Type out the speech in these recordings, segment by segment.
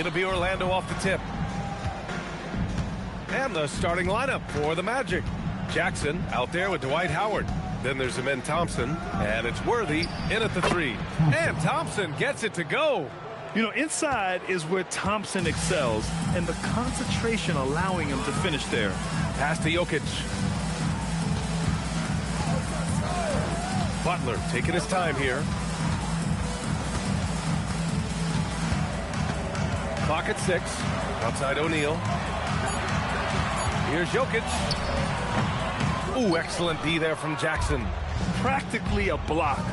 It'll be Orlando off the tip. And the starting lineup for the Magic. Jackson out there with Dwight Howard. Then there's Amen Thompson, and it's Worthy in at the 3. And Thompson gets it to go. You know, inside is where Thompson excels, and the concentration allowing him to finish there. Pass to Jokic. Butler taking his time here. Clock at 6. Outside O'Neal. Here's Jokic. Ooh, excellent D there from Jackson. Practically a block.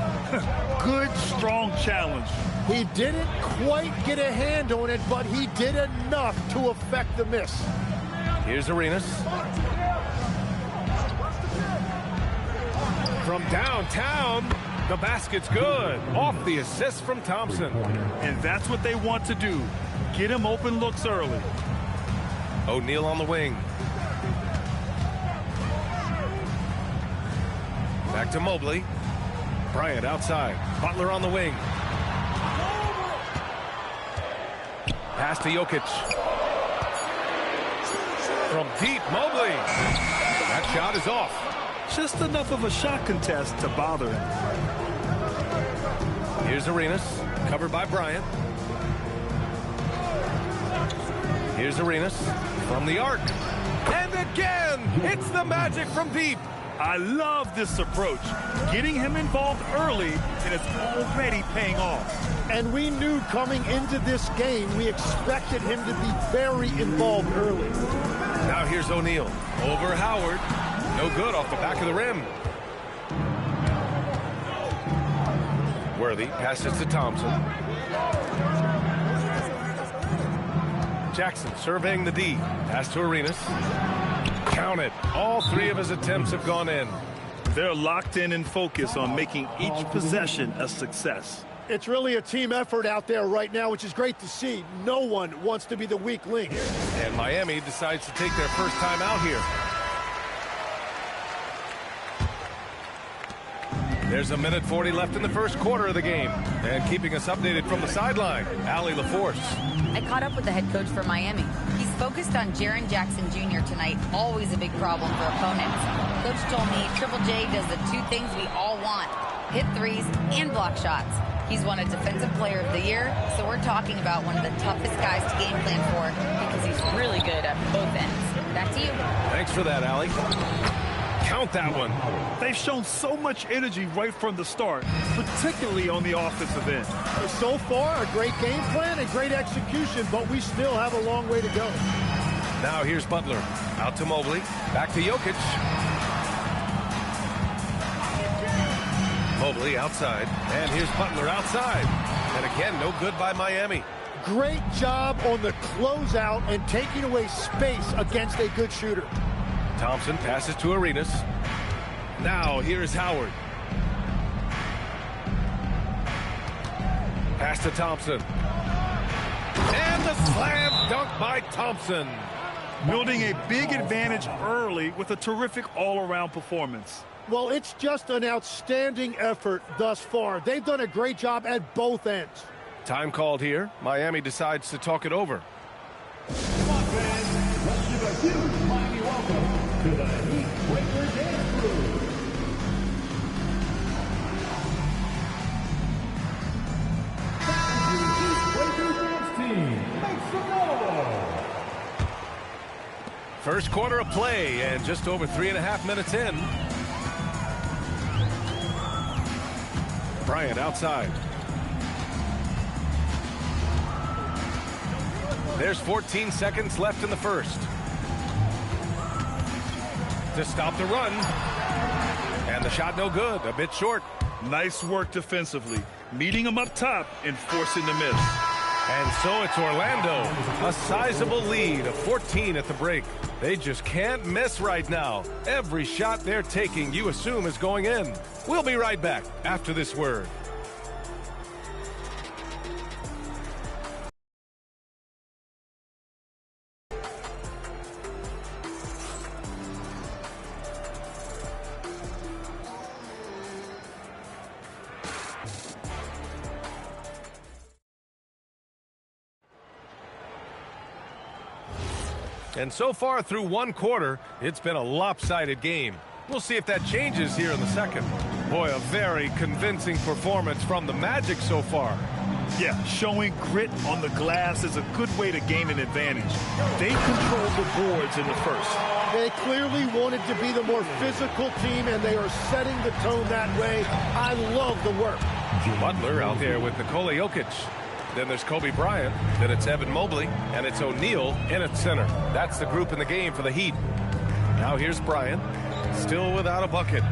Good, strong challenge. He didn't quite get a hand on it, but he did enough to affect the miss. Here's Arenas. From downtown, the basket's good. Off the assist from Thompson. And that's what they want to do. Get him open looks early. O'Neal on the wing. Back to Mobley. Bryant outside. Butler on the wing. Pass to Jokic. From deep, Mobley. That shot is off. Just enough of a shot contest to bother him. Here's Arenas. Covered by Bryant. Here's Arenas from the arc. And again, it's the Magic from deep. I love this approach. Getting him involved early, and it's already paying off. And we knew coming into this game, we expected him to be very involved early. Now here's O'Neal. Over Howard. No good off the back of the rim. Worthy passes to Thompson. Jackson surveying the D. Pass to Arenas. Count it. All 3 of his attempts have gone in. They're locked in and focused on making each possession a success. It's really a team effort out there right now, which is great to see. No one wants to be the weak link. And Miami decides to take their first time out here. There's 1:40 left in the first quarter of the game. And keeping us updated from the sideline, Allie LaForce. I caught up with the head coach for Miami. He's focused on Jaren Jackson Jr. tonight, always a big problem for opponents. Coach told me Triple J does the 2 things we all want, hit threes and block shots. He's won a Defensive Player of the Year, so we're talking about one of the toughest guys to game plan for because he's really good at both ends. Back to you. Thanks for that, Allie. Count that one. They've shown so much energy right from the start, particularly on the offensive end. So far, a great game plan and great execution, but we still have a long way to go. Now here's Butler. Out to Mobley. Back to Jokic. Mobley outside. And here's Butler outside. And again, no good by Miami. Great job on the closeout and taking away space against a good shooter. Thompson passes to Arenas. Now here's Howard. Pass to Thompson. And the slam dunk by Thompson. Building a big advantage early with a terrific all-around performance. Well, it's just an outstanding effort thus far. They've done a great job at both ends. Time called here. Miami decides to talk it over. Come on, fans. Let's give a huge Miami welcome to the Heat Breaker Dance Crew. The Heat Breaker Dance Team. Make some noise. First quarter of play and just over 3.5 minutes in. Bryant outside. There's 14 seconds left in the first. To stop the run. And the shot no good, a bit short. Nice work defensively, meeting him up top and forcing the miss. And so it's Orlando, a sizable lead of 14 at the break. They just can't miss right now. Every shot they're taking, you assume, is going in. We'll be right back after this word. And so far through one quarter, it's been a lopsided game. We'll see if that changes here in the second. Boy, a very convincing performance from the Magic so far. Yeah, showing grit on the glass is a good way to gain an advantage. They controlled the boards in the first. They clearly wanted to be the more physical team, and they are setting the tone that way. I love the work. Butler out there with Nikola Jokic. Then there's Kobe Bryant. Then it's Evan Mobley. And it's O'Neal in at center. That's the group in the game for the Heat. Now here's Bryant. Still without a bucket.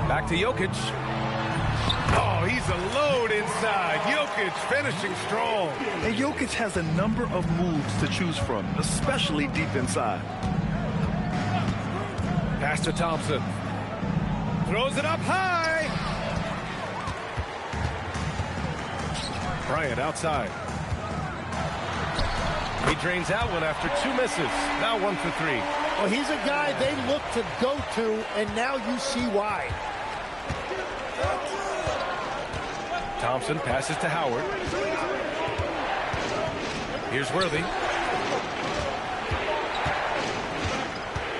Back to Jokic. Oh, he's a load inside. Jokic finishing strong. And Jokic has a number of moves to choose from, especially deep inside. Pass to Thompson. Throws it up high. Bryant outside. He drains that one after 2 misses. Now 1 for 3. Well, he's a guy they look to go to, and now you see why. Thompson passes to Howard. Here's Worthy.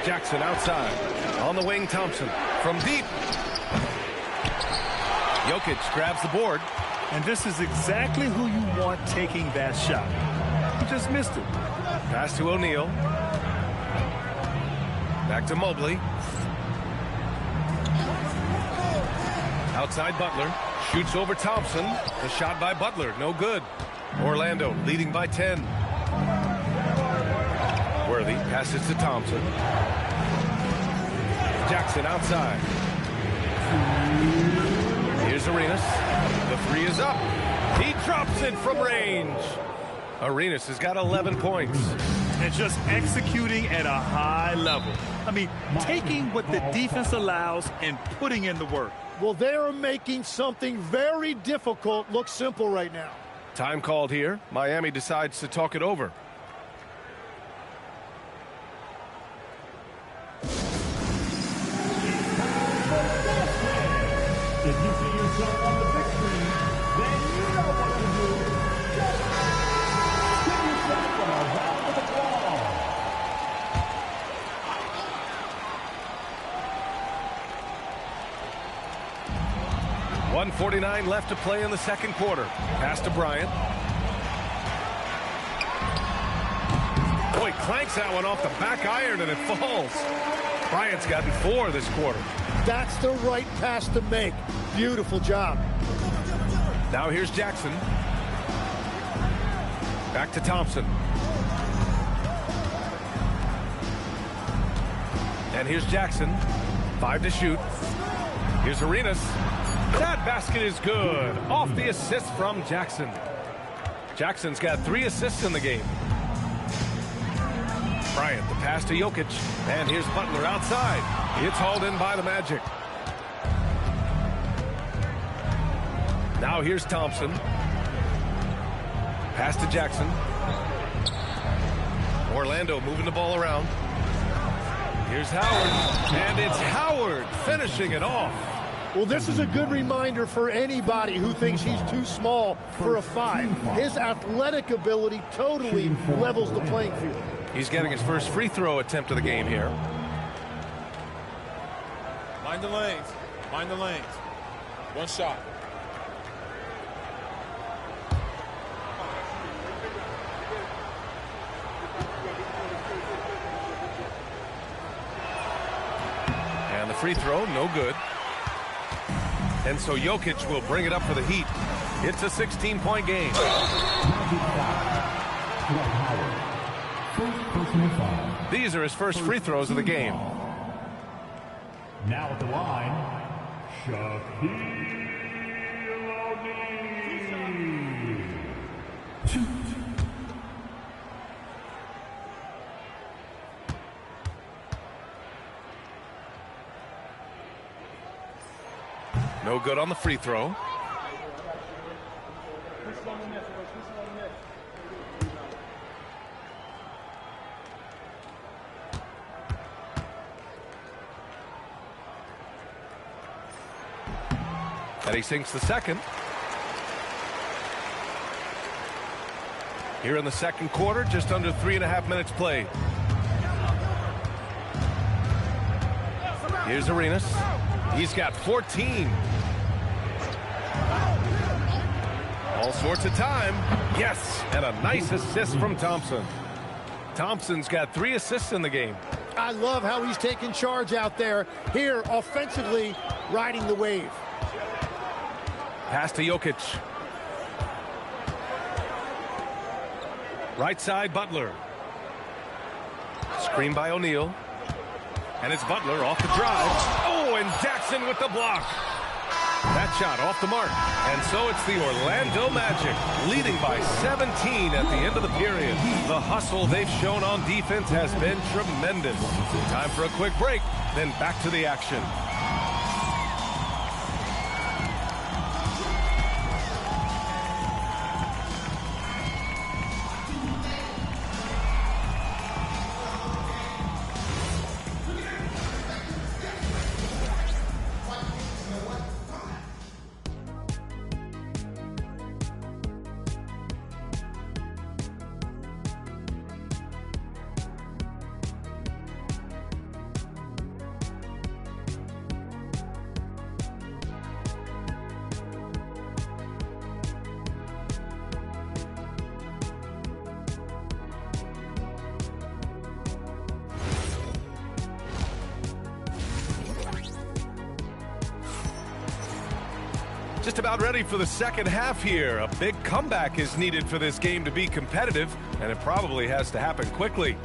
Jackson outside. On the wing, Thompson. From deep. Jokic grabs the board. And this is exactly who you want taking that shot. He just missed it. Pass to O'Neal. Back to Mobley. Outside Butler. Shoots over Thompson. The shot by Butler. No good. Orlando leading by 10. Worthy passes to Thompson. Jackson outside. Here's Arenas. The 3 is up. He drops it from range. Arenas has got 11 points. And just executing at a high level. I mean, taking what the defense allows and putting in the work. Well, they're making something very difficult look simple right now. Time called here. Miami decides to talk it over. If you see yourself on the big screen, then you know what to do. Just give yourself a round of applause. 1:49 left to play in the second quarter. Pass to Bryant. Boy, clanks that one off the back iron and it falls. Bryant's gotten 4 this quarter. That's the right pass to make. Beautiful job. Now here's Jackson. Back to Thompson. And here's Jackson. 5 to shoot. Here's Arenas. That basket is good. Off the assist from Jackson. Jackson's got 3 assists in the game. Bryant, the pass to Jokic. And here's Butler outside. It's hauled in by the Magic. Now here's Thompson. Pass to Jackson. Orlando moving the ball around. Here's Howard. And it's Howard finishing it off. Well, this is a good reminder for anybody who thinks he's too small for a 5. His athletic ability totally levels the playing field. He's getting his first free throw attempt of the game here. Mind the lanes. Mind the lanes. One shot. And the free throw, no good. And so Jokic will bring it up for the Heat. It's a 16-point game. These are his first free throws of the game. Now at the line, Shaquille O'Neal. No good on the free throw. And he sinks the second. Here in the second quarter, just under 3.5 minutes played. Here's Arenas. He's got 14. All sorts of time. Yes, and a nice assist from Thompson. Thompson's got 3 assists in the game. I love how he's taking charge out there. Here, offensively, riding the wave. Pass to Jokic. Right side, Butler. Screen by O'Neal. And it's Butler off the drive. Oh, and Jackson with the block. That shot off the mark. And so it's the Orlando Magic leading by 17 at the end of the period. The hustle they've shown on defense has been tremendous. Time for a quick break, then back to the action. Just about ready for the second half here. A big comeback is needed for this game to be competitive, and it probably has to happen quickly.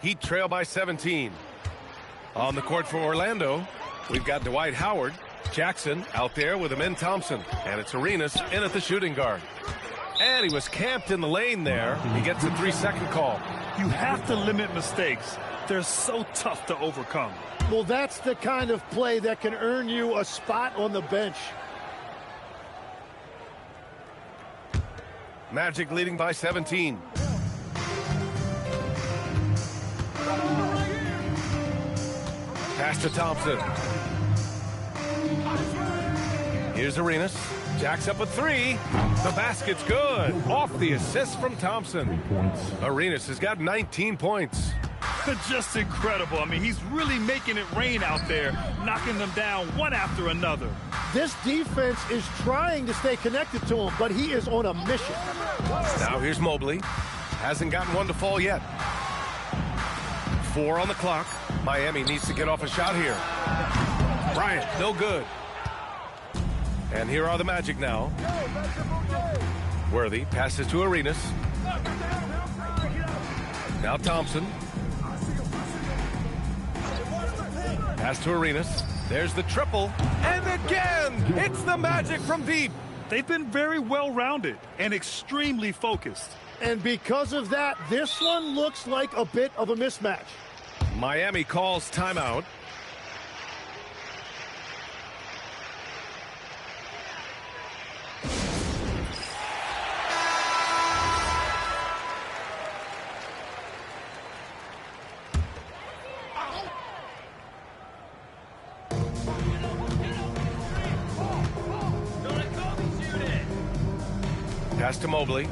Heat trail by 17. On the court for Orlando, we've got Dwight Howard. Jackson out there with Amen Thompson. And it's Arenas in at the shooting guard. And he was camped in the lane there. He gets a 3-second call. You have to limit mistakes. They're so tough to overcome. Well, that's the kind of play that can earn you a spot on the bench. Magic leading by 17. Pass to Thompson. Here's Arenas. Jacks up a 3. The basket's good. Off the assist from Thompson. Arenas has got 19 points. Just incredible. I mean, he's really making it rain out there, knocking them down one after another. This defense is trying to stay connected to him, but he is on a mission. Now here's Mobley. Hasn't gotten one to fall yet. 4 on the clock. Miami needs to get off a shot here. Bryant, no good. And here are the Magic now. Worthy passes to Arenas. Now Thompson. Pass to Arenas. There's the triple. And again, it's the Magic from deep. They've been very well-rounded and extremely focused. And because of that, this one looks like a bit of a mismatch. Miami calls timeout. Pass to Mobley.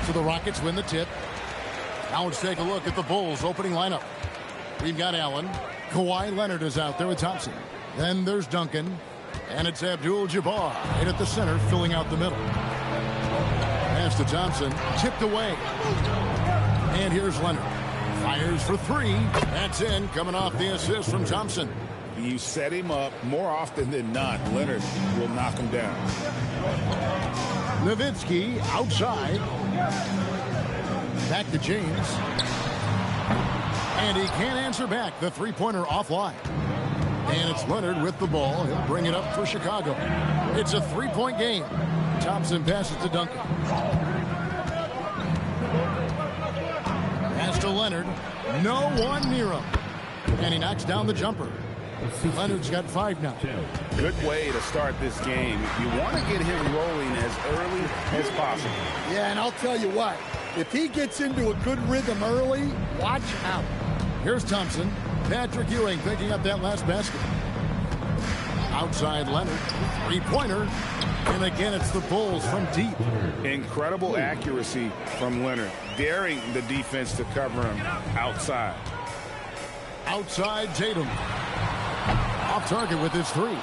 So the Rockets win the tip. Now let's take a look at the Bulls opening lineup. We've got Allen. Kawhi Leonard is out there with Thompson. Then there's Duncan. And it's Abdul-Jabbar right at the center, filling out the middle. Pass to Thompson. Tipped away. And here's Leonard. Fires for three. That's in, coming off the assist from Thompson. You set him up more often than not. Leonard will knock him down. Nowitzki outside. Back to James. And he can't answer back. The three-pointer offline. And it's Leonard with the ball. He'll bring it up for Chicago. It's a three-point game. Thompson passes to Duncan. Pass to Leonard. No one near him. And he knocks down the jumper. Leonard's got 5 now. Good way to start this game. You want to get him rolling as early as possible. Yeah, and I'll tell you what. If he gets into a good rhythm early, watch out. Here's Thompson. Patrick Ewing picking up that last basket. Outside Leonard. Three-pointer. And again, it's the Bulls from deep. Incredible accuracy from Leonard. Daring the defense to cover him outside. Outside Tatum. Off target with his three.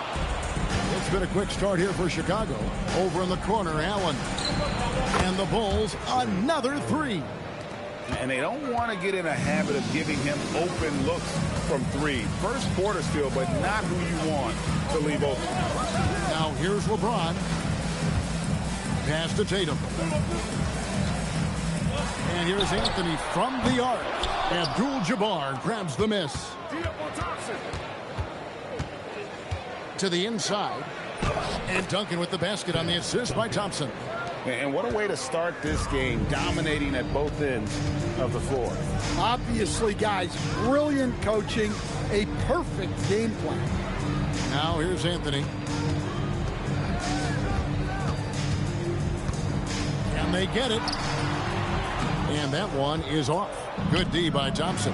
It's been a quick start here for Chicago. Over in the corner, Allen. And the Bulls, another three. And they don't want to get in a habit of giving him open looks from three. First quarter still, but not who you want to leave open. Now here's LeBron. Pass to Tatum. And here's Anthony from the arc. Abdul-Jabbar grabs the miss. To the inside. And Duncan with the basket on the assist by Thompson. And what a way to start this game, dominating at both ends of the floor. Obviously, guys, brilliant coaching, a perfect game plan. Now here's Anthony. And they get it. And that one is off. Good D by Thompson.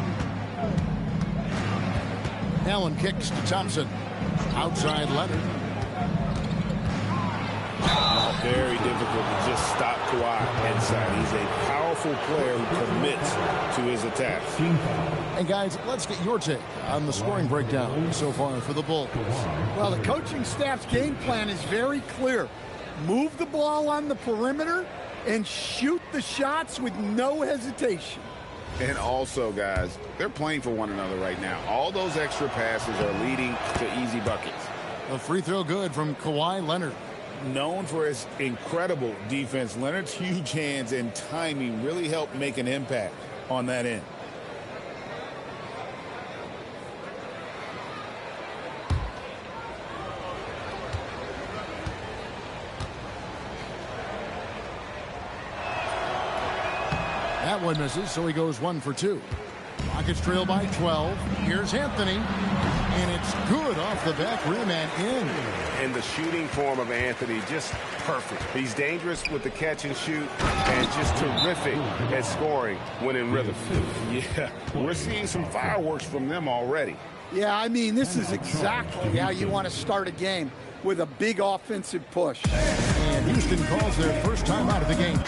Allen kicks to Thompson. Outside Leonard. Very difficult to just stop Kawhi inside. He's a powerful player who commits to his attacks. And guys, let's get your take on the scoring breakdown so far for the Bulls. Well, the coaching staff's game plan is very clear. Move the ball on the perimeter and shoot the shots with no hesitation. And also, guys, they're playing for one another right now. All those extra passes are leading to easy buckets. A free throw good from Kawhi Leonard. Known for his incredible defense, Leonard's huge hands and timing really helped make an impact on that end. That one misses, so he goes 1 for 2. Rockets trail by 12. Here's Anthony. And it's good off the back rim and in. And the shooting form of Anthony, just perfect. He's dangerous with the catch and shoot and just terrific at scoring when in rhythm. Yeah, we're seeing some fireworks from them already. Yeah, I mean, this is exactly how you want to start a game, with a big offensive push. And Houston calls their first time out of the game.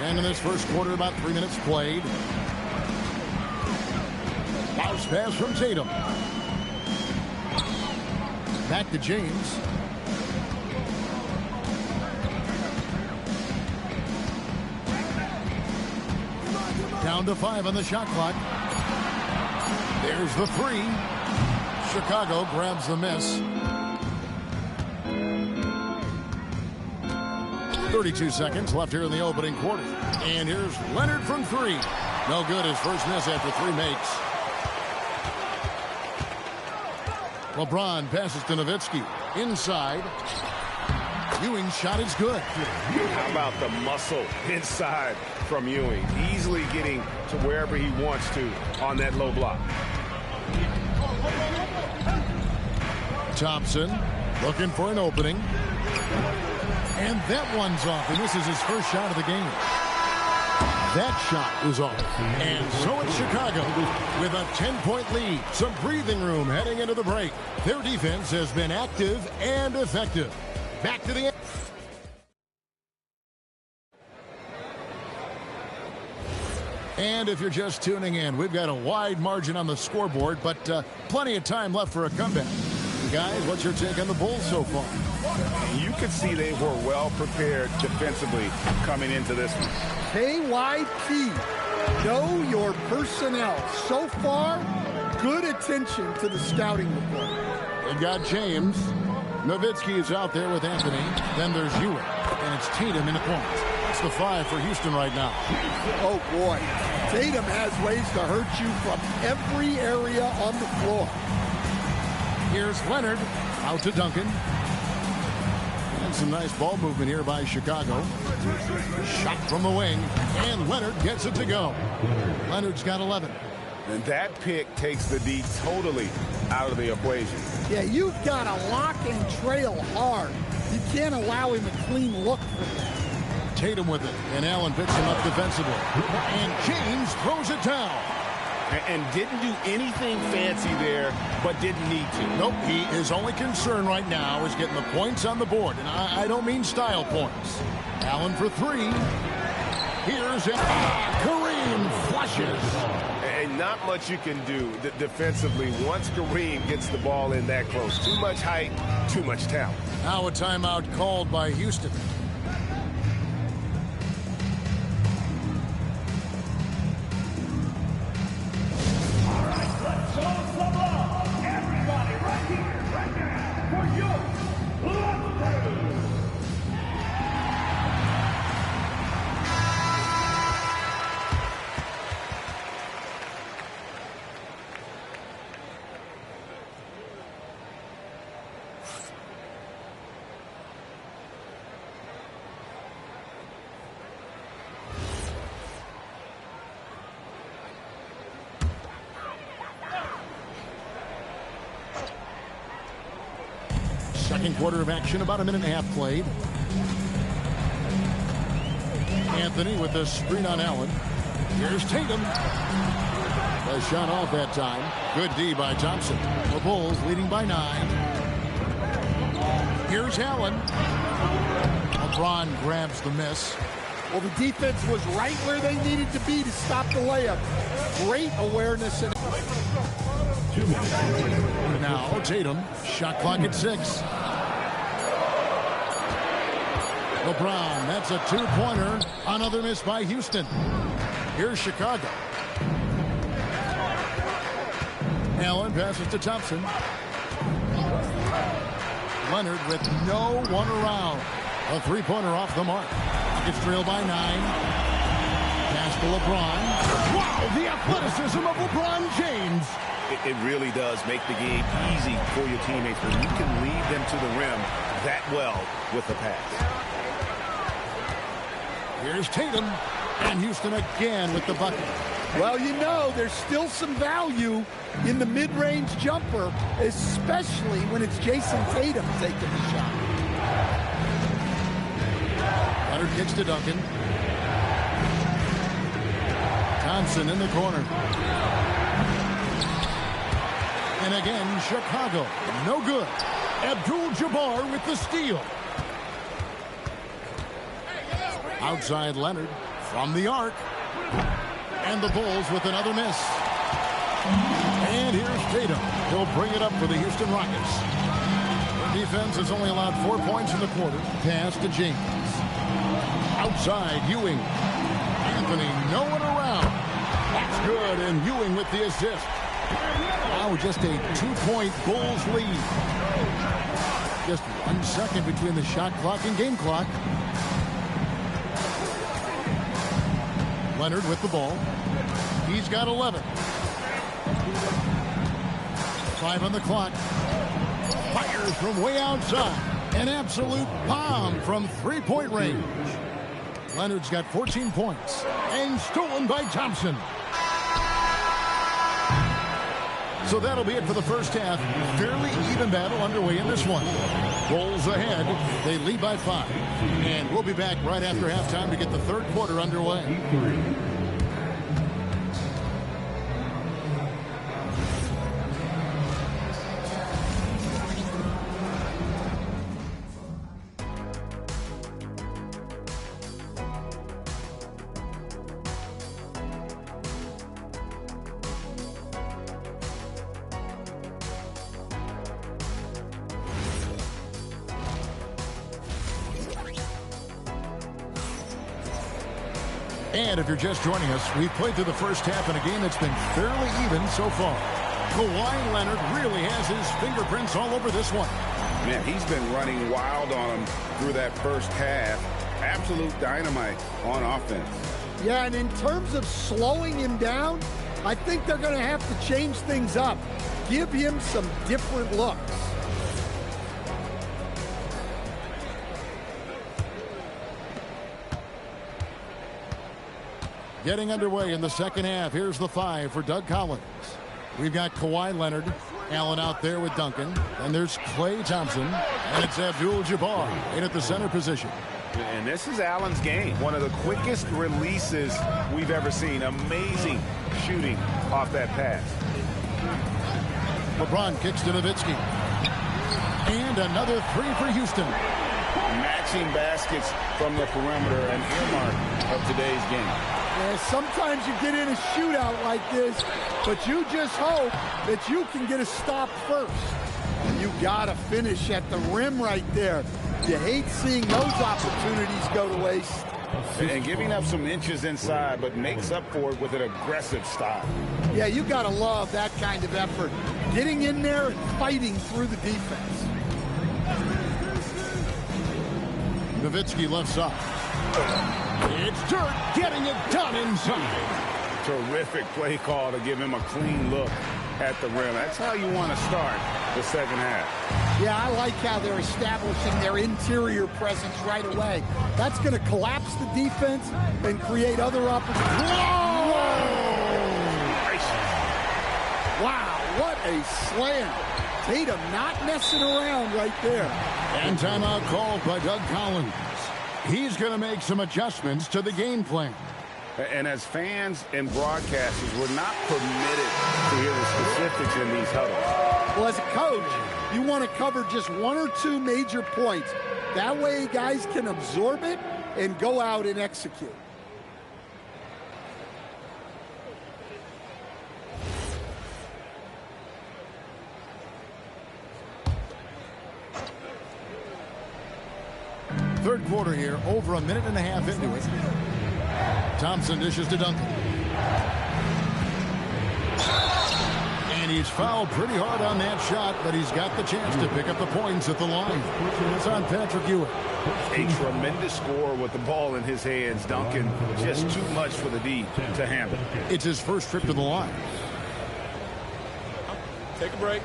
And in this first quarter, about 3 minutes played. Bounce pass from Tatum. Back to James. Down to 5 on the shot clock. There's the three. Chicago grabs the miss. 32 seconds left here in the opening quarter. And here's Leonard from 3. No good. His first miss after 3 makes. LeBron passes to Nowitzki. Inside. Ewing's shot is good. How about the muscle inside from Ewing? Easily getting to wherever he wants to on that low block. Thompson looking for an opening. And that one's off. And this is his first shot of the game. That shot is off. And so it's Chicago with a 10-point lead. Some breathing room heading into the break. Their defense has been active and effective. Back to the end. And if you're just tuning in, we've got a wide margin on the scoreboard, but plenty of time left for a comeback. Guys, what's your take on the Bulls so far? You could see they were well prepared defensively coming into this one. KYP, know your personnel. So far, good attention to the scouting report. They've got James. Nowitzki is out there with Anthony. Then there's Ewing. And it's Tatum in the corner. That's the 5 for Houston right now. Oh, boy. Tatum has ways to hurt you from every area on the floor. Here's Leonard. Out to Duncan. And some nice ball movement here by Chicago. Shot from the wing. And Leonard gets it to go. Leonard's got 11. And that pick takes the D totally out of the equation. Yeah, you've got to lock and trail hard. You can't allow him a clean look for that. Tatum with it, and Allen picks him up defensively. And James throws it down. And didn't do anything fancy there, but didn't need to. Nope, his only concern right now is getting the points on the board. And I don't mean style points. Allen for 3. Here's Kareem flushes. And not much you can do defensively once Kareem gets the ball in that close. Too much height, too much talent. Now a timeout called by Houston. Second quarter of action, about a minute and a half played. Anthony with the screen on Allen. Here's Tatum. A shot off that time. Good D by Thompson. The Bulls leading by 9. Here's Allen. LeBron grabs the miss. Well, the defense was right where they needed to be to stop the layup. Great awareness. And now Tatum. Shot clock at 6. LeBron, that's a 2-pointer. Another miss by Houston. Here's Chicago. Allen passes to Thompson. Leonard with no one around. A 3-pointer off the mark. Rockets trail by 9. Pass to LeBron. Wow, the athleticism of LeBron James. It really does make the game easy for your teammates when you can lead them to the rim that well with the pass. Here's Tatum, and Houston again with the bucket. Well, you know, there's still some value in the mid-range jumper, especially when it's Jason Tatum taking the shot. Leonard kicks to Duncan. Thompson in the corner. And again, Chicago. No good. Abdul-Jabbar with the steal. Outside Leonard from the arc. And the Bulls with another miss. And here's Tatum. He'll bring it up for the Houston Rockets. Their defense has only allowed 4 points in the quarter. Pass to James. Outside Ewing. Anthony, no one around. That's good, and Ewing with the assist. Now just a 2-point Bulls lead. Just 1 second between the shot clock and game clock. Leonard with the ball. He's got 11. 5 on the clock. Fires from way outside. An absolute bomb from 3-point range. Leonard's got 14 points. And stolen by Thompson. So that'll be it for the first half. Fairly even battle underway in this one. Bulls ahead. They lead by 5. And we'll be back right after halftime to get the third quarter underway. And if you're just joining us, we've played through the first half in a game that's been fairly even so far. Kawhi Leonard really has his fingerprints all over this one. Man, he's been running wild on him through that first half. Absolute dynamite on offense. Yeah, and in terms of slowing him down, I think they're going to have to change things up. Give him some different looks. Getting underway in the second half. Here's the 5 for Doug Collins. We've got Kawhi Leonard, Allen out there with Duncan, and there's Klay Thompson, and it's Abdul-Jabbar in at the center position. And this is Allen's game. One of the quickest releases we've ever seen. Amazing shooting off that pass. LeBron kicks to Nowitzki. And another 3 for Houston. Matching baskets from the perimeter, an earmark of today's game. Yeah, sometimes you get in a shootout like this, but you just hope that you can get a stop first. And you got to finish at the rim right there. You hate seeing those opportunities go to waste. And giving up some inches inside, but makes up for it with an aggressive stop. Yeah, you got to love that kind of effort. Getting in there and fighting through the defense. Nowitzki left side. It's Dirk getting it done inside. Terrific play call to give him a clean look at the rim. That's how you want to start the second half. Yeah, I like how they're establishing their interior presence right away. That's going to collapse the defense and create other opportunities. Wow, what a slam. Tatum not messing around right there. And timeout called by Doug Collins. He's going to make some adjustments to the game plan. And as fans and broadcasters, we're not permitted to hear the specifics in these huddles. Well, as a coach, you want to cover just 1 or 2 major points. That way guys can absorb it and go out and execute. Third quarter here, over a minute and a half into it. Thompson dishes to Duncan. And he's fouled pretty hard on that shot, but he's got the chance to pick up the points at the line. It's on Patrick Ewing. A tremendous score with the ball in his hands. Duncan, just too much for the D to handle. It's his first trip to the line. Take a break.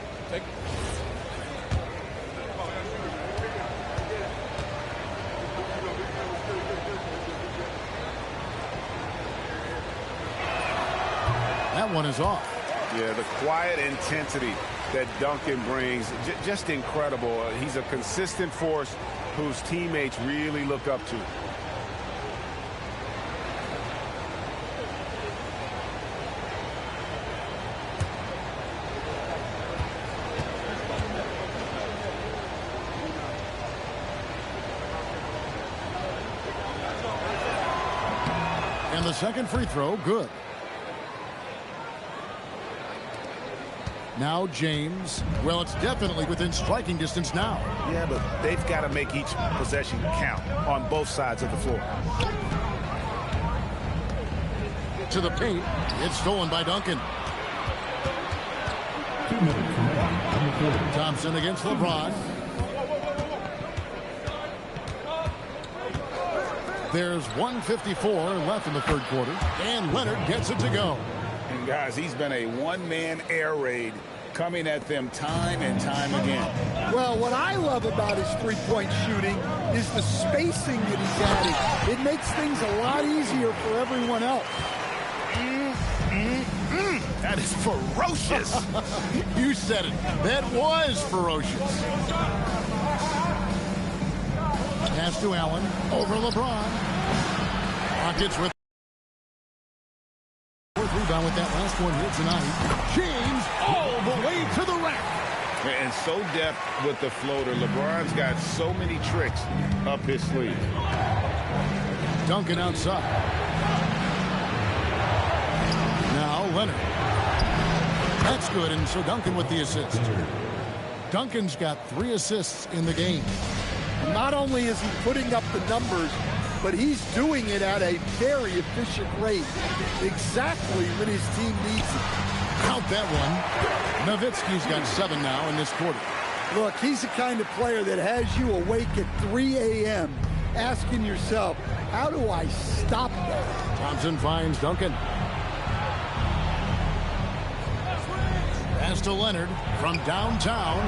That one is off. Yeah, the quiet intensity that Duncan brings, just incredible. He's a consistent force whose teammates really look up to. And the second free throw, good. Now James. Well, it's definitely within striking distance now. Yeah, but they've got to make each possession count on both sides of the floor. To the paint. It's stolen by Duncan. Thompson against LeBron. There's 1:54 left in the third quarter, and Leonard gets it to go. And guys, he's been a one-man air raid coming at them time and time again. Well, what I love about his three-point shooting is the spacing that he's adding. It makes things a lot easier for everyone else. That is ferocious. You said it. That was ferocious. Pass to Allen. Over LeBron. Rockets with fourth rebound with that last one here tonight. James all the way to the rack. And so deft with the floater. LeBron's got so many tricks up his sleeve. Duncan outside. Now Leonard. That's good, and so Duncan with the assist. Duncan's got 3 assists in the game. Not only is he putting up the numbers, but he's doing it at a very efficient rate, exactly when his team needs it. Count that one. Nowitzki's got 7 now in this quarter. Look, he's the kind of player that has you awake at 3 a.m. asking yourself, how do I stop that? Thompson finds Duncan. Pass to Leonard from downtown.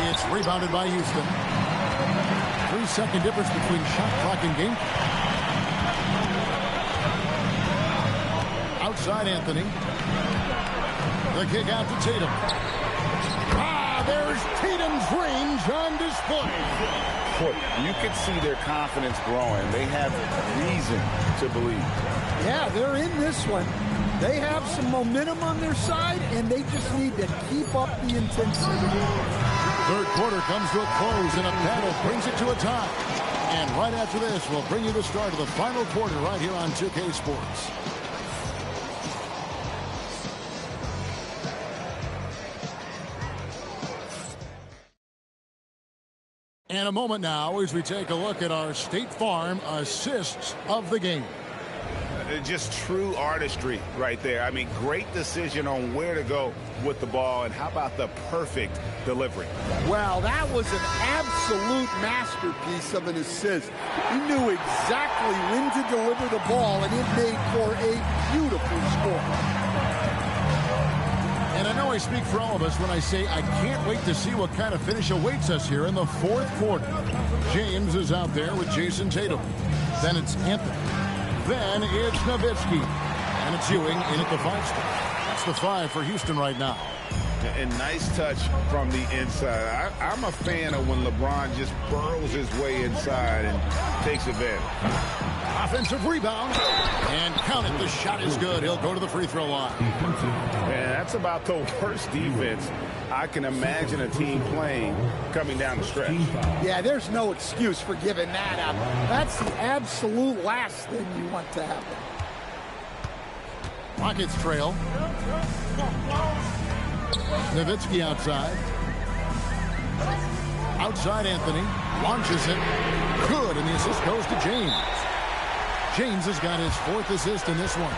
It's rebounded by Houston. 3-second difference between shot clock and game. Outside Anthony. The kick out to Tatum. There's Tatum's range on display. You can see their confidence growing. They have reason to believe. Yeah, they're in this one. They have some momentum on their side, and they just need to keep up the intensity. Third quarter comes to a close, and a battle brings it to a tie. And right after this, we'll bring you the start of the final quarter right here on 2K Sports. And a moment now as we take a look at our State Farm assists of the game. Just true artistry right there. I mean, great decision on where to go with the ball, and how about the perfect delivery? Well, that was an absolute masterpiece of an assist. He knew exactly when to deliver the ball, and it made for a beautiful score. And I know I speak for all of us when I say I can't wait to see what kind of finish awaits us here in the fourth quarter. James is out there with Jason Tatum. Then it's Anthony. Then it's Nowitzki. And it's Ewing in at the 5 spot. That's the 5 for Houston right now. And nice touch from the inside. I'm a fan of when LeBron just burrows his way inside and takes advantage. Offensive rebound. And count it. The shot is good. He'll go to the free throw line. Man, that's about the worst defense I can imagine a team playing coming down the stretch. Yeah, there's no excuse for giving that up. That's the absolute last thing you want to happen. Rockets trail. Nowitzki outside. Outside Anthony. Launches it. Good, and the assist goes to James. James has got his 4th assist in this one.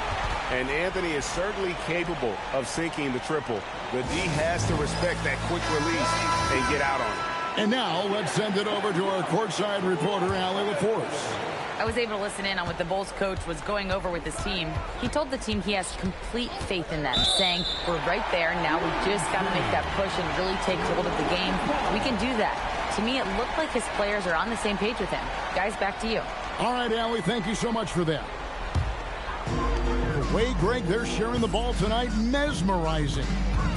And Anthony is certainly capable of sinking the triple. The D has to respect that quick release and get out on it. And now let's send it over to our courtside reporter, Allie LaForce. I was able to listen in on what the Bulls coach was going over with his team. He told the team he has complete faith in them, saying, we're right there. Now we just got to make that push and really take hold of the game. We can do that. To me, it looked like his players are on the same page with him. Guys, back to you. All right, Allie, thank you so much for that. The way, Greg, they're sharing the ball tonight, mesmerizing.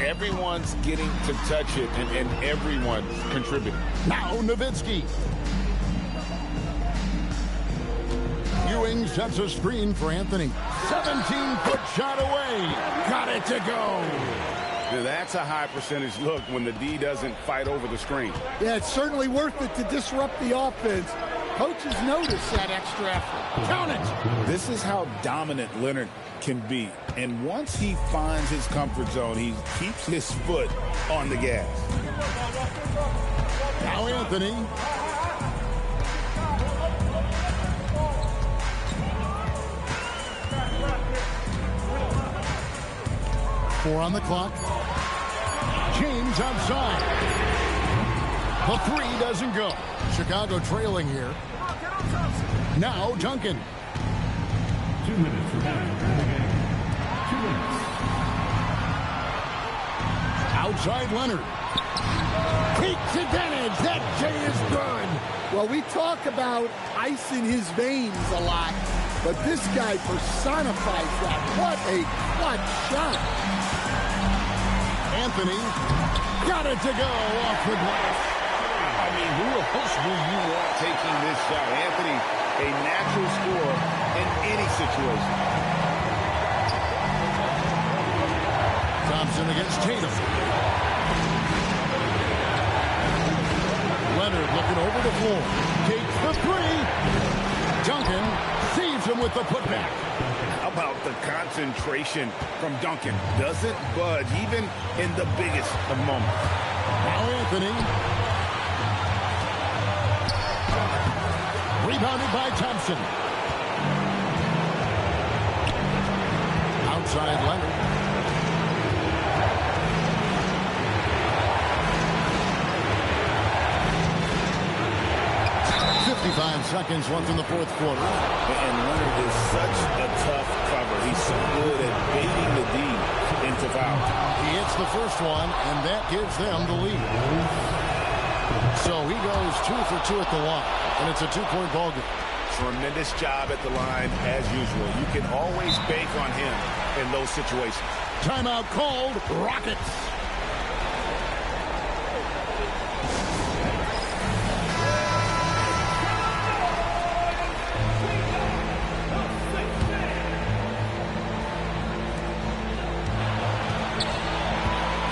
Everyone's getting to touch it, and everyone's contributing. Now Nowitzki. Ewing sets a screen for Anthony. 17-foot shot away. Got it to go. Now, that's a high percentage look when the D doesn't fight over the screen. Yeah, it's certainly worth it to disrupt the offense. Coaches notice that extra effort. Count it. This is how dominant Leonard can be. And once he finds his comfort zone, he keeps his foot on the gas. Now Anthony. Four on the clock. James outside. The 3 doesn't go. Chicago trailing here. Now Duncan. 2 minutes remaining in the game. 2 minutes. Outside Leonard. Takes advantage. That J is good. Well, we talk about ice in his veins a lot, but this guy personifies that. What a clutch shot. Anthony got it to go off the glass. I mean, who else will you want taking this shot? Anthony, a natural scorer in any situation. Thompson against Tatum. Leonard looking over the floor. Takes the 3. Duncan saves him with the putback. How about the concentration from Duncan? Doesn't budge, even in the biggest of moments. Now Anthony. Rebounded by Thompson. Outside Leonard. 55 seconds left in the fourth quarter. And Leonard is such a tough cover. He's so good at baiting the D into foul. He hits the first one, and that gives them the lead. So he goes 2 for 2 at the line, and it's a 2-point ball game. Tremendous job at the line, as usual. You can always bank on him in those situations. Timeout called. Rockets.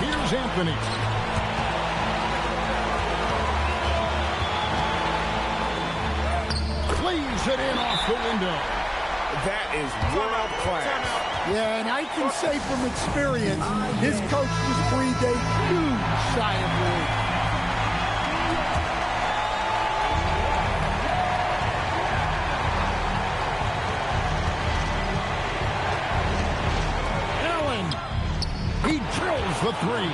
Here's Anthony. Plays it in off the window. That is world class. Yeah, and I can say from experience, his coach just breathed a huge sigh of relief. Allen. He drills the three.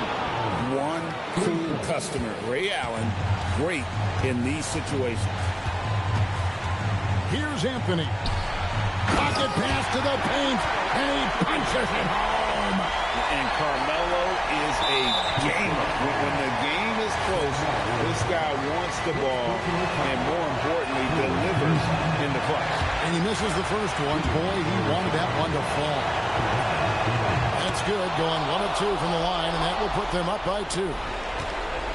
One cool customer, Ray Allen, great in these situations. Here's Anthony. Pocket pass to the paint, and he punches it home. And Carmelo is a gamer. When the game is close, this guy wants the ball and, more importantly, delivers in the clutch. And he misses the first one. Boy, he wanted that one to fall. That's good, going 1 of 2 from the line, and that will put them up by 2.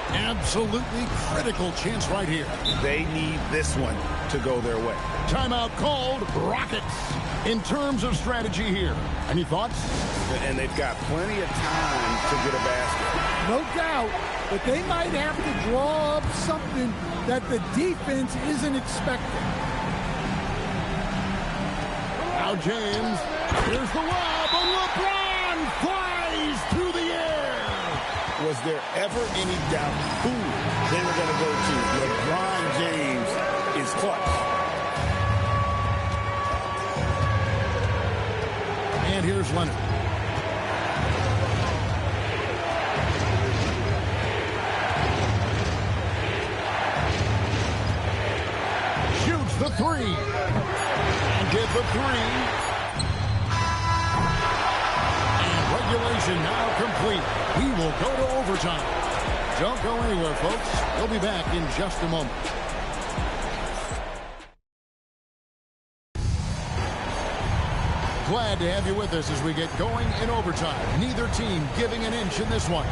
Absolutely critical chance right here. They need this one to go their way. Timeout called. Rockets. In terms of strategy here, any thoughts? And they've got plenty of time to get a basket. No doubt, but they might have to draw up something that the defense isn't expecting. Now James. Here's the lob, and LeBron flies through the air. Was there ever any doubt who they were going to go to? LeBron James is clutch. And here's Leonard. Shoots the three. And get the three. And regulation now complete. We will go to overtime. Don't go anywhere, folks. We'll be back in just a moment. Glad to have you with us as we get going in overtime. Neither team giving an inch in this one.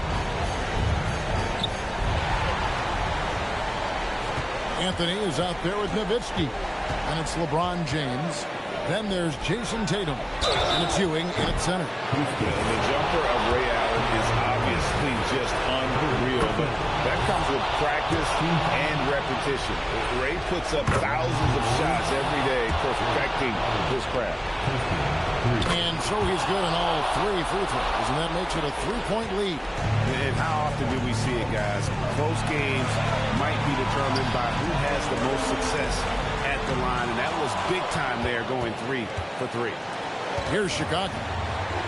Anthony is out there with Nowitzki. And it's LeBron James. Then there's Jason Tatum. And it's Ewing in at center. The jumper of Ray Allen is obviously just unreal, but that comes with practice and repetition. Ray puts up thousands of shots every day, perfecting his craft. And so he's good in all 3 free throws, and that makes it a 3-point lead. And how often do we see it, guys? Close games might be determined by who has the most success at the line, and that was big time there, going 3 for 3. Here's Chicago.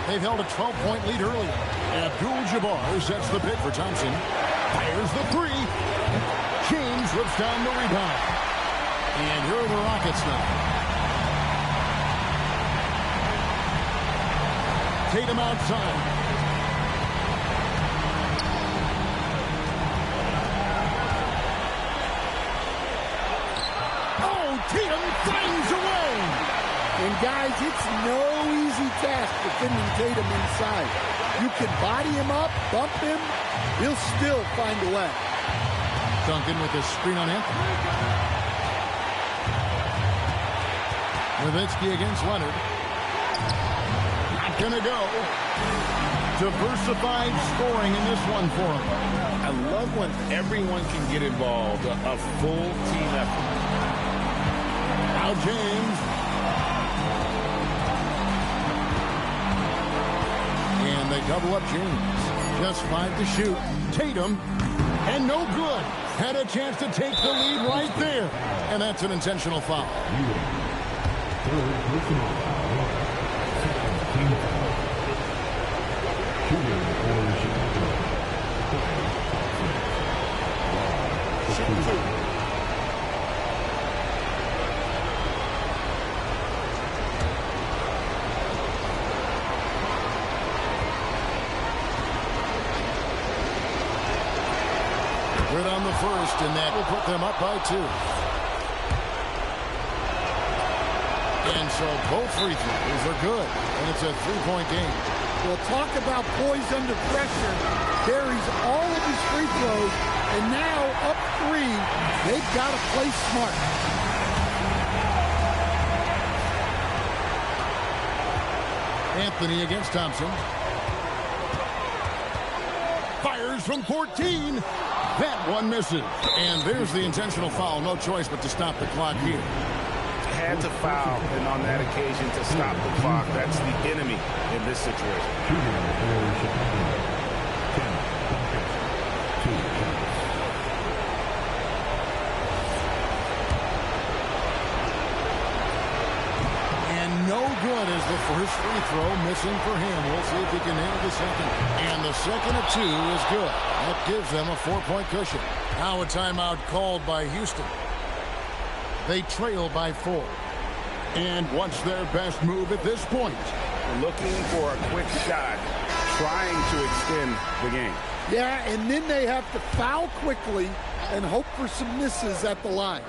They've held a 12-point lead earlier. Abdul-Jabbar sets the pick for Thompson. Fires the three. James rips down the rebound. And here are the Rockets now. Tatum outside. Oh, Tatum finds a way. And guys, it's no easy task defending Tatum inside. You can body him up, bump him, he'll still find a way. Duncan with a screen on Anthony. Nowitzki against Leonard. Not gonna go. Diversified scoring in this one for him. I love when everyone can get involved, a full team effort. Now James. And they double up James. Just 5 to shoot. Tatum. And no good. Had a chance to take the lead right there. And that's an intentional foul. Third personal foul. Second team foul. Shooting for Chicago. Good on the first, and that will put them up by 2. And so both free throws are good, and it's a 3-point game. Well, talk about poise under pressure. Carries all of his free throws, and now up 3. They've got to play smart. Anthony against Thompson. Fires from 14. That one misses. And there's the intentional foul. No choice but to stop the clock here. Had to foul, and on that occasion to stop the clock. That's the enemy in this situation. Shooting for Chicago. 10 buckets. 2 shots. And no good as the first free throw missing for him. We'll see if he can nail the second. And the second of 2 is good. That gives them a 4-point cushion. Now a timeout called by Houston. They trail by 4. And what's their best move at this point? Looking for a quick shot, trying to extend the game. Yeah, and then they have to foul quickly and hope for some misses at the line.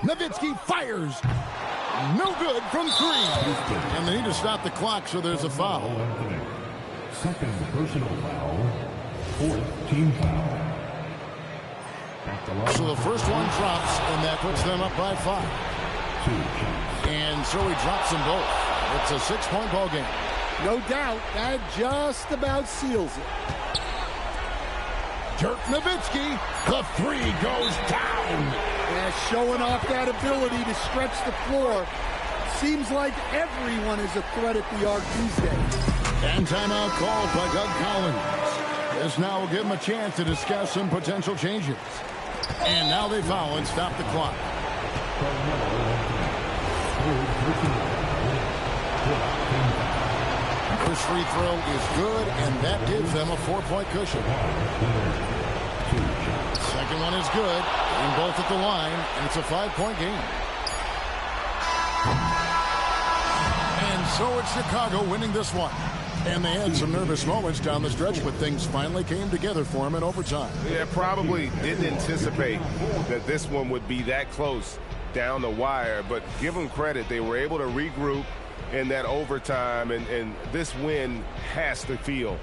Nowitzki fires. No good from 3. And they need to stop the clock, so there's a foul. Second personal foul. 4th team foul. So the first one drops, and that puts them up by 5. 2 shots. And so he drops them both. It's a 6-point ball game. No doubt, that just about seals it. Dirk Nowitzki, the 3 goes down. Yeah, showing off that ability to stretch the floor. Seems like everyone is a threat at the arc these days. And timeout called by Doug Collins. This now will give him a chance to discuss some potential changes. And now they foul and stop the clock. First free throw is good, and that gives them a 4-point cushion. Second one is good, and both at the line, and it's a 5-point game. And so it's Chicago winning this one. And they had some nervous moments down the stretch, but things finally came together for them in overtime. Yeah, probably didn't anticipate that this one would be that close down the wire, but give them credit. They were able to regroup in that overtime, and this win has to feel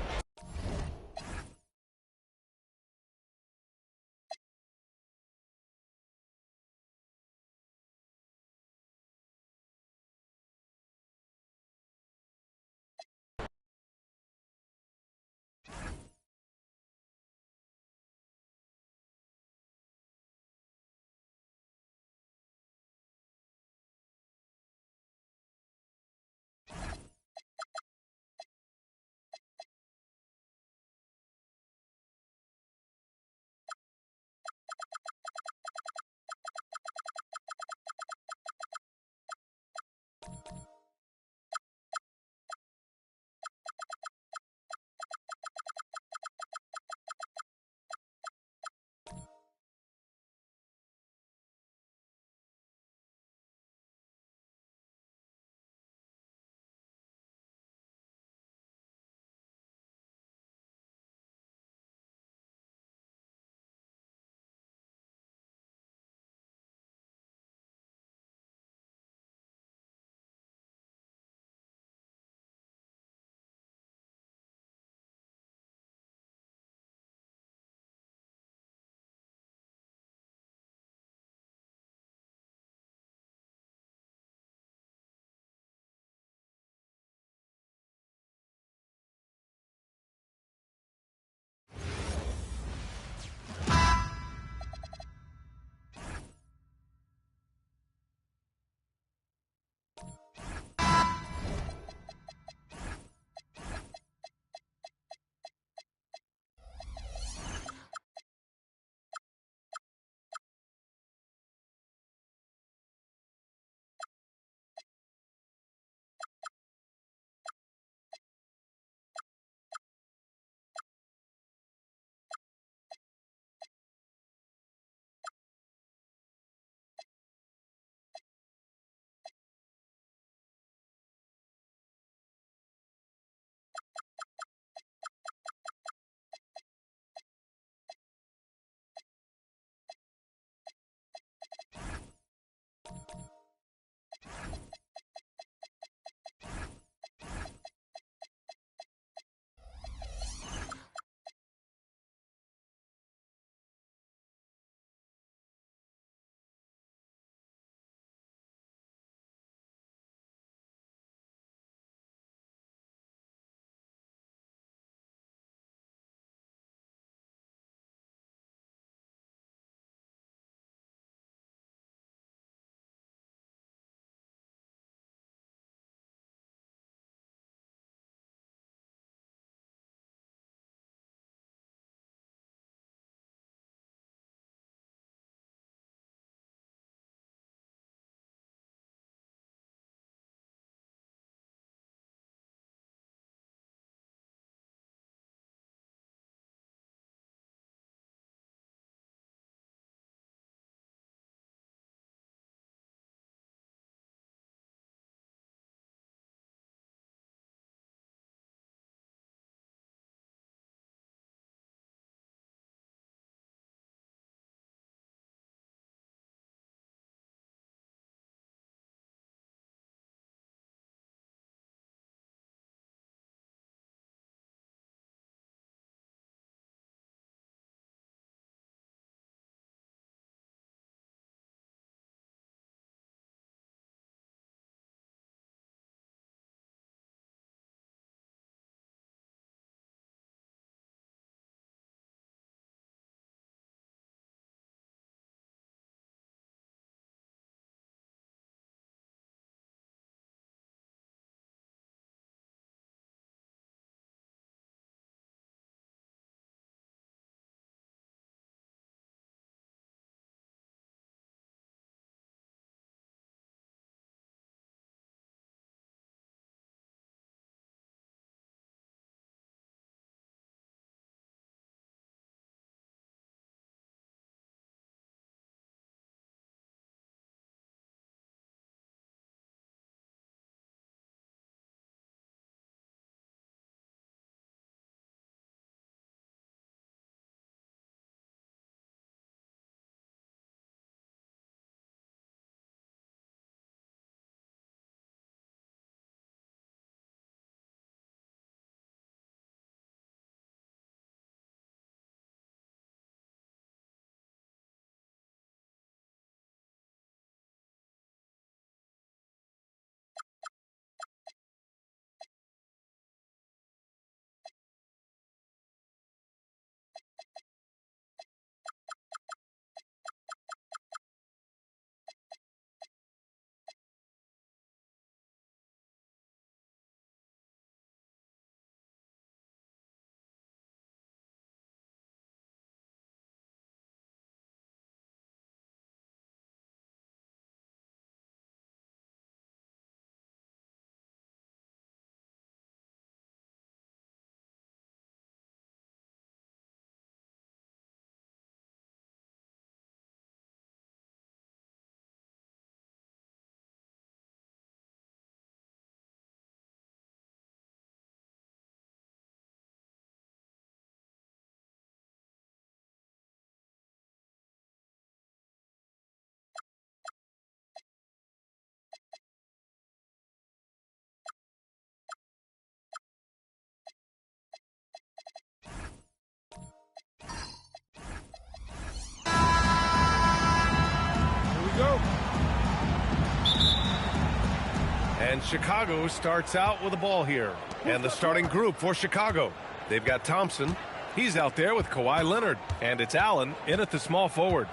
And Chicago starts out with the ball here. And the starting group for Chicago. They've got Thompson. He's out there with Kawhi Leonard. And it's Allen in at the small forward.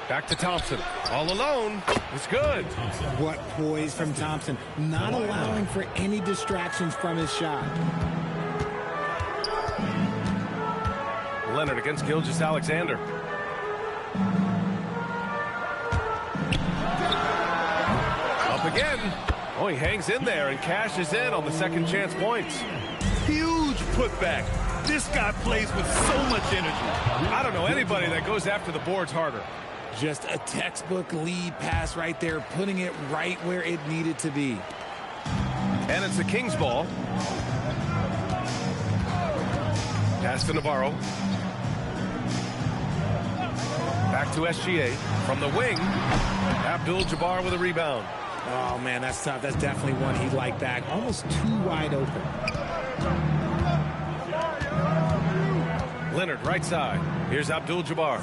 Back to Thompson. All alone. It's good. What poise from Thompson. Not allowing for any distractions from his shot. Leonard against Gilgeous-Alexander. Up again. Oh, he hangs in there and cashes in on the second chance points. Huge putback. This guy plays with so much energy. I don't know anybody that goes after the boards harder. Just a textbook lead pass right there, putting it right where it needed to be. And it's the Kings ball. Pass to Navarro. Back to SGA. From the wing, Abdul-Jabbar with a rebound. Oh, man, that's tough. That's definitely one he'd like back. Almost too wide open. Leonard, right side. Here's Abdul-Jabbar.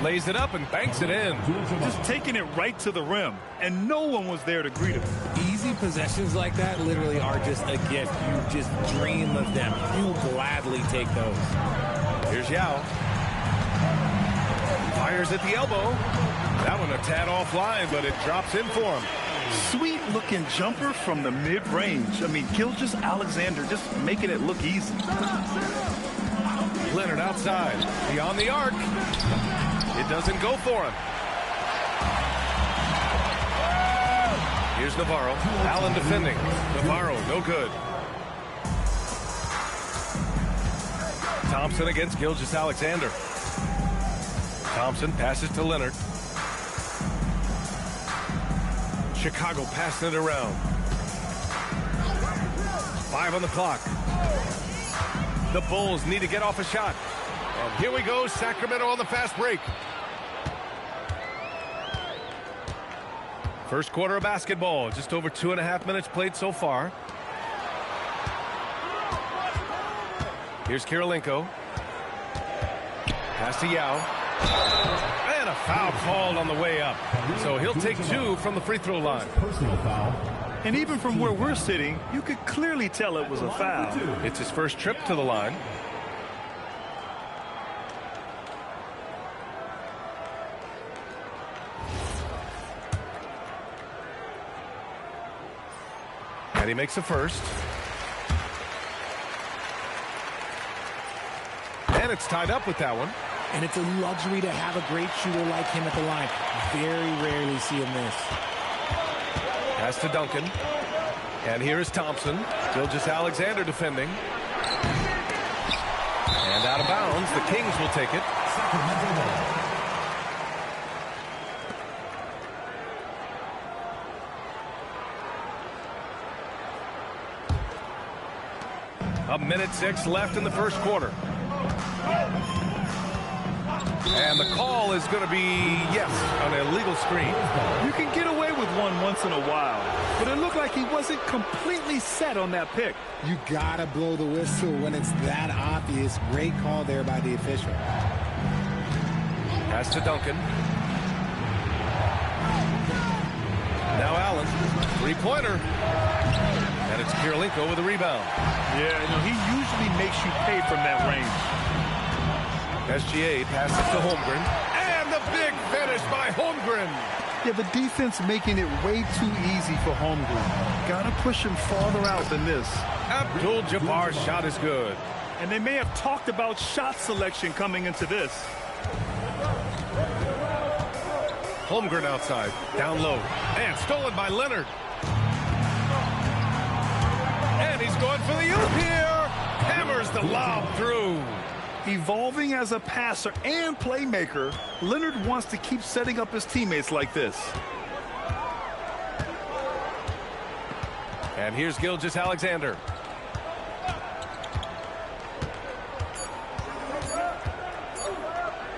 Lays it up and banks it in. Just taking it right to the rim, and no one was there to greet him. Easy possessions like that literally are just a gift. You just dream of them. You'll gladly take those. Here's Yao. Fires at the elbow. That one a tad offline, but it drops in for him. Sweet-looking jumper from the mid-range. I mean, Gilgeous-Alexander just making it look easy. Leonard outside. Beyond the arc. It doesn't go for him. Here's Navarro. Allen defending. Navarro, no good. Thompson against Gilgeous-Alexander. Thompson passes to Leonard. Chicago passing it around. 5 on the clock. The Bulls need to get off a shot. And here we go, Sacramento on the fast break. First quarter of basketball. Just over 2.5 minutes played so far. Here's Kirilenko. Pass to Yao. And a foul called on the way up. So he'll take 2 from the free throw line. Personal foul. And even from where we're sitting, you could clearly tell it was a foul. It's his first trip to the line. And he makes the first. And it's tied up with that one. And it's a luxury to have a great shooter like him at the line. Very rarely see him miss. Pass to Duncan. And here is Thompson. Gilgeous-Alexander defending. And out of bounds. The Kings will take it. A minute 6 left in the first quarter. And the call is going to be, yes, an illegal screen. You can get away with one once in a while, but it looked like he wasn't completely set on that pick. You gotta blow the whistle when it's that obvious. Great call there by the official. Pass to Duncan. Now Allen, three-pointer. And it's Kirilenko with a rebound. Yeah, he usually makes you pay from that range. SGA passes to Holmgren. And the big finish by Holmgren. Yeah, the defense making it way too easy for Holmgren. Gotta push him farther out than this. Abdul-Jabbar's shot is good. And they may have talked about shot selection coming into this. Holmgren outside, down low. And stolen by Leonard. And he's going for the oop here. Hammers the lob through. Evolving as a passer and playmaker, Leonard wants to keep setting up his teammates like this. And here's Gilgeous-Alexander.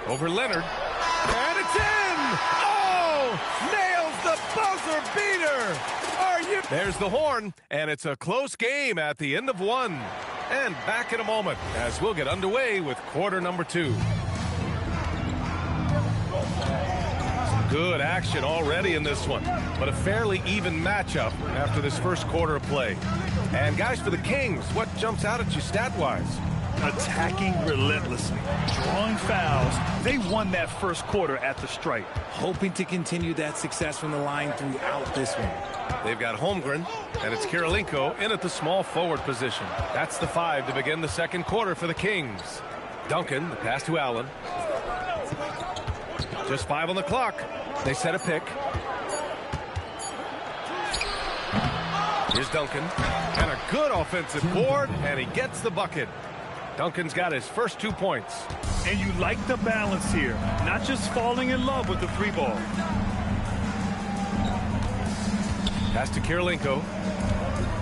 Over Leonard. And it's in! Oh! Nails the buzzer beater! There's the horn, and it's a close game at the end of 1. And back in a moment as we'll get underway with quarter number 2. Some Good action already in this one, but a fairly even matchup after this first quarter of play. And guys, for the Kings, what jumps out at you stat-wise? Attacking relentlessly, drawing fouls. They won that first quarter at the stripe. Hoping to continue that success from the line throughout this one. They've got Holmgren, and it's Kirilenko in at the small forward position. That's the 5 to begin the second quarter for the Kings. Duncan, the pass to Allen. Just 5 on the clock. They set a pick. Here's Duncan, and a good offensive board, and he gets the bucket. Duncan's got his first 2 points. And you like the balance here, not just falling in love with the free ball. Pass to Kirilenko.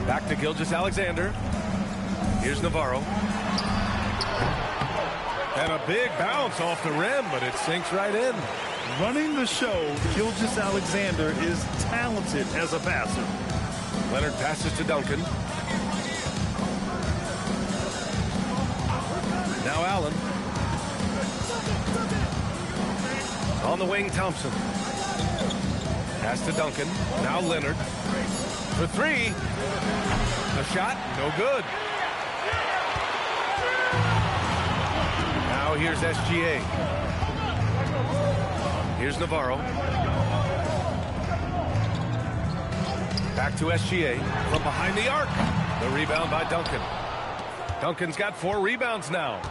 Back to Gilgeous-Alexander. Here's Navarro. And a big bounce off the rim, but it sinks right in. Running the show, Gilgeous-Alexander is talented as a passer. Leonard passes to Duncan. Now Allen. On the wing, Thompson. Pass to Duncan. Now Leonard. For 3. A shot, no good. Now here's SGA. Here's Navarro. Back to SGA from behind the arc. The rebound by Duncan. Duncan's got 4 rebounds now.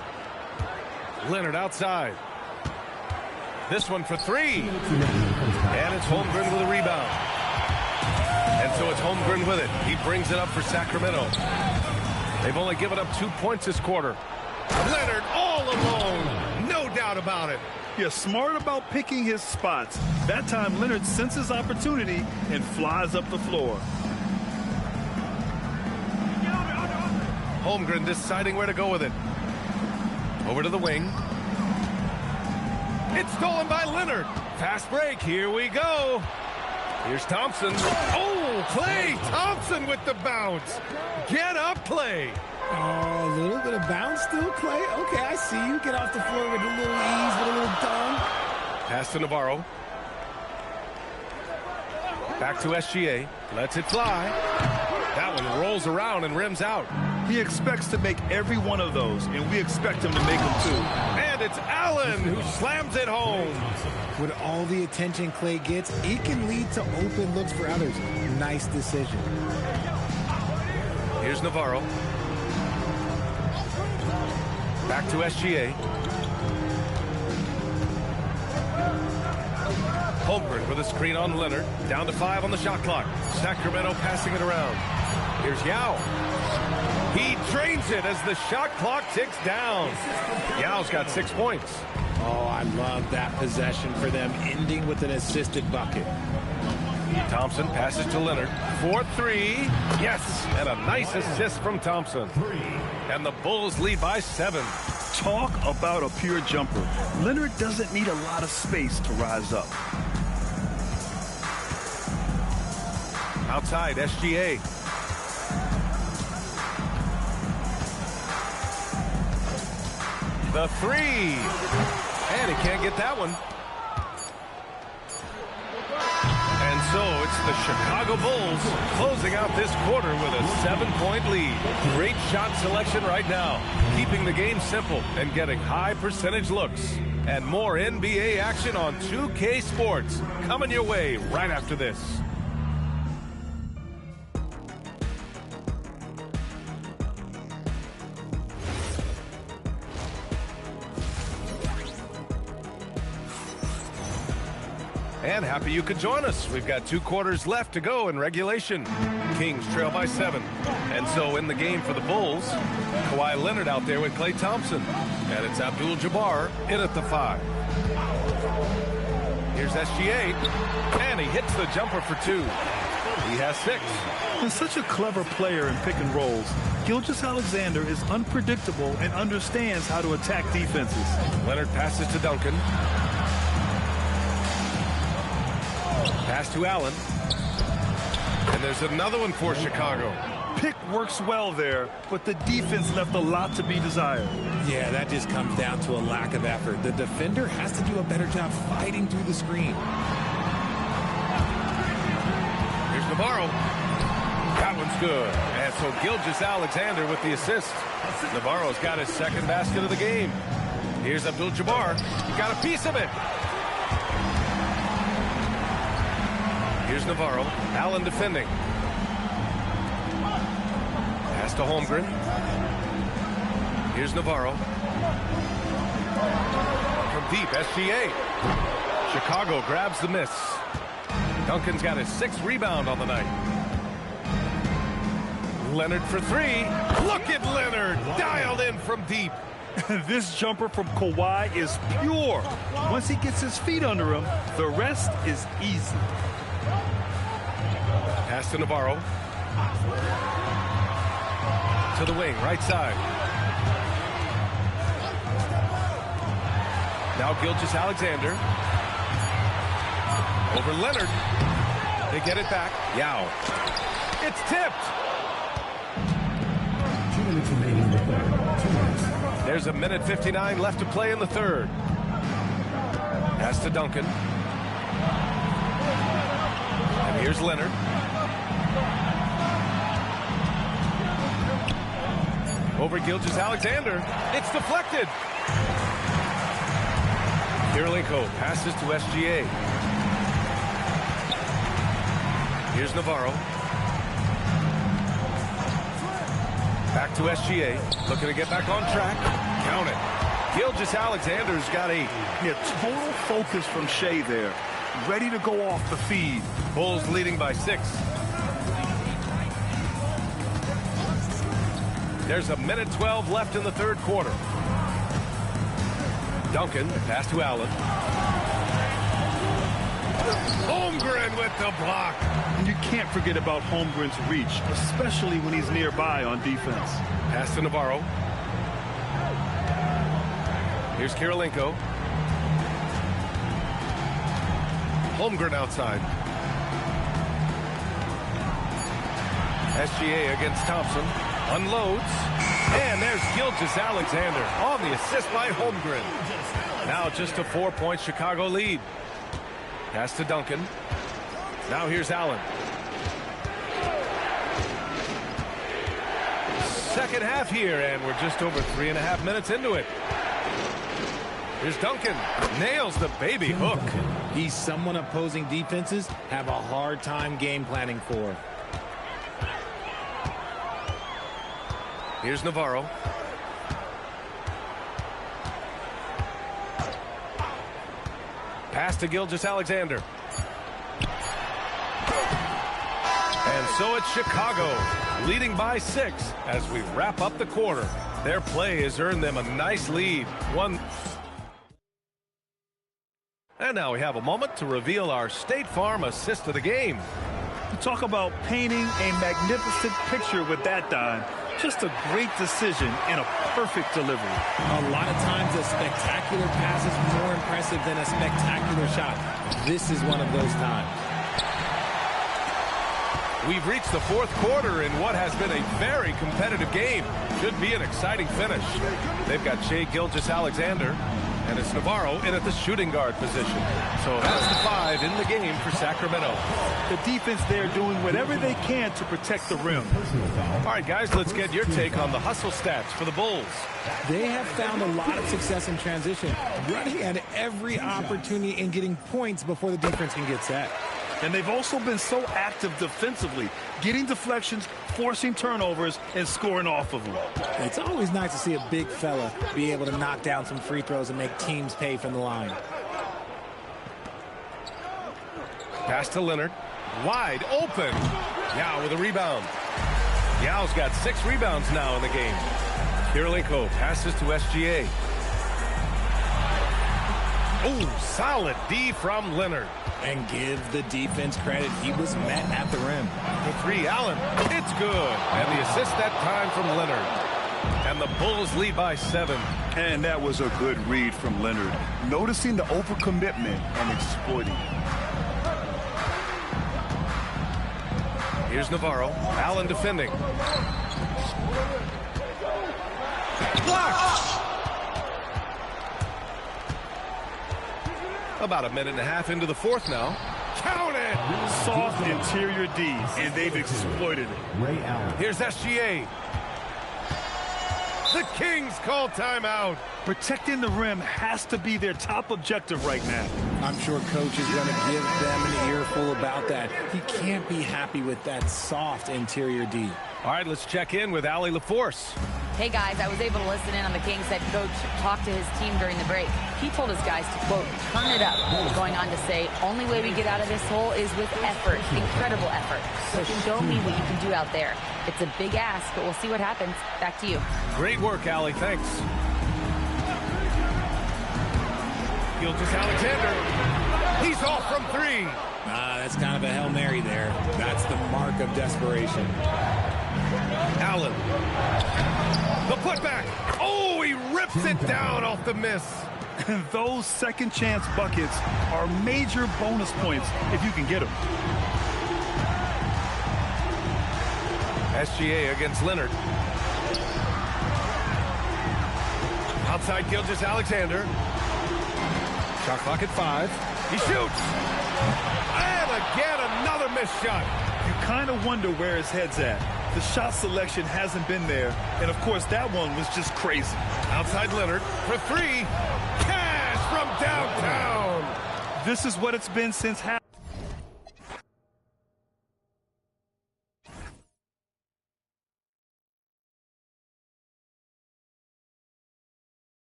Leonard outside. This one for 3. And it's Holmgren with a rebound. And so it's Holmgren with it. He brings it up for Sacramento. They've only given up 2 points this quarter. Leonard all alone. No doubt about it. Yeah, smart about picking his spots. That time Leonard senses opportunity and flies up the floor. Holmgren deciding where to go with it. Over to the wing. It's stolen by Leonard. Fast break. Here we go. Here's Thompson. Oh, Klay Thompson with the bounce. Get up, Klay. Oh, a little bit of bounce still, Klay. Okay, I see you. Get off the floor with a little ease, with a little dunk. Pass to Navarro. Back to SGA. Lets it fly. That one rolls around and rims out. He expects to make every one of those, and we expect him to make them too. And it's Allen who slams it home. With all the attention Klay gets, it can lead to open looks for others. Nice decision. Here's Navarro. Back to SGA. Holmgren with a screen on Leonard. Down to 5 on the shot clock. Sacramento passing it around. Here's Yao. He drains it as the shot clock ticks down. Yao's got 6 points. Oh, I love that possession for them, ending with an assisted bucket. Thompson passes to Leonard. 4-3. Yes, and a nice assist from Thompson. And the Bulls lead by 7. Talk about a pure jumper. Leonard doesn't need a lot of space to rise up. Outside, SGA. The 3. And he can't get that one. And so it's the Chicago Bulls closing out this quarter with a 7-point lead. Great shot selection right now, keeping the game simple and getting high percentage looks. And more NBA action on 2K Sports coming your way right after this. And happy you could join us. We've got 2 quarters left to go in regulation. Kings trail by 7. And so in the game for the Bulls, Kawhi Leonard out there with Klay Thompson. And it's Abdul-Jabbar in at the 5. Here's SGA. And he hits the jumper for 2. He has 6. He's such a clever player in pick and rolls. Gilgeous-Alexander is unpredictable and understands how to attack defenses. Leonard passes to Duncan. Pass to Allen. And there's another one for Chicago. Pick works well there, but the defense left a lot to be desired. Yeah, that just comes down to a lack of effort. The defender has to do a better job fighting through the screen. Navarro. That one's good. And so Gilgeous-Alexander with the assist. Navarro's got his second basket of the game. Here's Abdul-Jabbar. He got a piece of it. Here's Navarro. Allen defending. Pass to Holmgren. Here's Navarro. From deep, SGA. Chicago grabs the miss. Duncan's got his 6th rebound on the night. Leonard for 3. Look at Leonard, dialed in from deep. This jumper from Kawhi is pure. Once he gets his feet under him, the rest is easy. Pass to Navarro. To the wing, right side. Now Gilgeous-Alexander. Over Leonard. They get it back. Yao. It's tipped. 2 minutes remaining in the third. 2 minutes. There's a minute 59 left to play in the third. Pass to Duncan. And here's Leonard. Over Gilgeous-Alexander. It's deflected. Kirilenko passes to SGA. Here's Navarro. Back to SGA. Looking to get back on track. Count it. Gilgeous-Alexander's got 8. Yeah, total focus from Shea there. Ready to go off the feed. Bulls leading by 6. There's a minute 12 left in the third quarter. Duncan, pass to Allen. Holmgren with the block. And you can't forget about Holmgren's reach, especially when he's nearby on defense. Pass to Navarro. Here's Kirilenko. Holmgren outside. SGA against Thompson. Unloads. And there's Gilgeous-Alexander on the assist by Holmgren. Now just a 4-point Chicago lead. Pass to Duncan. Now here's Allen. Second half here, and we're just over 3.5 minutes into it. Here's Duncan. Nails the baby hook. He's someone opposing defenses have a hard time game planning for. Here's Navarro. Pass to Gilgeous-Alexander. And so it's Chicago, leading by 6 as we wrap up the quarter. Their play has earned them a nice lead. And now we have a moment to reveal our State Farm assist of the game. You talk about painting a magnificent picture with that dime. Just a great decision and a perfect delivery. A lot of times a spectacular pass is more impressive than a spectacular shot. This is one of those times. We've reached the fourth quarter in what has been a very competitive game. Should be an exciting finish. They've got Shai Gilgeous-Alexander, and it's Navarro in at the shooting guard position. So that's the 5 in the game for Sacramento. The defense there doing whatever they can to protect the rim. All right, guys, let's get your take on the hustle stats for the Bulls. They have found a lot of success in transition, running at every opportunity and getting points before the defense can get set. And they've also been so active defensively, getting deflections, forcing turnovers, and scoring off of them. It's always nice to see a big fella be able to knock down some free throws and make teams pay from the line. Pass to Leonard. Wide open. Yao with a rebound. Yao's got 6 rebounds now in the game. Kirilenko passes to SGA. Oh, solid D from Leonard. And give the defense credit. He was met at the rim. The 3, Allen. It's good. And the assist that time from Leonard. And the Bulls lead by 7. And that was a good read from Leonard. Noticing the overcommitment and exploiting it. Here's Navarro. Allen defending. Blocked! About a minute and a half into the fourth now. Count it! soft interior D, and they've exploited it. Ray Allen. Here's SGA. The Kings call timeout. Protecting the rim has to be their top objective right now. I'm sure coach is going to give them an earful about that. He can't be happy with that soft interior D. All right, let's check in with Allie LaForce. Hey guys, I was able to listen in on the Kings head coach talk to his team during the break. He told his guys to, quote, turn it up, going on to say, only way we get out of this hole is with effort, incredible effort. So show me what you can do out there. It's a big ask, but we'll see what happens. Back to you. Great work, Allie. Thanks. Gilgeous-Alexander. He's off from three. That's kind of a Hail Mary there. That's the mark of desperation. Allen. The putback. Oh, he rips it down off the miss. And those second chance buckets are major bonus points if you can get them. SGA against Leonard. Outside Gilgeous-Alexander. Shot clock at 5. He shoots. And again, another missed shot. You kind of wonder where his head's at. The shot selection hasn't been there. And, of course, that one was just crazy. Outside Leonard for 3. Cash from downtown. This is what it's been since half.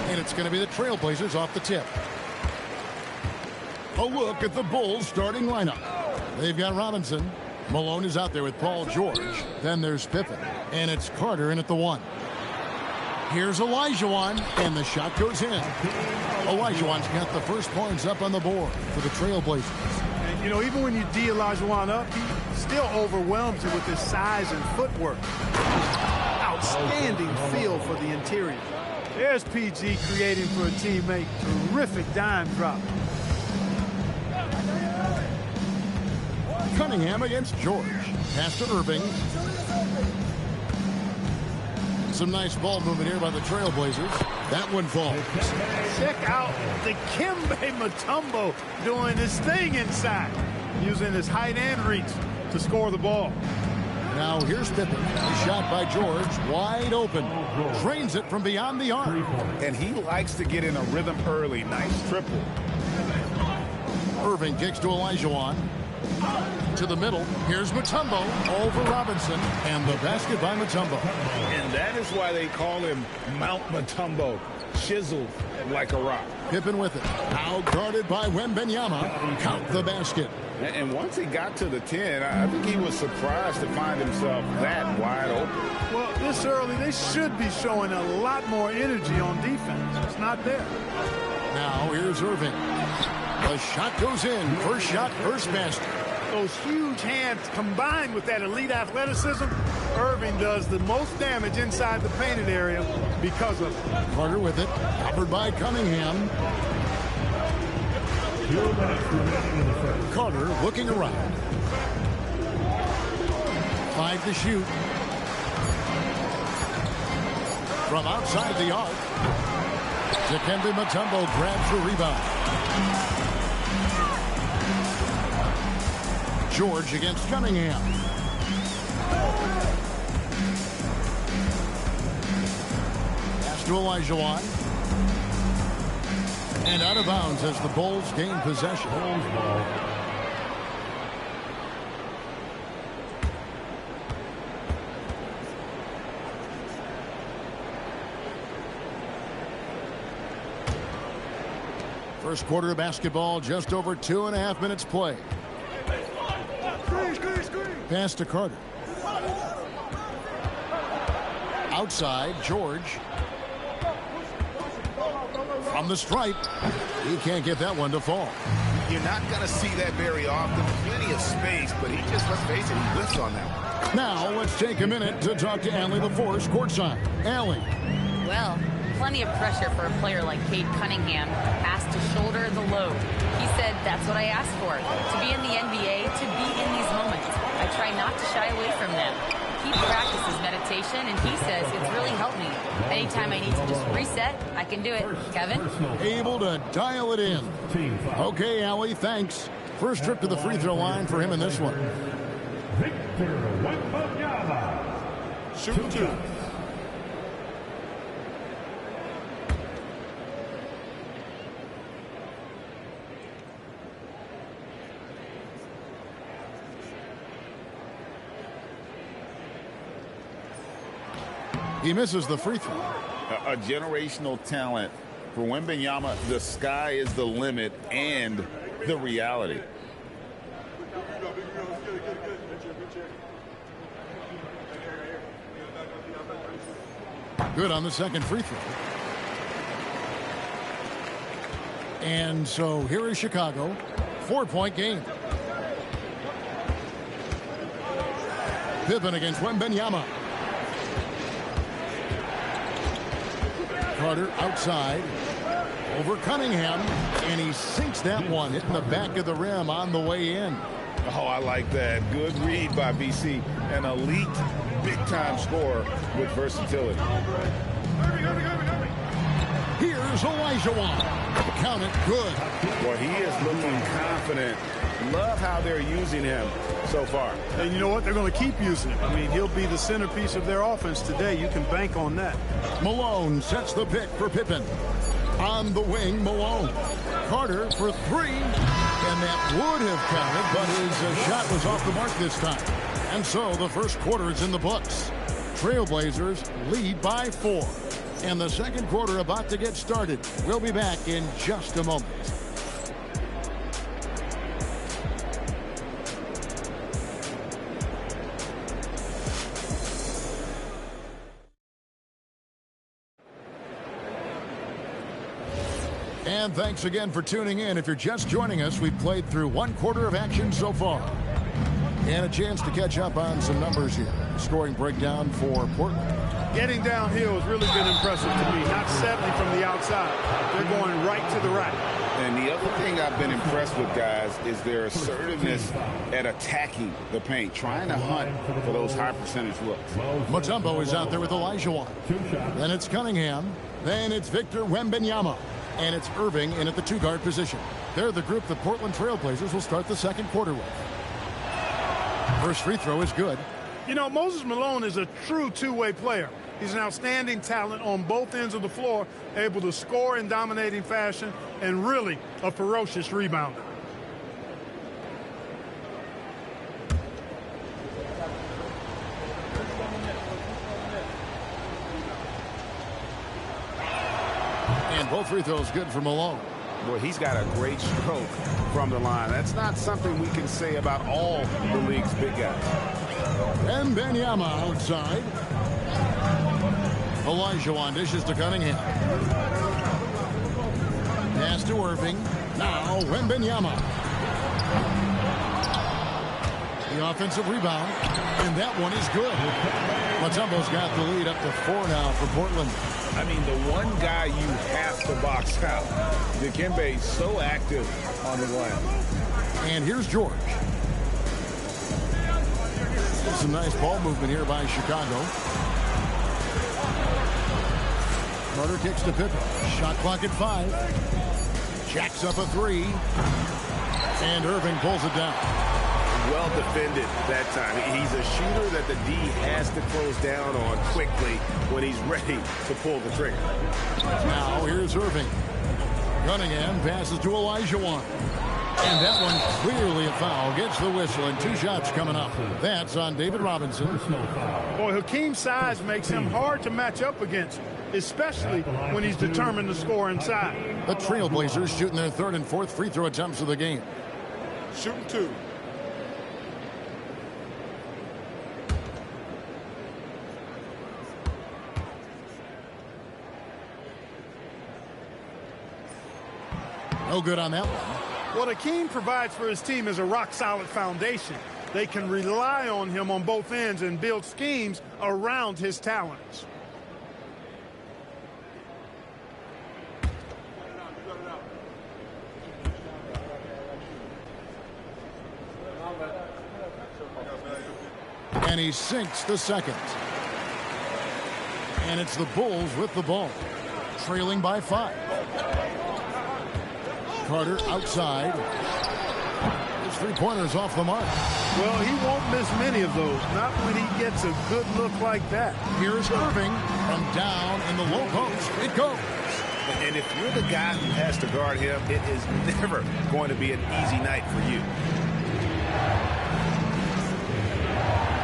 And it's going to be the Trailblazers off the tip. A look at the Bulls starting lineup. They've got Robinson. Malone is out there with Paul George. Then there's Pippen. And it's Carter in at the 1. Here's Olajuwon, and the shot goes in. Olajuwon's got the first points up on the board for the Trailblazers. And, you know, even when you D Olajuwon up, he still overwhelms you with his size and footwork. Outstanding feel for the interior. There's PG creating for a teammate. Terrific dime drop. Cunningham against George. Pass to Irving. Some nice ball movement here by the Trailblazers. That one falls. Check out Dikembe Mutombo doing his thing inside, using his height and reach to score the ball. Now here's Pippen. A shot by George, wide open. Drains it from beyond the arc. And he likes to get in a rhythm early. Nice triple. Irving kicks to Olajuwon. To the middle. Here's Mutombo over Robinson. And the basket by Mutombo. And that is why they call him Mount Mutombo. Chiseled like a rock. Pippen with it. Now guarded by Wembanyama. Count the basket. And once he got to the 10, I think he was surprised to find himself that wide open. Well, this early, they should be showing a lot more energy on defense. It's not there. Now here's Irving. The shot goes in. First shot, first basket. Those huge hands combined with that elite athleticism, Irving does the most damage inside the painted area because of it. Carter with it. Covered by Cunningham. Carter looking around. 5 to shoot. From outside the arc. Dikembe Mutombo grabs the rebound. George against Cunningham. Pass to Olajuwon. And out of bounds as the Bulls gain possession. First quarter of basketball, just over 2.5 minutes play. Pass to Carter. Outside, George. From the stripe. He can't get that one to fall. You're not going to see that very often. Plenty of space, but he just, let's face it, he whiffs on that one. Now, let's take a minute to talk to Allie LaForce courtside. Allie. Well, plenty of pressure for a player like Cade Cunningham. Has to shoulder the load. He said, that's what I asked for. To be in the NBA, to be in these moments. I try not to shy away from them. He practices meditation, and he says it's really helped me. Anytime I need to just reset, I can do it. Kevin? Able to dial it in. Okay, Allie, thanks. First trip to the free throw line for him in this one. Victor Wembanyama. Shoot two. He misses the free throw. A generational talent. For Wembanyama, the sky is the limit and the reality. Good on the second free throw. And so here is Chicago. 4-point game. Pippen against Wembanyama. Carter outside over Cunningham, and he sinks that one, hitting the back of the rim on the way in. Oh, I like that. Good read by BC. An elite, big-time scorer with versatility. Here's Olajuwon. Count it good. Well, he is looking confident. Love how they're using him so far. And you know what? They're going to keep using him. I mean, he'll be the centerpiece of their offense today. You can bank on that. Malone sets the pick for Pippen. On the wing, Malone. Carter for three. And that would have counted, but his shot was off the mark this time. And so the first quarter is in the books. Trailblazers lead by 4. And the second quarter about to get started. We'll be back in just a moment. And thanks again for tuning in. If you're just joining us, we've played through one quarter of action so far. And a chance to catch up on some numbers here. Scoring breakdown for Portland. Getting downhill has really been impressive to me. Not settling from the outside. They're going right to the rack. And the other thing I've been impressed with, guys, is their assertiveness at attacking the paint, trying to hunt for those high percentage looks. Mutombo is out there with Olajuwon. Then it's Cunningham. Then it's Victor Wembanyama. And it's Irving in at the two-guard position. They're the group the Portland Trailblazers will start the second quarter with. First free throw is good. You know, Moses Malone is a true two-way player. He's an outstanding talent on both ends of the floor, able to score in dominating fashion, and really a ferocious rebounder. And both free throws good for Malone. Boy, he's got a great stroke from the line. That's not something we can say about all the league's big guys. Wembanyama outside. Olajuwon dishes to Cunningham. Pass to Irving. Now Wembanyama. The offensive rebound. And that one is good. Mutombo's got the lead up to 4 now for Portland. I mean, the one guy you have to box out. Dikembe is so active on the glass. And here's George. Some nice ball movement here by Chicago. Carter kicks to Pippen. Shot clock at 5. Jacks up a 3. And Irving pulls it down. Well defended that time. He's a shooter that the D has to close down on quickly when he's ready to pull the trigger. Now here's Irving. Cunningham passes to Olajuwon. And that one clearly a foul. Gets the whistle and 2 shots coming up. That's on David Robinson. Boy, Hakeem's size makes him hard to match up against, especially when he's determined to score inside. The Trailblazers shooting their 3rd and 4th free throw attempts of the game. Shooting 2. No good on that one. What Hakeem provides for his team is a rock-solid foundation. They can rely on him on both ends and build schemes around his talents. And he sinks the second. And it's the Bulls with the ball. Trailing by 5. Carter outside. His three-pointers off the mark. Well, he won't miss many of those. Not when he gets a good look like that. Here's Irving from down in the low post. It goes. And if you're the guy who has to guard him, it is never going to be an easy night for you.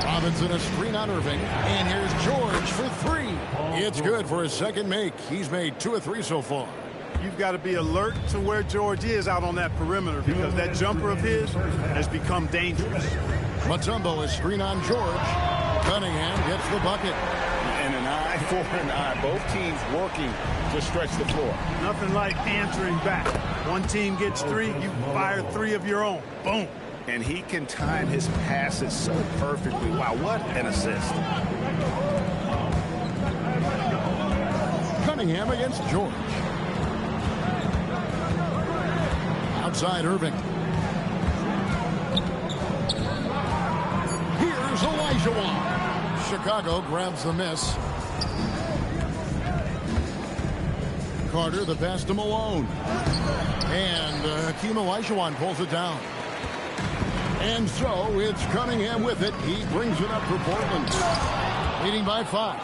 Robinson a screen on Irving. And here's George for 3. It's good for his second make. He's made 2 of 3 so far. You've got to be alert to where George is out on that perimeter because that jumper of his has become dangerous. Mutombo is screen on George. Cunningham gets the bucket. And an eye for an eye. Both teams working to stretch the floor. Nothing like answering back. One team gets 3, you fire 3 of your own. Boom. And he can time his passes so perfectly. Wow, what an assist. Cunningham against George. Outside Irving. Here's Olajuwon. Chicago grabs the miss. Carter the pass to Malone. And Hakeem Olajuwon pulls it down. And so it's Cunningham with it. He brings it up for Portland. Leading by 5.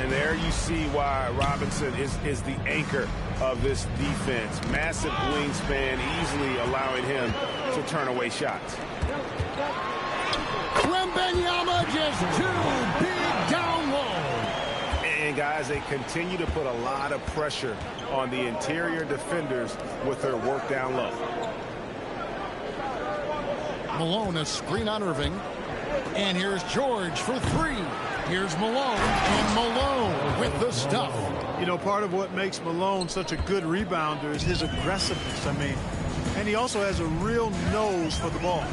And there you see why Robinson is the anchor of this defense. Massive wingspan, easily allowing him to turn away shots. Wembanyama just 2 big down low. And guys, they continue to put a lot of pressure on the interior defenders with their work down low. Malone, a screen on Irving. And here's George for three. Here's Malone, and Malone with the stuff. You know, part of what makes Malone such a good rebounder is his aggressiveness. And he also has a real nose for the ball.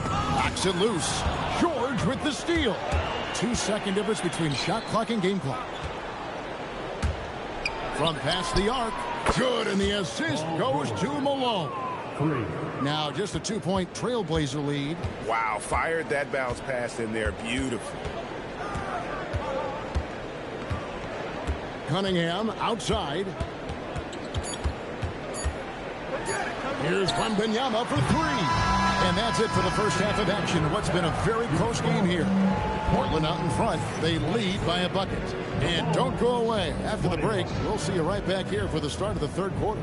Knocks it loose. George with the steal. 2-second difference between shot clock and game clock. From past the arc. Good, and the assist goes to Malone. Now just a 2-point Trailblazer lead. Wow, fired that bounce pass in there. Beautiful. Cunningham outside. Here's Wembanyama for three. And that's it for the first half of action. What's been a very close game here. Portland out in front. They lead by a bucket. And don't go away. After the break, we'll see you right back here for the start of the third quarter.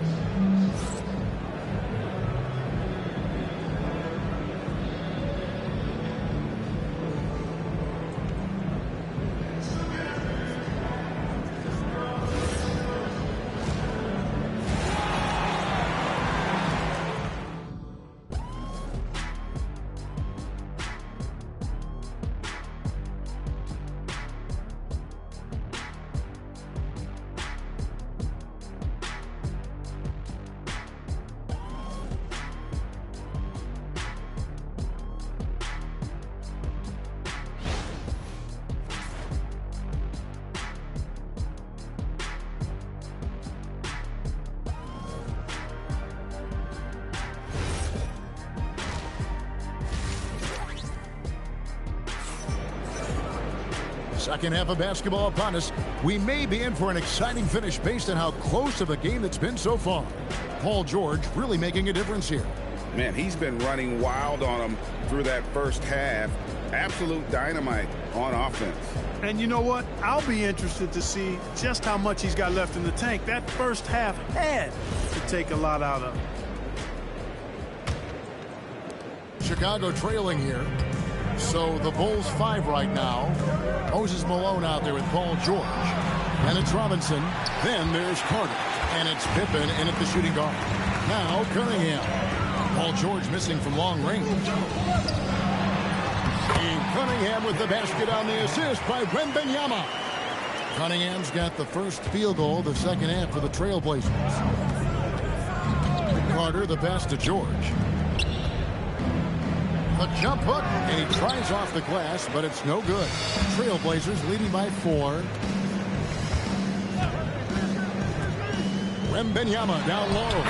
Second half of basketball upon us. We may be in for an exciting finish based on how close of a game it's been so far. Paul George really making a difference here. Man, he's been running wild on them through that first half. Absolute dynamite on offense. And you know what? I'll be interested to see just how much he's got left in the tank. That first half had to take a lot out of him. Chicago trailing here. So the Bulls 5 right now. Moses Malone out there with Paul George. And it's Robinson. Then there's Carter. And it's Pippen in at the shooting guard. Now Cunningham. Paul George missing from long range. And Cunningham with the basket on the assist by Wembanyama. Cunningham's got the first field goal of the second half for the Trailblazers. Carter the pass to George. The jump hook, and he tries off the glass, but it's no good. Trailblazers leading by 4. Wembanyama down low.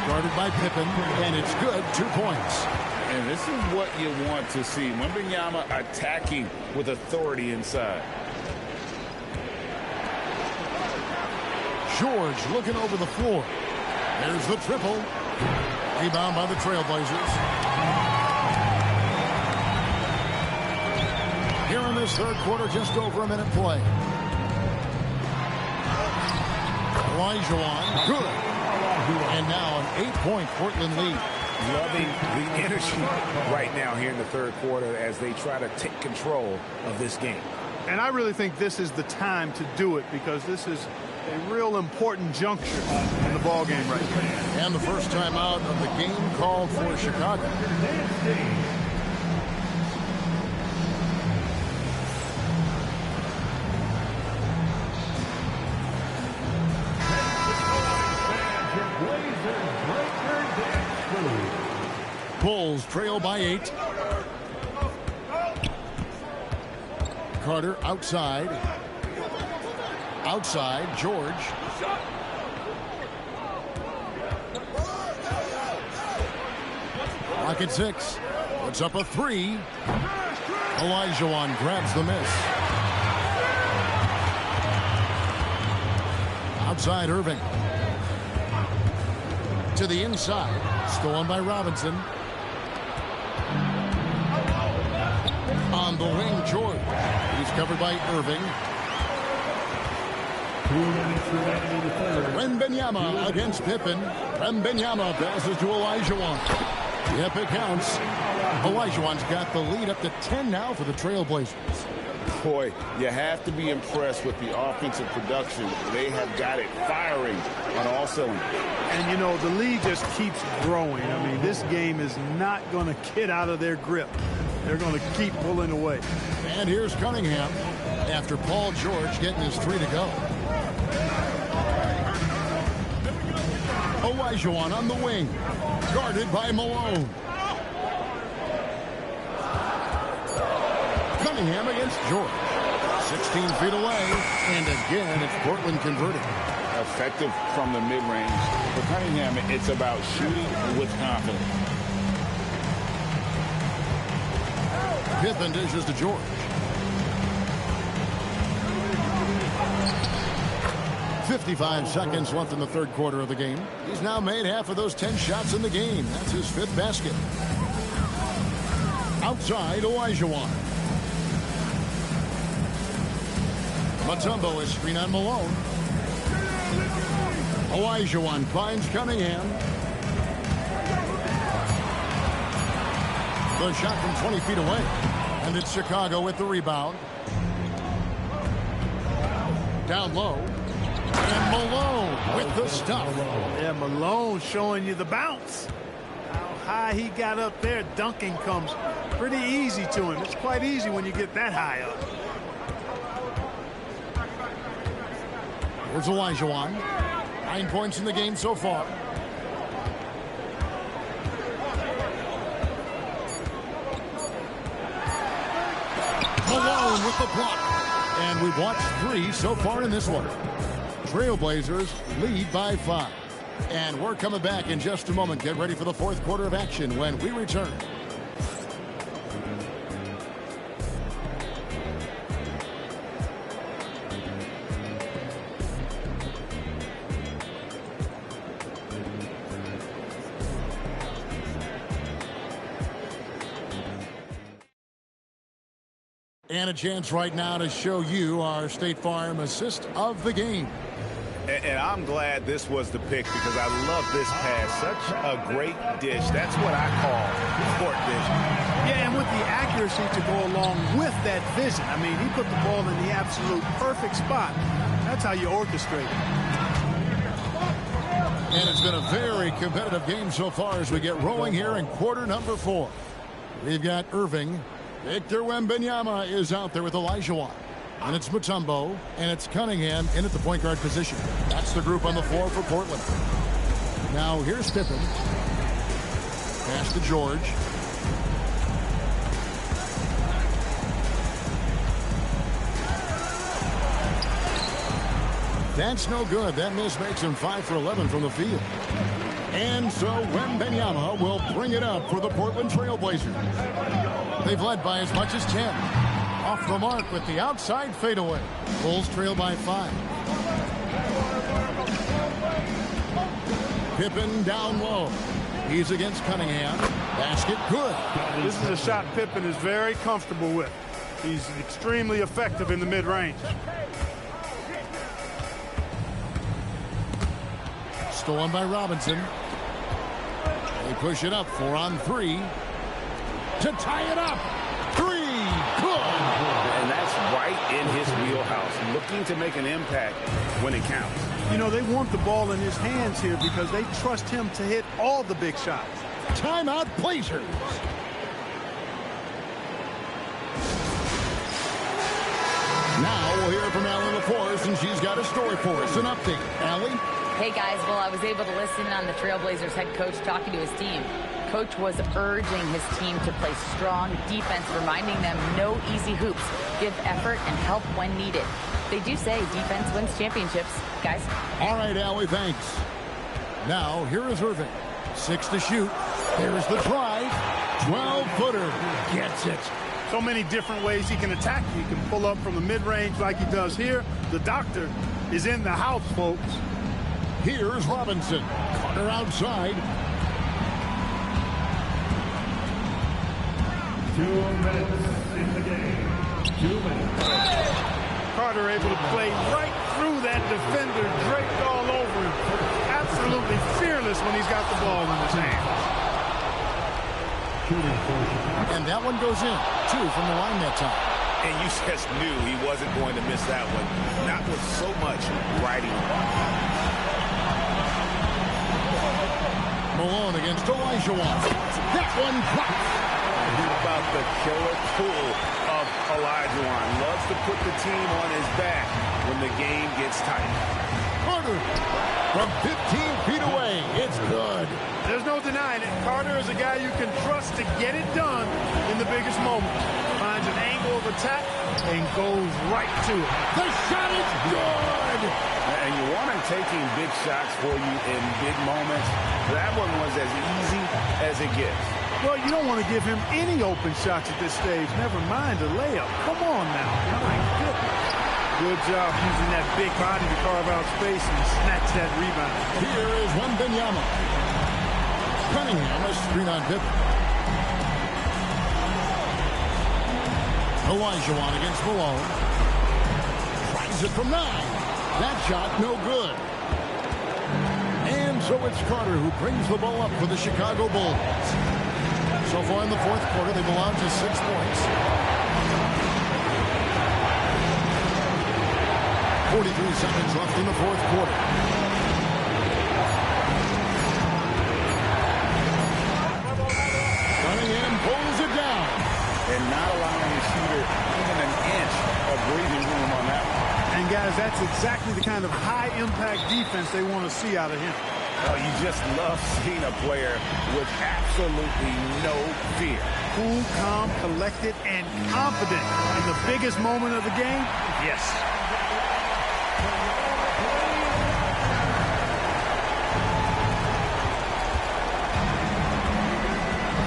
Guarded by Pippen, and it's good. 2 points. And this is what you want to see. Wembanyama attacking with authority inside. George looking over the floor. There's the triple. Rebound by the Trailblazers. Here in this third quarter, just over a minute play. Olajuwon, good. And now an 8-point Portland lead. Loving the energy right now here in the third quarter as they try to take control of this game. And I really think this is the time to do it because this is a real important juncture in the ball game right here. And the first time out of the game called for Chicago. Bulls trail by 8. Carter outside. Outside, George. Clock at 6. Puts up a 3. Olajuwon grabs the miss. Outside, Irving. To the inside. Stolen by Robinson. On the wing, George. He's covered by Irving. Wembanyama against Pippen. Wembanyama passes to Olajuwon. Yep, it counts. Olajuwon's got the lead up to 10 now for the Trailblazers. Boy, you have to be impressed with the offensive production. They have got it firing on all cylinders. And, you know, the lead just keeps growing. I mean, this game is not going to get out of their grip. They're going to keep pulling away. And here's Cunningham after Paul George getting his 3 to go. Olajuwon on the wing, guarded by Malone. Cunningham against George. 16 feet away, and again, it's Portland converting. Effective from the mid-range. For Cunningham, it's about shooting with confidence. Pippen dishes to George. 55 seconds left in the third quarter of the game. He's now made half of those 10 shots in the game. That's his 5th basket. Outside, Olajuwon. Mutombo is screen on Malone. Olajuwon finds Cunningham. The shot from 20 feet away. And it's Chicago with the rebound. Down low. And Malone with the stuff. Yeah, Malone showing you the bounce. How high he got up there. Dunking comes pretty easy to him. It's quite easy when you get that high up. Here's Olajuwon. 9 points in the game so far. Malone with the block. And we've watched 3 so far in this one. Trailblazers lead by 5. And we're coming back in just a moment. Get ready for the fourth quarter of action when we return. And a chance right now to show you our State Farm assist of the game. And I'm glad this was the pick because I love this pass. Such a great dish. That's what I call court vision. Yeah, and with the accuracy to go along with that vision. I mean, he put the ball in the absolute perfect spot. That's how you orchestrate it. And it's been a very competitive game so far as we get rolling here in quarter number 4. We've got Irving. Victor Wembanyama is out there with Olajuwon. And it's Mutombo, and it's Cunningham in at the point guard position. That's the group on the floor for Portland. Now here's Pippen. Pass to George. That's no good. That miss makes him 5 for 11 from the field. And so Wembanyama will bring it up for the Portland Trailblazers. They've led by as much as 10. Off the mark with the outside fadeaway. Bulls trail by 5. Pippen down low. He's against Cunningham. Basket good. This is a shot Pippen is very comfortable with. He's extremely effective in the mid-range. Stolen by Robinson. They push it up 4 on 3. To tie it up. 3. Good. And that's right in his wheelhouse. Looking to make an impact when it counts. You know, they want the ball in his hands here because they trust him to hit all the big shots. Timeout Blazers. Now we'll hear from Allie LaForce, and she's got a story for us. An update. Allie? Hey, guys. Well, I was able to listen in on the Trailblazers head coach talking to his team. Coach was urging his team to play strong defense, reminding them no easy hoops, give effort, and help when needed. They do say defense wins championships, guys. All right, Allie, thanks. Now, here is Irving. 6 to shoot. There's the drive. 12-footer. Gets it. So many different ways he can attack. He can pull up from the mid-range like he does here. The doctor is in the house, folks. Here's Robinson. Carter outside. 2 minutes in the game. 2 minutes. Carter able to play right through that defender, draped all over him. Absolutely fearless when he's got the ball in his hands. And that one goes in. 2 from the line that time. And you just knew he wasn't going to miss that one. Not with so much riding. Malone against Olajuwon. That one pops. About the killer pull of Olajuwon. Loves to put the team on his back when the game gets tight. Carter from 15 feet away. It's good. There's no denying it. Carter is a guy you can trust to get it done in the biggest moment. Finds an angle of attack and goes right to it. The shot is good. And you want him taking big shots for you in big moments. That one was as easy as it gets. Well, you don't want to give him any open shots at this stage. Never mind a layup. Come on now. My goodness. Good job using that big body to carve out space and snatch that rebound. Here is Wembanyama. Cunningham, a screen on Pippen. Olajuwon against Malone. Tries it from 9. That shot no good. And so it's Carter who brings the ball up for the Chicago Bulls. So far in the fourth quarter, they belong to 6 points. 43 seconds left in the fourth quarter. Cunningham pulls it down. And not allowing the shooter even an inch of breathing room on that one. And guys, that's exactly the kind of high-impact defense they want to see out of him. Oh, you just love seeing a player with absolutely no fear. Cool, calm, collected, and confident in the biggest moment of the game. Yes.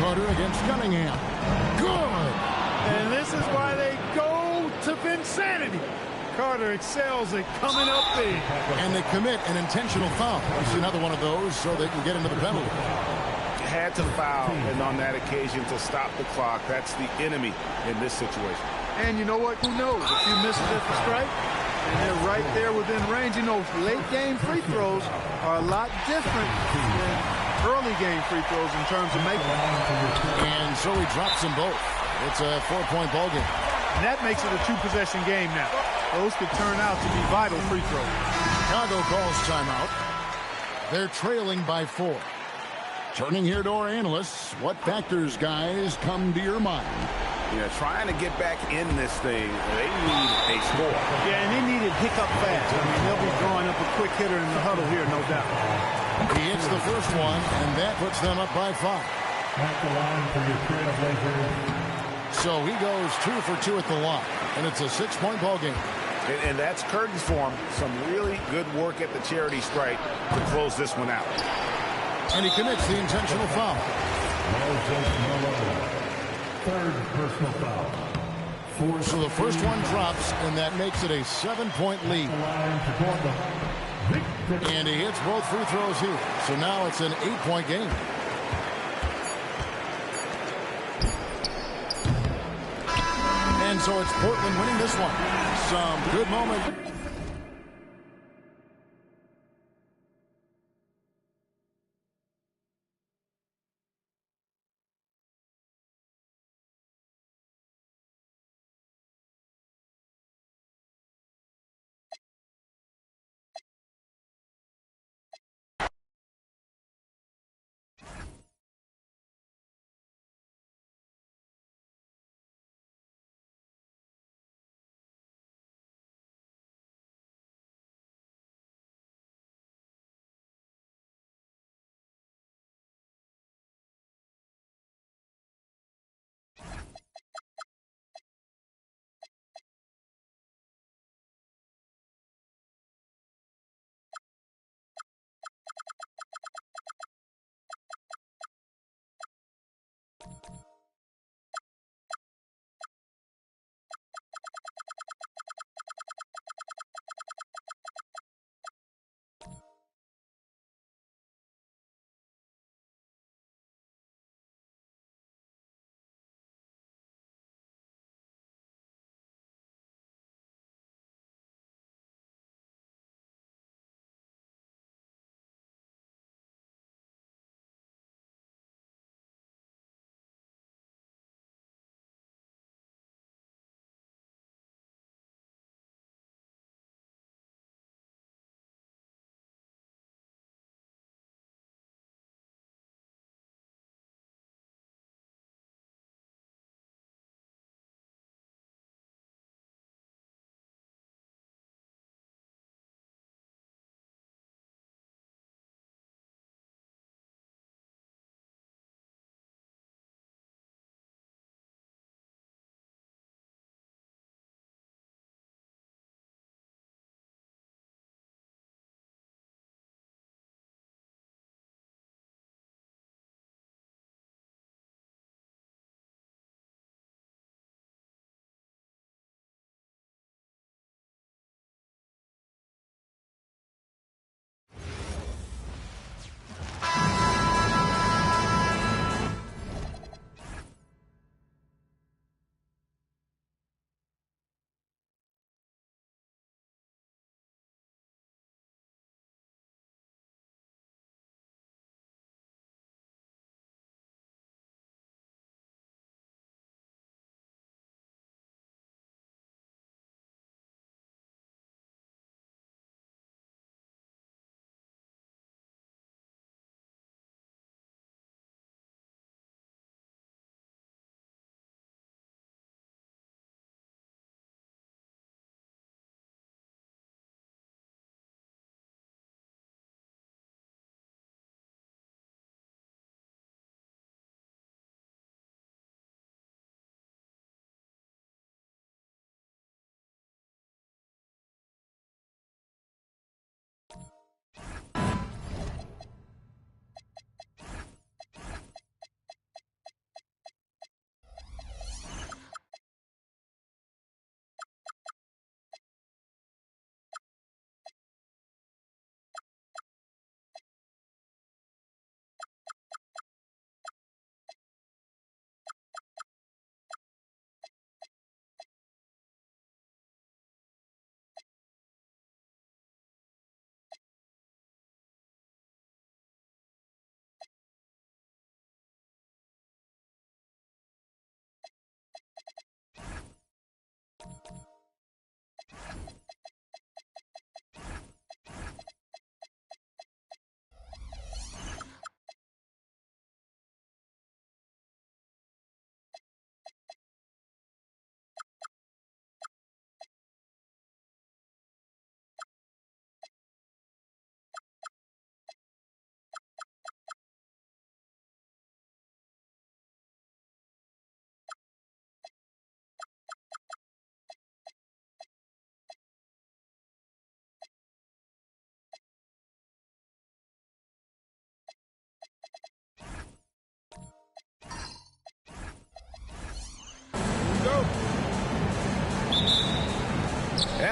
Carter against Cunningham. Good. And this is why they go to Vinsanity. Carter excels at coming up big. And they commit an intentional foul. You see another one of those so they can get into the penalty. Had to foul, and on that occasion to stop the clock. That's the enemy in this situation. And you know what? Who knows? A few misses at the stripe, and they're right there within range. You know, late game free throws are a lot different than early game free throws in terms of making them. And so he drops them both. It's a 4-point ball game. And that makes it a 2-possession game now. Those could turn out to be vital free throws. Chicago calls timeout. They're trailing by 4. Turning here to our analysts, what factors, guys, come to your mind? Yeah, trying to get back in this thing, they need a score. Yeah, and they need it hiccup fast. I mean, they'll be drawing up a quick hitter in the huddle here, no doubt. He hits the first one, and that puts them up by 5. At the line for your Trailblazers. So he goes 2 for 2 at the line, and it's a 6-point ball game. And that's curtains for him. Some really good work at the charity stripe to close this one out. And he commits the intentional foul. Third personal foul. So the first one drops, and that makes it a 7-point lead. And he hits both free throws here. So now it's an 8-point game. And so it's Portland winning this one. Some good moment.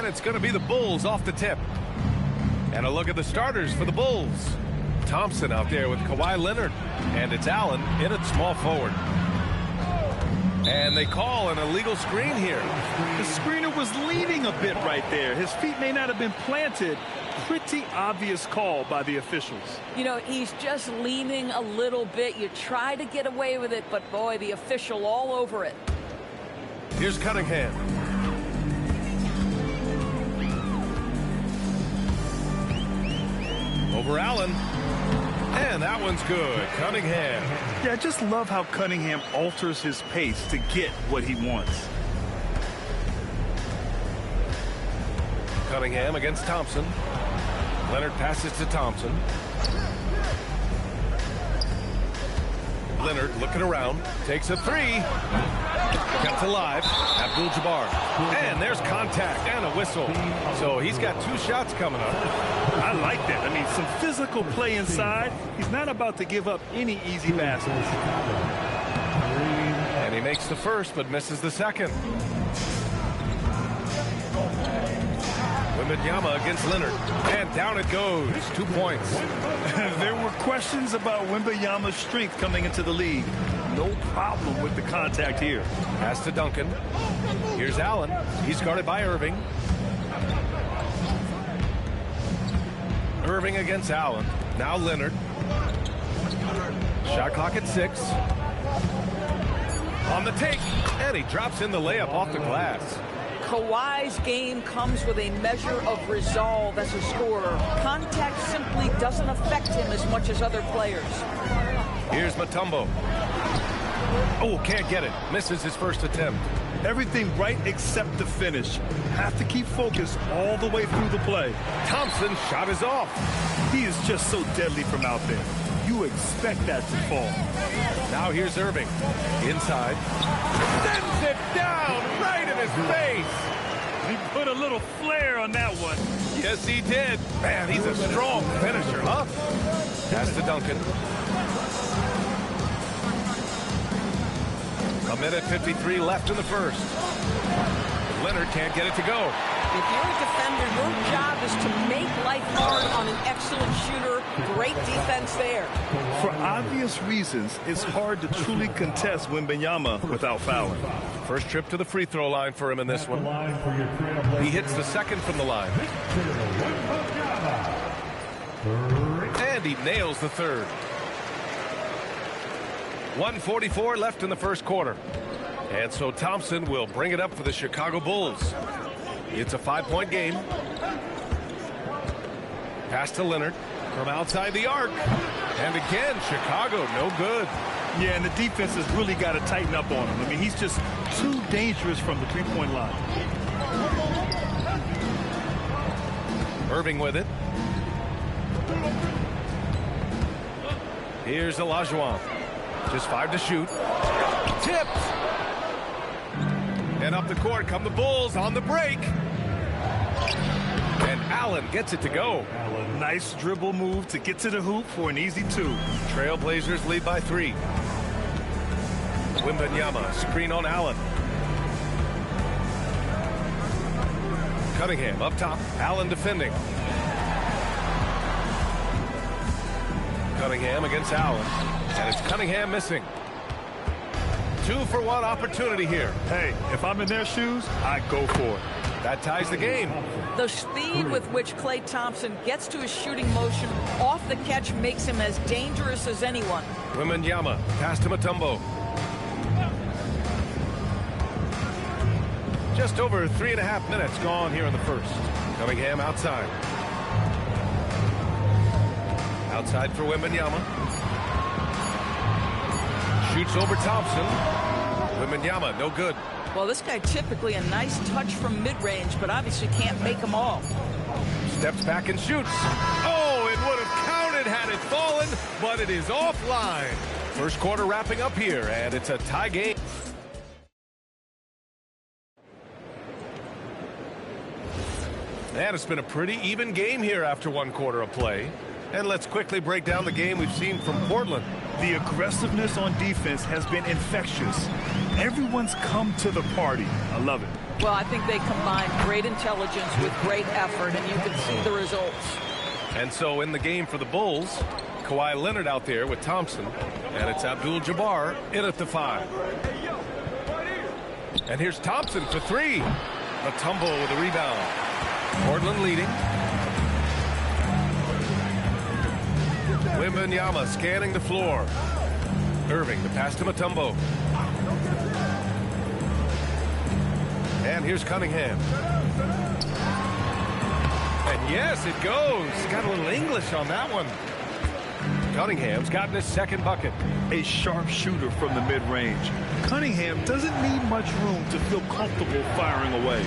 And it's going to be the Bulls off the tip. And a look at the starters for the Bulls. Thompson out there with Kawhi Leonard. And it's Allen in at small forward. And they call an illegal screen here. The screener was leaning a bit right there. His feet may not have been planted. Pretty obvious call by the officials. You know, he's just leaning a little bit. You try to get away with it, but boy, the official all over it. Here's Cunningham. Over Allen. And that one's good. Cunningham. Yeah, I just love how Cunningham alters his pace to get what he wants. Cunningham against Thompson. Leonard passes to Thompson. Leonard looking around. Takes a three. Kept alive. Abdul-Jabbar. And there's contact and a whistle. So he's got 2 shots coming up. I like that. I mean, some physical play inside. He's not about to give up any easy baskets. And he makes the first, but misses the second. Wembanyama against Leonard. And down it goes. 2 points. There were questions about Wembanyama's strength coming into the league. No problem with the contact here. Pass to Duncan. Here's Allen. He's guarded by Irving. Irving against Allen. Now Leonard. Shot clock at 6. On the take. And he drops in the layup off the glass. Kawhi's game comes with a measure of resolve as a scorer. Contact simply doesn't affect him as much as other players. Here's Mutombo. Oh, can't get it. Misses his first attempt. Everything right except the finish. Have to keep focused all the way through the play. Thompson's shot is off. He is just so deadly from out there. You expect that to fall. Now here's Irving. Inside. Sends it down right in his face. He put a little flair on that one. Yes, he did. Man, he's a strong finisher, huh? Pass to Duncan. A minute 53 left in the first. Leonard can't get it to go. If you're a defender, your job is to make life hard on an excellent shooter. Great defense there. For obvious reasons, it's hard to truly contest Wembanyama without fouling. First trip to the free throw line for him in this one. He hits the second from the line. And he nails the third. 1:44 left in the first quarter. And so Thompson will bring it up for the Chicago Bulls. It's a 5-point game. Pass to Leonard from outside the arc. And again, Chicago, no good. Yeah, and the defense has really got to tighten up on him. I mean, he's just too dangerous from the three-point line. Irving with it. Here's Olajuwon. Just 5 to shoot. Tipped. And up the court come the Bulls on the break. And Allen gets it to go. Nice dribble move to get to the hoop for an easy 2. Trailblazers lead by 3. Wembanyama, screen on Allen. Cunningham up top. Allen defending. Cunningham against Allen. And it's Cunningham missing. 2-for-1 opportunity here. Hey, if I'm in their shoes, I go for it. That ties the game. The speed with which Klay Thompson gets to his shooting motion off the catch makes him as dangerous as anyone. Wembanyama, pass to Mutombo. Just over 3.5 minutes gone here in the first. Cunningham outside. Outside for Wembanyama. Shoots over Thompson. Wembanyama, no good. Well, this guy typically a nice touch from mid-range, but obviously can't make them all. Steps back and shoots. Oh, it would have counted had it fallen, but it is offline. First quarter wrapping up here, and it's a tie game. And it's been a pretty even game here after 1 quarter of play. And let's quickly break down the game we've seen from Portland. The aggressiveness on defense has been infectious. Everyone's come to the party. I love it. Well, I think they combine great intelligence with great effort, and you can see the results. And so in the game for the Bulls, Kawhi Leonard out there with Thompson, and it's Abdul-Jabbar in at the 5. And here's Thompson for 3. Mutombo with a rebound. Portland leading. Wembanyama scanning the floor. Irving, the pass to Mutombo. And here's Cunningham. And yes, it goes. Got a little English on that one. Cunningham's gotten his second bucket. A sharp shooter from the mid-range. Cunningham doesn't need much room to feel comfortable firing away.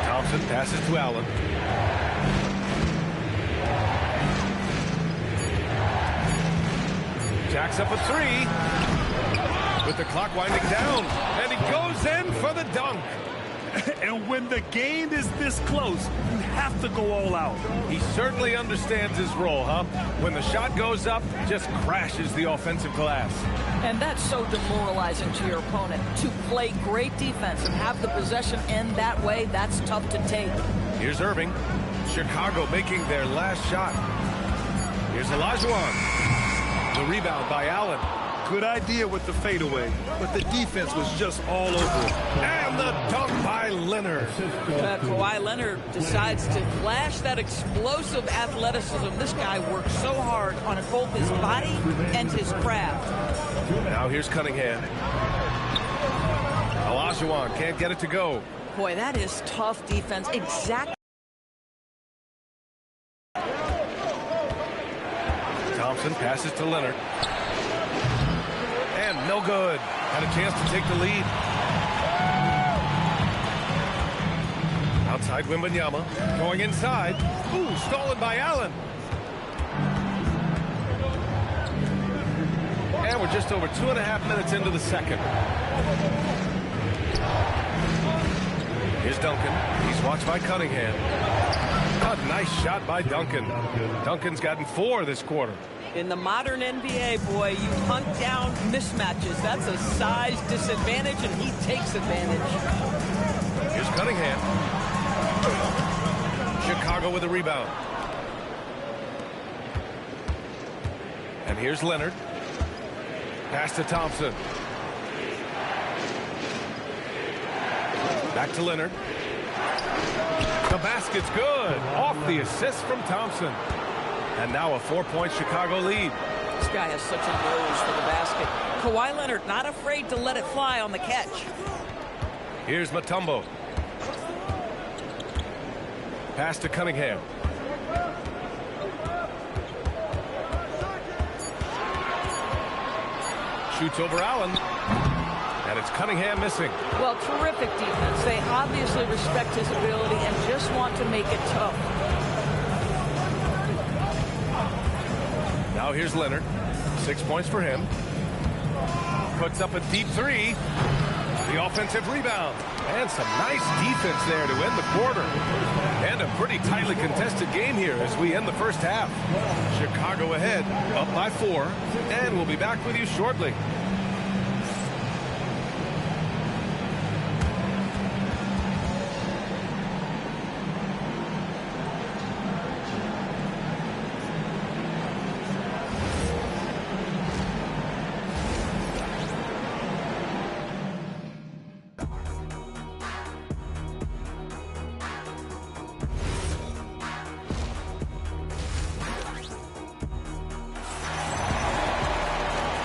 Thompson passes to Allen. Jacks up a 3. With the clock winding down. And he goes in for the dunk. And when the game is this close, you have to go all out. He certainly understands his role, huh? When the shot goes up, just crashes the offensive glass. And that's so demoralizing to your opponent. To play great defense and have the possession end that way, that's tough to take. Here's Irving. Chicago making their last shot. Here's Olajuwon. The rebound by Allen. Good idea with the fadeaway, but the defense was just all over it. And the dunk by Leonard. Kawhi Leonard decides to flash that explosive athleticism. This guy works so hard on both his body and his craft. Now here's Cunningham. Olajuwon can't get it to go. Boy, that is tough defense. Exactly. Thompson passes to Leonard. And no good. Had a chance to take the lead. Outside Wembanyama. Going inside. Ooh, stolen by Allen. And we're just over 2.5 minutes into the second. Here's Duncan. He's watched by Cunningham. A nice shot by Duncan. Duncan's gotten 4 this quarter. In the modern NBA, boy, you hunt down mismatches. That's a size disadvantage, and he takes advantage. Here's Cunningham. Chicago with a rebound. And here's Leonard. Pass to Thompson. Back to Leonard. The basket's good. Off the assist from Thompson. And now a 4-point Chicago lead. This guy has such a nose for the basket. Kawhi Leonard not afraid to let it fly on the catch. Here's Mutombo. Pass to Cunningham. Shoots over Allen. And it's Cunningham missing. Well, terrific defense. They obviously respect his ability and just want to make it tough. Now here's Leonard. 6 points for him. Puts up a deep 3. The offensive rebound. And some nice defense there to end the quarter. And a pretty tightly contested game here as we end the first half. Chicago ahead, up by 4. And we'll be back with you shortly.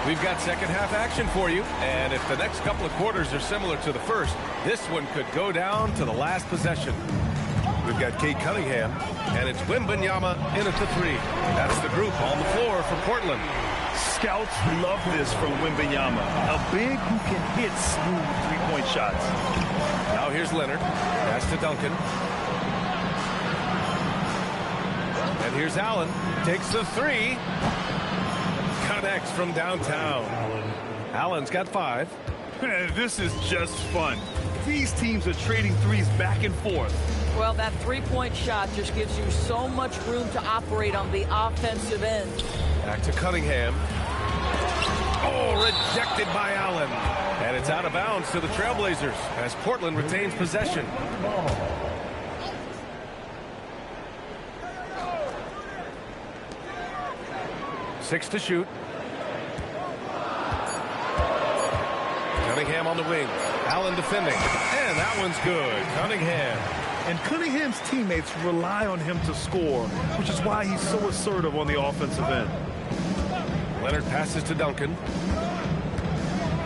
We've got second half action for you, and if the next couple of quarters are similar to the first, this one could go down to the last possession. We've got Cade Cunningham, and it's Wembanyama in at the 3. That's the group on the floor for Portland. Scouts love this from Wembanyama, a big who can hit smooth three-point shots. Now here's Leonard, pass to Duncan. And here's Allen, takes the 3. Connects from downtown. Allen's got 5. This is just fun. These teams are trading threes back and forth. Well, that three-point shot just gives you so much room to operate on the offensive end. Back to Cunningham. Oh, rejected by Allen. And it's out of bounds to the Trailblazers as Portland retains possession. 6 to shoot. Cunningham on the wing. Allen defending. And that one's good. Cunningham. And Cunningham's teammates rely on him to score, which is why he's so assertive on the offensive end. Leonard passes to Duncan.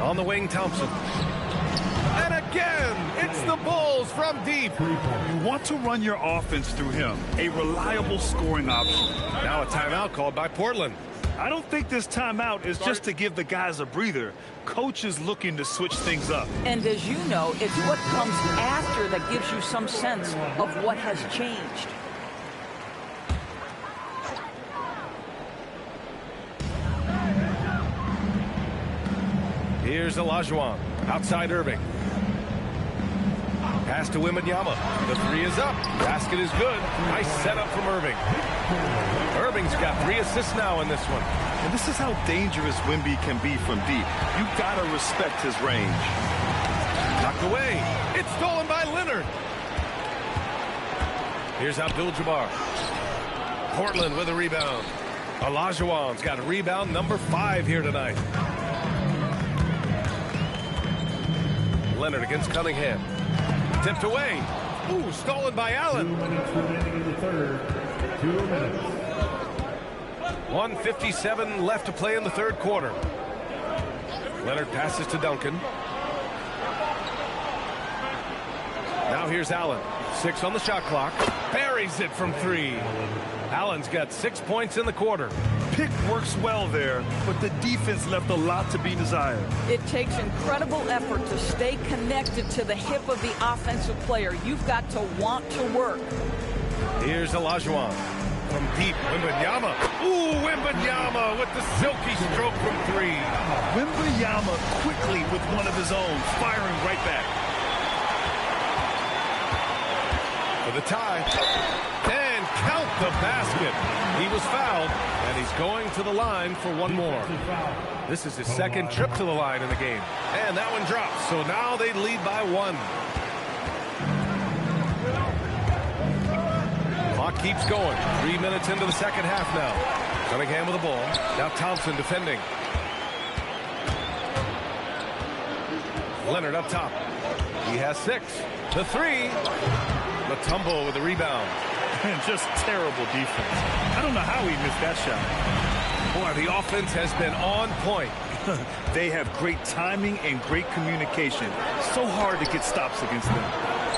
On the wing, Thompson. And again, it's the Bulls from deep. You want to run your offense through him, a reliable scoring option. Now a timeout called by Portland. I don't think this timeout is just to give the guys a breather. Coach is looking to switch things up. And as you know, it's what comes after that gives you some sense of what has changed. Here's Olajuwon. Outside Irving. Pass to Wembanyama. The three is up. Basket is good. Nice setup from Irving. Irving's got 3 assists now in this one. And this is how dangerous Wemby can be from deep. You gotta respect his range. Knocked away. It's stolen by Leonard. Here's Abdul-Jabbar. Portland with a rebound. Olajuwon's got rebound number 5 here tonight. Leonard against Cunningham. Tipped away. Ooh, stolen by Allen. 2 minutes remaining in the third. 2 minutes. 1:57 left to play in the third quarter. Leonard passes to Duncan. Now here's Allen. 6 on the shot clock. Buries it from 3. Allen's got 6 points in the quarter. Pick works well there, but the defense left a lot to be desired. It takes incredible effort to stay connected to the hip of the offensive player. You've got to want to work. Here's Olajuwon. From deep, Wembanyama. Ooh, Wembanyama with the silky stroke from 3. Wembanyama quickly with one of his own, firing right back. For the tie. And count the basket. He was fouled, and he's going to the line for one more. This is his second trip to the line in the game. And that one drops, so now they lead by 1. Clock keeps going. 3 minutes into the second half now. Cunningham with the ball. Now Thompson defending. Leonard up top. He has 6. The 3. Mutombo with the rebound. And just terrible defense. I don't know how he missed that shot. Boy, the offense has been on point. They have great timing and great communication. So hard to get stops against them.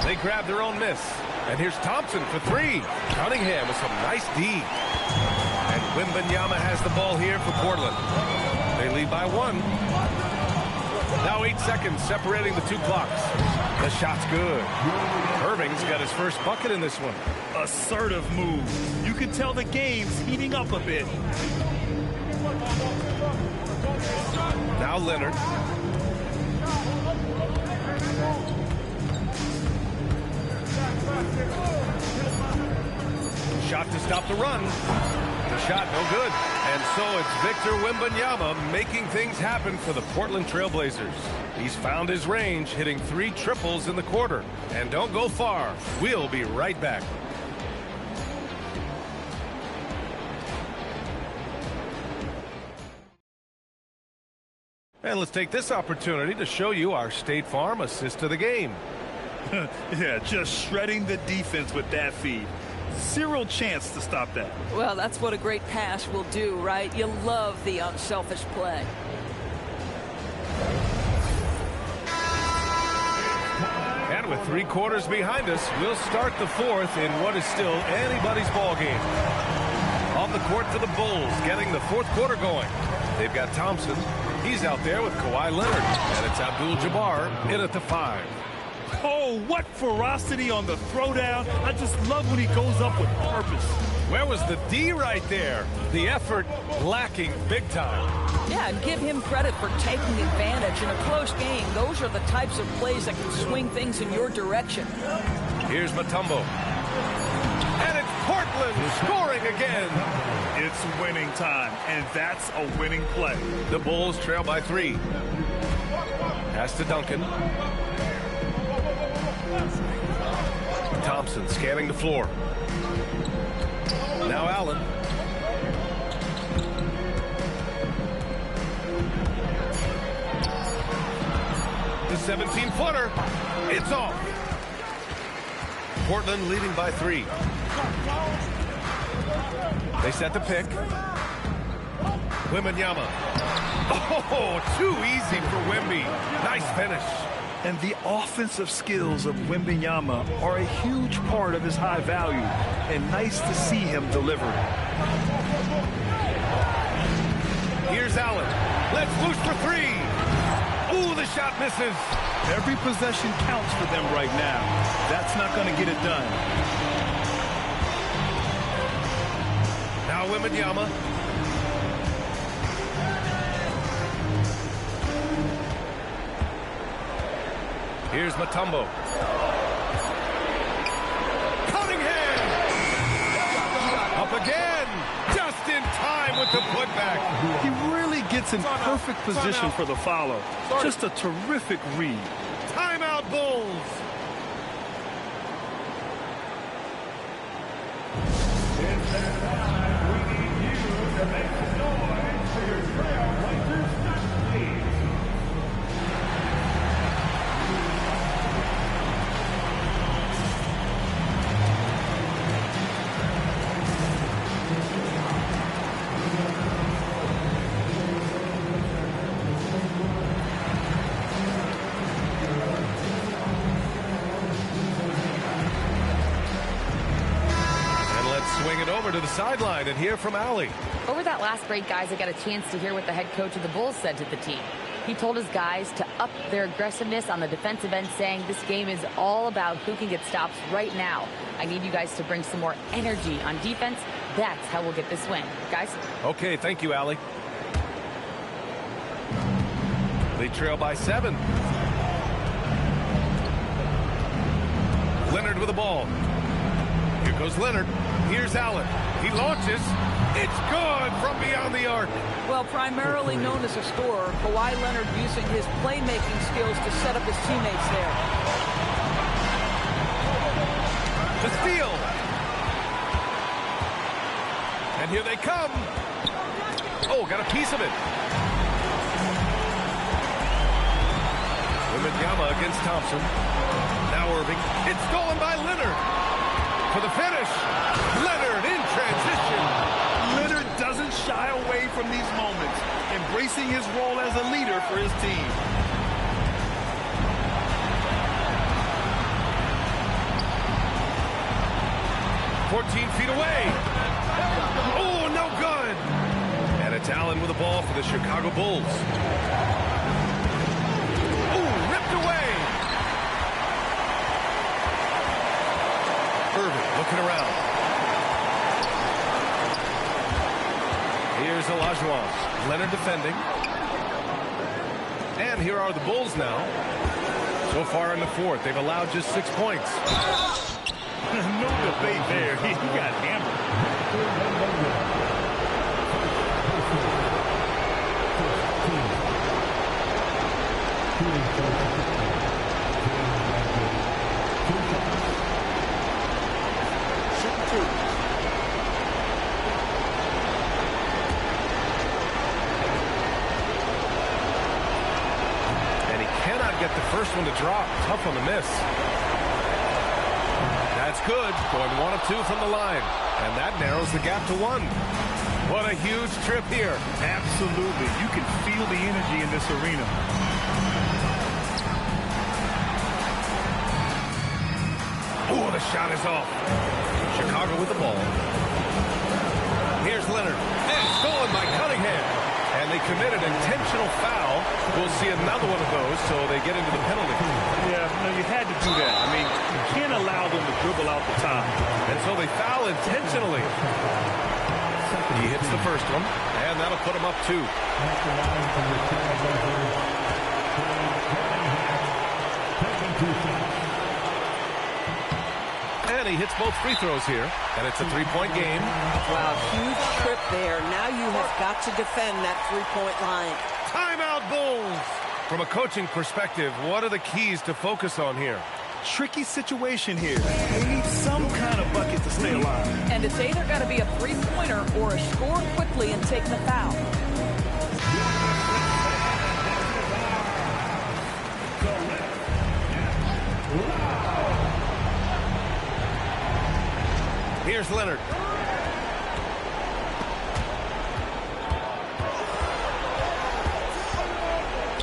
They grab their own miss. And here's Thompson for 3. Cunningham with some nice D. And Wembanyama has the ball here for Portland. They lead by 1. Now 8 seconds separating the 2 clocks. The shot's good. Irving's got his first bucket in this one. Assertive move. You can tell the game's heating up a bit. Now Leonard. Shot to stop the run. The shot no good. And so it's Victor Wembanyama making things happen for the Portland Trailblazers. He's found his range, hitting 3 triples in the quarter. And don't go far. We'll be right back. And let's take this opportunity to show you our State Farm assist to the game. Yeah, just shredding the defense with that feed. Zero chance to stop that. Well, that's what a great pass will do, right? You love the unselfish play. And with 3 quarters behind us, we'll start the 4th in what is still anybody's ball game. On the court for the Bulls, getting the 4th quarter going. They've got Thompson. He's out there with Kawhi Leonard. And it's Abdul-Jabbar in at the 5. Oh, what ferocity on the throwdown. I just love when he goes up with purpose. Where was the D right there? The effort lacking big time. Yeah, and give him credit for taking advantage in a close game. Those are the types of plays that can swing things in your direction. Here's Mutombo. And it's Portland scoring again. It's winning time, and that's a winning play. The Bulls trail by 3. Pass to Duncan. Thompson scanning the floor. Now Allen. The 17-footer. It's off. Portland leading by 3. They set the pick. Wembanyama. Oh, too easy for Wemby. Nice finish. And the offensive skills of Wembanyama are a huge part of his high value, and nice to see him deliver. Here's Allen. Let's loose for 3. Ooh, the shot misses. Every possession counts for them right now. That's not going to get it done. Now Wembanyama. Here's Mutombo. Cunningham! Up again! Just in time with the putback. He really gets in perfect position for the follow. Just a terrific read. Timeout, Bulls! It's that time we need you to make some noise for your Trailblazers special teams. To the sideline and hear from Allie. Over that last break, guys, I got a chance to hear what the head coach of the Bulls said to the team. He told his guys to up their aggressiveness on the defensive end, saying this game is all about who can get stops right now. I need you guys to bring some more energy on defense. That's how we'll get this win. Guys? Okay, thank you, Allie. They trail by 7. Leonard with the ball. Here goes Leonard. Here's Allen. He launches. It's good from beyond the arc. Well, primarily known as a scorer, Kawhi Leonard using his playmaking skills to set up his teammates there. The steal. And here they come. Oh, got a piece of it. Wembanyama against Thompson. Now Irving. It's stolen by Leonard. For the finish. Leonard in transition. Leonard doesn't shy away from these moments, embracing his role as a leader for his team. Feet away. Oh, no good. And it's Allen with the ball for the Chicago Bulls. Oh, ripped away. Irving looking around. Here's Olajuwon. Leonard defending. And here are the Bulls now. So far in the fourth, they've allowed just 6 points. No debate there. He got hammered. And he cannot get the first one to drop. Tough on the miss. That's good. Going 1 of 2 from the line. And that narrows the gap to 1. What a huge trip here. Absolutely. You can feel the energy in this arena. Oh, the shot is off. Chicago with the ball. Here's Leonard. And stolen by Cunningham. And they committed intentional foul. We'll see another one of those, so they get into the penalty. Yeah, no, you had to do that. I mean, you can't allow them to dribble out the top. And so they foul intentionally. He hits the first one, and that'll put him up 2. And he hits both free throws here, and it's a 3-point game. Wow, huge trip there. Now you have got to defend that 3-point line. Timeout, Bulls! From a coaching perspective, what are the keys to focus on here? Tricky situation here. They need some kind of bucket to stay alive. And it's either got to be a three-pointer or a score quickly and take the foul. Here's Leonard.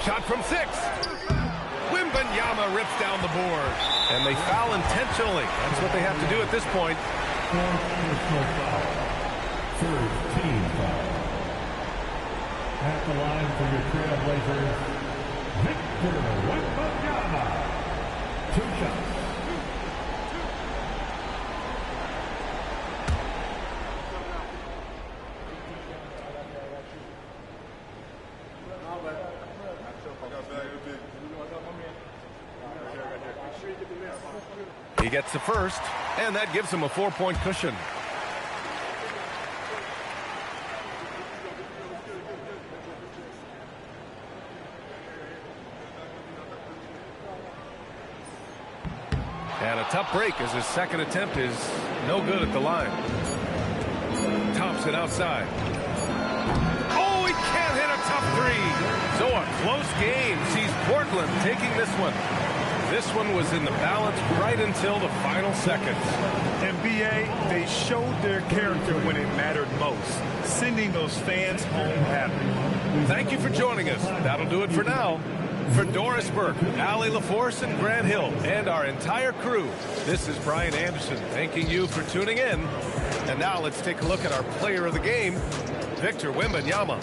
Shot from 6. Wembanyama rips down the board. And they foul intentionally. That's what they have to do at this point. Third team foul. At the line for your Trailblazers, Victor Wembanyama. 2 shots. He gets the first, and that gives him a 4-point cushion. And a tough break as his second attempt is no good at the line. Thompson outside. Oh, he can't hit a tough 3. So a close game sees Portland taking this one. This one was in the balance right until the final seconds. NBA, they showed their character when it mattered most, sending those fans home happy. Thank you for joining us. That'll do it for now. For Doris Burke, Allie LaForce, and Grant Hill, and our entire crew, this is Brian Anderson thanking you for tuning in. And now let's take a look at our player of the game, Victor Wembanyama.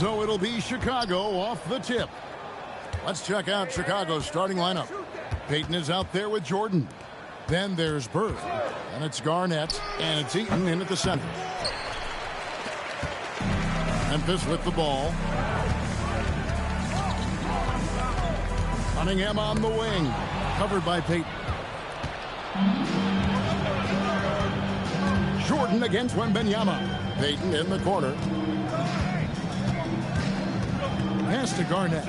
So it'll be Chicago off the tip. Let's check out Chicago's starting lineup. Payton is out there with Jordan. Then there's Bird. And it's Garnett. And it's Eaton in at the center. Memphis with the ball. Cunningham on the wing. Covered by Payton. Jordan against Wembanyama. Payton in the corner. Pass to Garnett.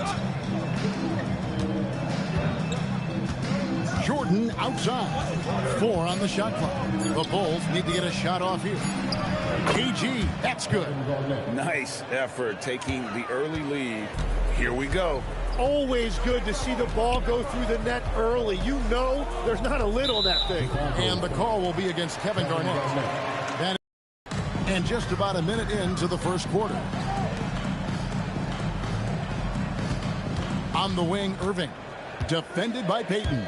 Jordan outside. 4 on the shot clock. The Bulls need to get a shot off here. KG, that's good. Nice effort taking the early lead. Here we go. Always good to see the ball go through the net early. You know there's not a lid on that thing. And the call will be against Kevin Garnett. And just about a minute into the first quarter. On the wing, Irving. Defended by Payton.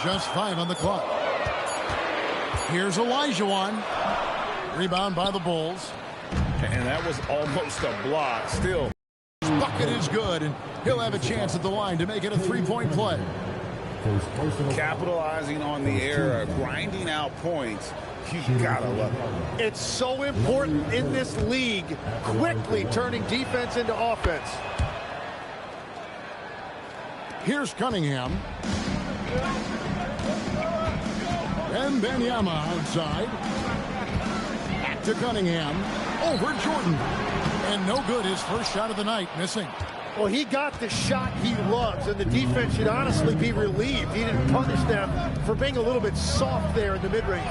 Just 5 on the clock. Here's Olajuwon. Rebound by the Bulls. And that was almost a block. Still. His bucket is good, and he'll have a chance at the line to make it a 3-point play. Capitalizing on the error, grinding out points. You gotta love it. It's so important in this league, quickly turning defense into offense. Here's Cunningham. And Wembanyama outside. Back to Cunningham. Over Jordan. And no good, his first shot of the night, missing. Well, he got the shot he loves, and the defense should honestly be relieved. He didn't punish them for being a little bit soft there in the mid-range.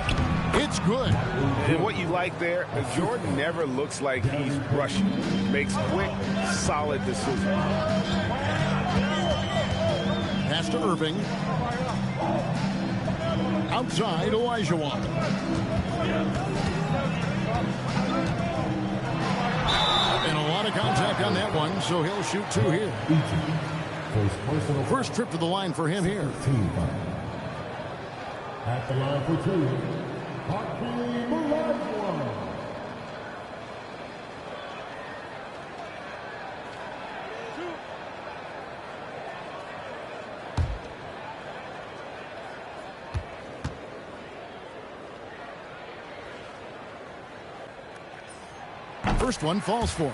It's good. And what you like there, Jordan never looks like he's rushing. Makes quick, solid decisions. Pass to Irving. Outside, Olajuwon. And a lot of contact on that one, so he'll shoot 2 here. First trip to the line for him here. At the line for 2, Hakeem Olajuwon. First one falls for him.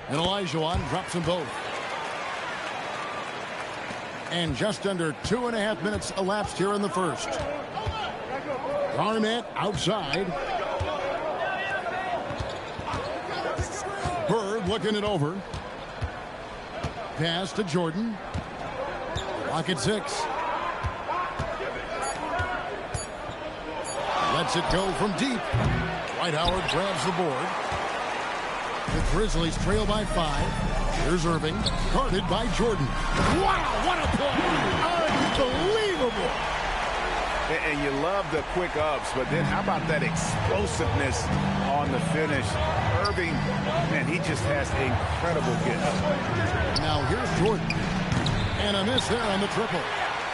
And Olajuwon drops them both. And just under 2.5 minutes elapsed here in the first. Garnett outside. Bird looking it over. Pass to Jordan. Clock at 6. Lets it go from deep. Dwight Howard grabs the board. The Grizzlies trail by 5. Here's Irving, guarded by Jordan. Wow, what a play! Unbelievable! And you love the quick ups, but then how about that explosiveness on the finish? Irving, man, he just has incredible gift. Now here's Jordan. And a miss there on the triple.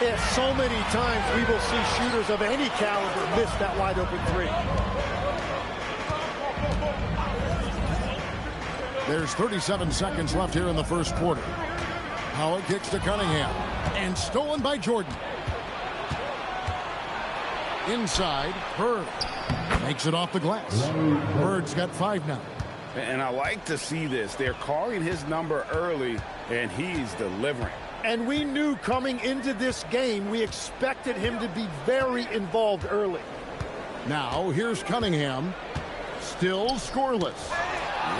Yeah, so many times we will see shooters of any caliber miss that wide open 3. There's 37 seconds left here in the first quarter. Howard kicks to Cunningham. And stolen by Jordan. Inside, Bird. Makes it off the glass. Bird's got 5 now. And I like to see this. They're calling his number early, and he's delivering. And we knew coming into this game, we expected him to be very involved early. Now, here's Cunningham. Still scoreless.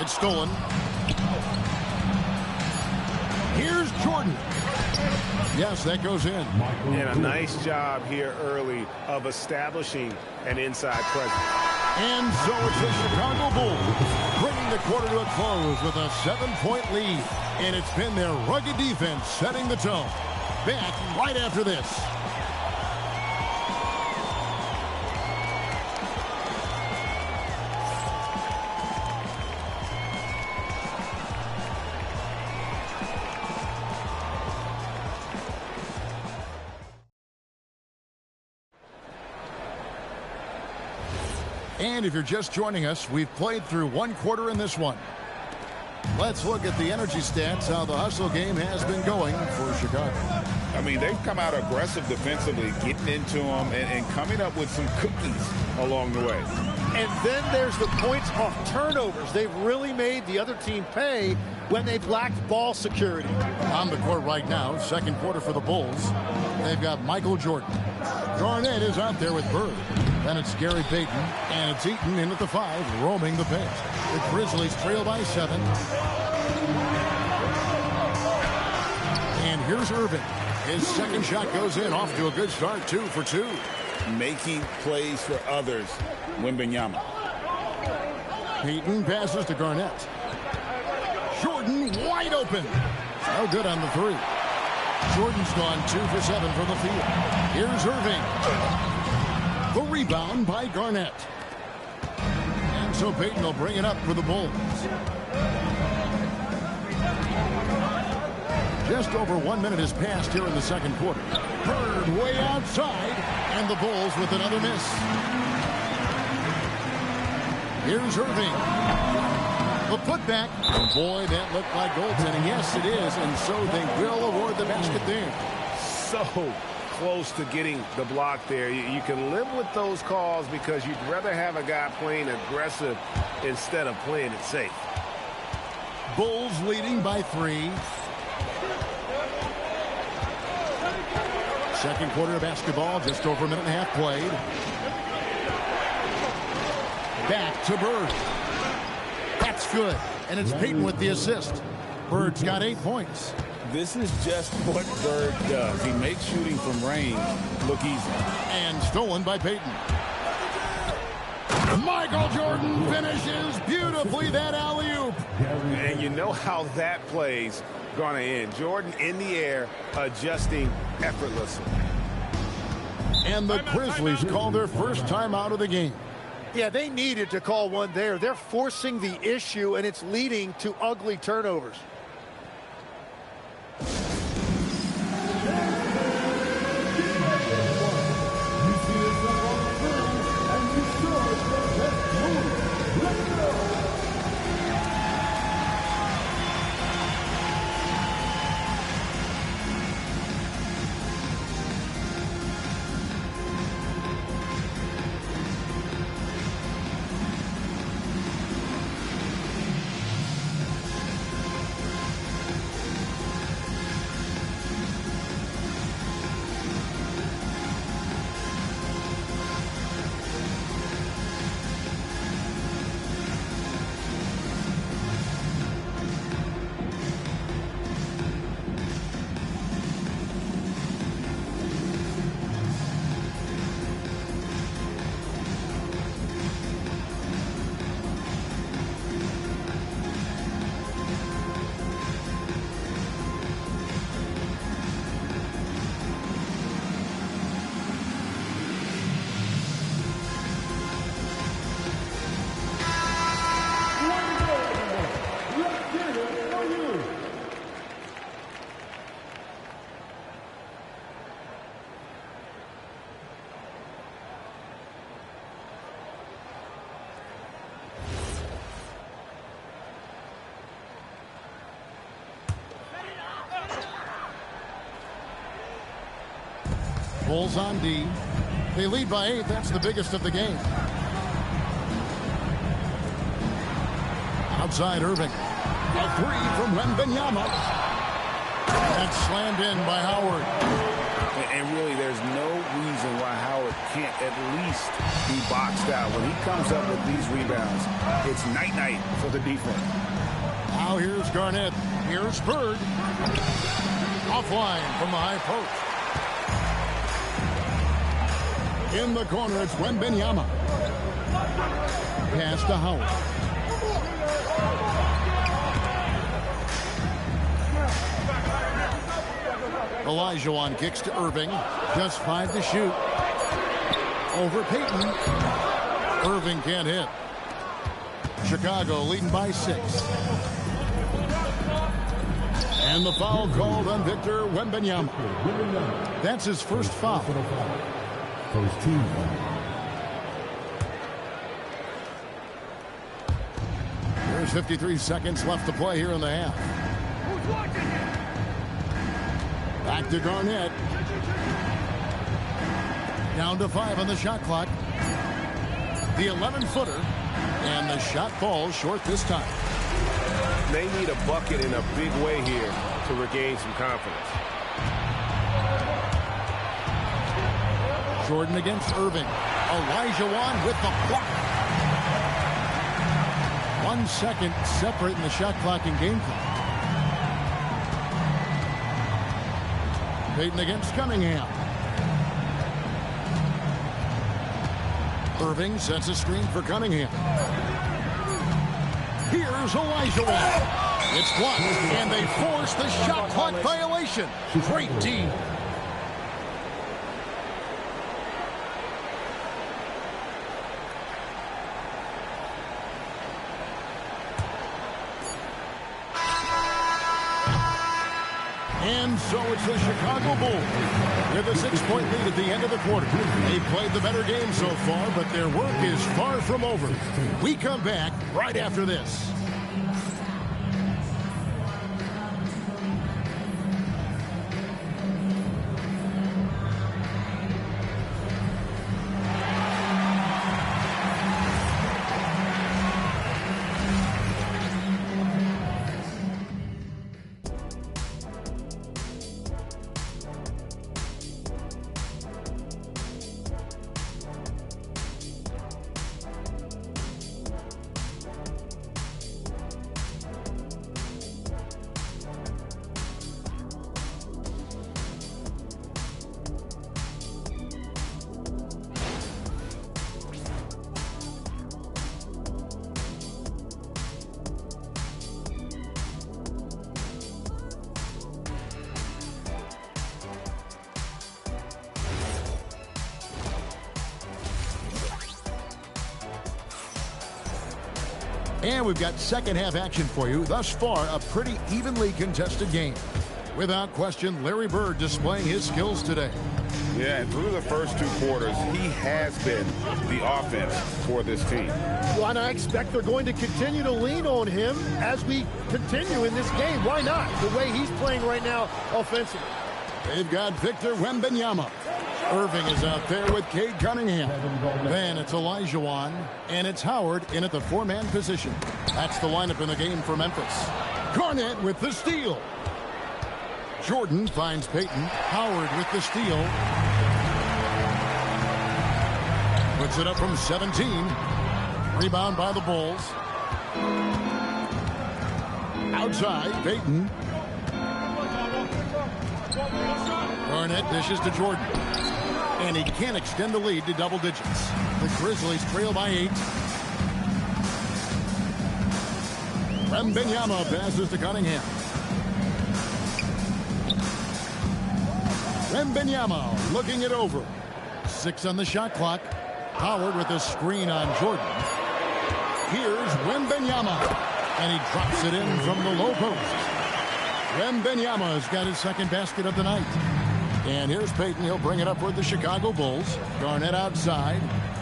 It's stolen. Here's Jordan. Yes, that goes in. And a nice job here early of establishing an inside presence. And so it's the Chicago Bulls bringing the quarter to a close with a 7-point lead. And it's been their rugged defense setting the tone. Back right after this. And if you're just joining us, we've played through one quarter in this one. Let's look at the energy stats, how the hustle game has been going for Chicago. I mean, they've come out aggressive defensively, getting into them and coming up with some cookies along the way. And then there's the points off turnovers. They've really made the other team pay when they've lacked ball security. On the court right now, second quarter for the Bulls. They've got Michael Jordan. Garnett is out there with Bird. Then it's Gary Payton, and it's Eaton in at the 5, roaming the paint. The Grizzlies trail by 7. And here's Irving. His second shot goes in, off to a good start, 2 for 2. Making plays for others, Wembanyama. Payton passes to Garnett. Jordan wide open. No good on the 3. Jordan's gone 2 for 7 from the field. Here's Irving. The rebound by Garnett. And so Payton will bring it up for the Bulls. Just over 1 minute has passed here in the second quarter. Bird way outside, and the Bulls with another miss. Here's Irving. The putback. And boy, that looked like goaltending. Yes, it is, and so they will award the basket there. So close to getting the block there. You can live with those calls because you'd rather have a guy playing aggressive instead of playing it safe. Bulls leading by 3. Second quarter of basketball, just over a minute and a half played. Back to Bird. That's good. And it's Payton with the assist. Bird's got 8 points. This is just what Bird does. He makes shooting from range look easy. And stolen by Payton. Michael Jordan finishes beautifully that alley-oop. And you know how that play's going to end. Jordan in the air, adjusting effortlessly. And the Grizzlies call their first time out of the game. Yeah, they needed to call one there. They're forcing the issue, and it's leading to ugly turnovers. Bulls on D. They lead by 8. That's the biggest of the game. Outside Irving. A 3 from Wembanyama. And slammed in by Howard. And really, there's no reason why Howard can't at least be boxed out. When he comes up with these rebounds, it's night-night for the defense. Now here's Garnett. Here's Bird. Offline from the high post. In the corner, it's Wembanyama. Pass to Howard. Olajuwon kicks to Irving. Just 5 to shoot. Over Payton. Irving can't hit. Chicago leading by 6. And the foul called on Victor Wembanyama. That's his first foul. There's 53 seconds left to play here in the half. Back to Garnett. Down to 5 on the shot clock. The 11-footer. And the shot falls short this time. They need a bucket in a big way here to regain some confidence. Jordan against Irving. Olajuwon with the block. 1 second separating the shot clock and game clock. Payton against Cunningham. Irving sets a screen for Cunningham. Here's Olajuwon. It's blocked, and they force the shot clock violation. Great D. And so it's the Chicago Bulls with a 6-point lead at the end of the quarter. They've played the better game so far, but their work is far from over. We come back right after this. And we've got second half action for you. Thus far, a pretty evenly contested game. Without question, Larry Bird displaying his skills today. Yeah, and through the first 2 quarters, he has been the offense for this team. Well, and I expect they're going to continue to lean on him as we continue in this game. Why not? The way he's playing right now offensively. They've got Victor Wembanyama. Irving is out there with Cade Cunningham. Then it's Olajuwon, and it's Howard in at the 4-man position. That's the lineup in the game for Memphis. Garnett with the steal. Jordan finds Payton. Howard with the steal. Puts it up from 17. Rebound by the Bulls. Outside, Payton. Garnett dishes to Jordan. And he can't extend the lead to double digits. The Grizzlies trail by 8. Wembanyama passes to Cunningham. Wembanyama looking it over. 6 on the shot clock. Howard with a screen on Jordan. Here's Wembanyama. And he drops it in from the low post. Wembanyama's got his second basket of the night. And here's Payton. He'll bring it up for the Chicago Bulls. Garnett outside.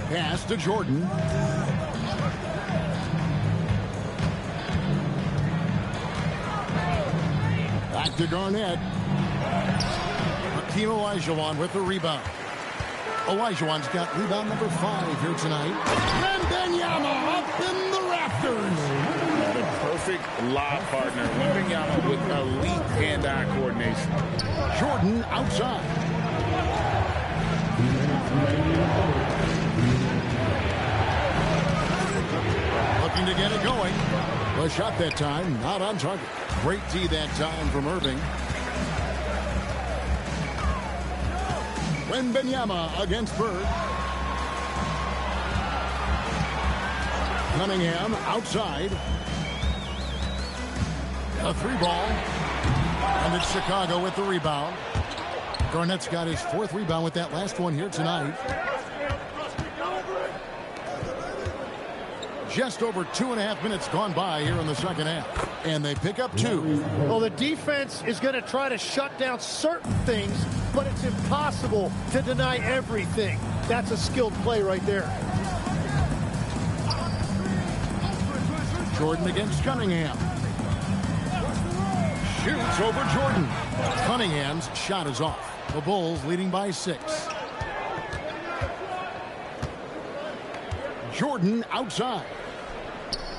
Pass to Jordan. Back to Garnett. Hakeem Olajuwon with the rebound. Olajuwon's got rebound number 5 here tonight. Wembanyama up in the rafters. The perfect lob partner. Wembanyama with elite hand-eye coordination. Jordan outside. Looking to get it going. The shot that time, not on target. Great D that time from Irving. Wembanyama against Bird. Cunningham outside. A 3-ball. And it's Chicago with the rebound. Garnett's got his 4th rebound with that last one here tonight. Just over 2.5 minutes gone by here in the second half. And they pick up 2. Well, the defense is going to try to shut down certain things, but it's impossible to deny everything. That's a skilled play right there. Jordan against Cunningham. Shoots over Jordan. Cunningham's shot is off. The Bulls leading by 6. Jordan outside.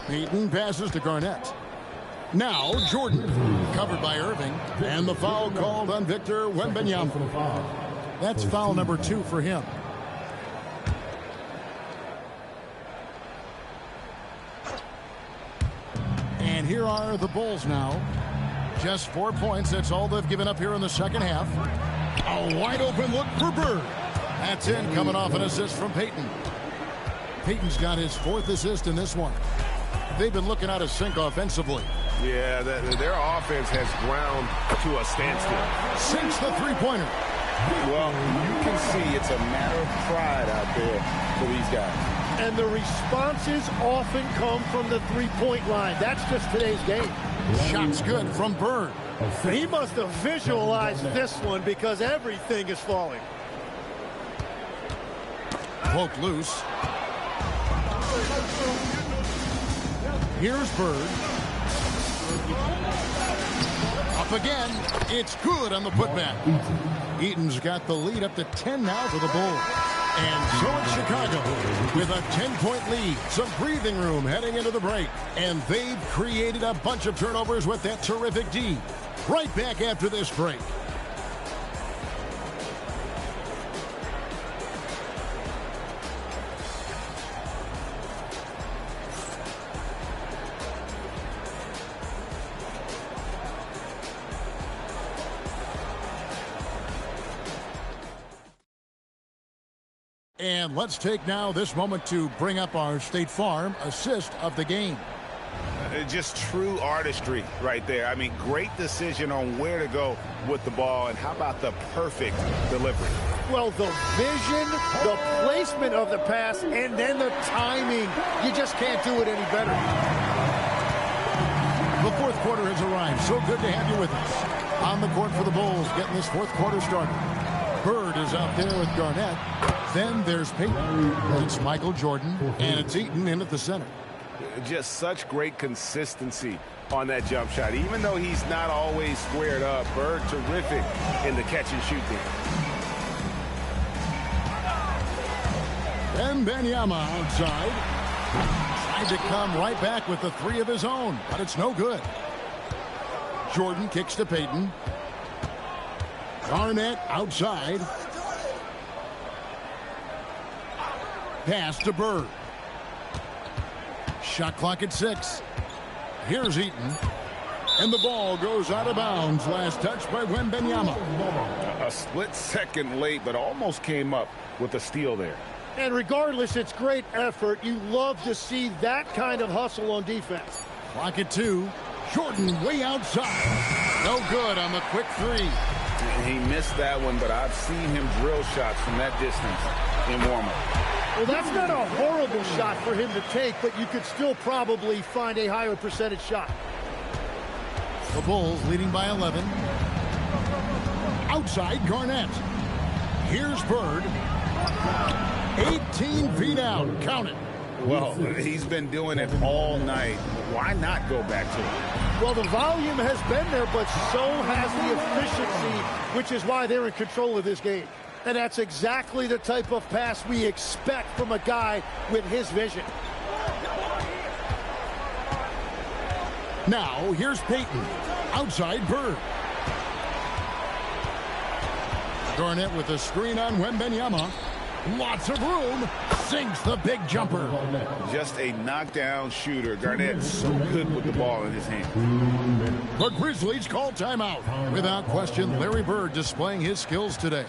Payton passes to Garnett. Now Jordan, covered by Irving, and the foul called on Victor Wembanyama. That's foul number 2 for him. And here are the Bulls now. Just 4 points. That's all they've given up here in the second half. A wide open look for Bird. That's in, coming off an assist from Payton. Payton's got his 4th assist in this one. They've been looking out of sync offensively. Yeah, their offense has ground to a standstill. Sinks the three-pointer. Well, you can see it's a matter of pride out there for these guys. And the responses often come from the three-point line. That's just today's game. Shot's good from Bird. He must have visualized this one because everything is falling. Poke loose. Here's Bird. Up again. It's good on the putback. Eaton's got the lead up to 10 now for the Bulls. And so it's Chicago with a 10-point lead. Some breathing room heading into the break. And they've created a bunch of turnovers with that terrific D. Right back after this break. And let's take now this moment to bring up our State Farm assist of the game. Just true artistry right there. I mean, great decision on where to go with the ball, and how about the perfect delivery? Well, the vision, the placement of the pass, and then the timing. You just can't do it any better. The fourth quarter has arrived. So good to have you with us. On the court for the Bulls, getting this fourth quarter started. Bird is out there with Garnett. Then there's Payton. It's Michael Jordan, and it's Eaton in at the center. Just such great consistency on that jump shot. Even though he's not always squared up, Bird terrific in the catch and shoot game. Wembanyama outside. Tried to come right back with the 3 of his own, but it's no good. Jordan kicks to Payton. Garnett outside. Pass to Bird. Shot clock at 6. Here's Eaton. And the ball goes out of bounds. Last touch by Wembanyama. A split second late, but almost came up with a steal there. And regardless, it's great effort. You love to see that kind of hustle on defense. Clock at 2. Jordan way outside. No good on the quick 3. He missed that one, but I've seen him drill shots from that distance in warm-up. Well, that's not a horrible shot for him to take, but you could still probably find a higher percentage shot. The Bulls leading by 11. Outside Garnett. Here's Bird. 18 feet out. Count it. Well, he's been doing it all night. Why not go back to it? Well, the volume has been there, but so has the efficiency, which is why they're in control of this game. And that's exactly the type of pass we expect from a guy with his vision. Now, here's Payton. Outside Bird. Garnett with a screen on Wembanyama. Lots of room. Sinks the big jumper. Just a knockdown shooter. Garnett so good with the ball in his hand. The Grizzlies call timeout. Without question, Larry Bird displaying his skills today.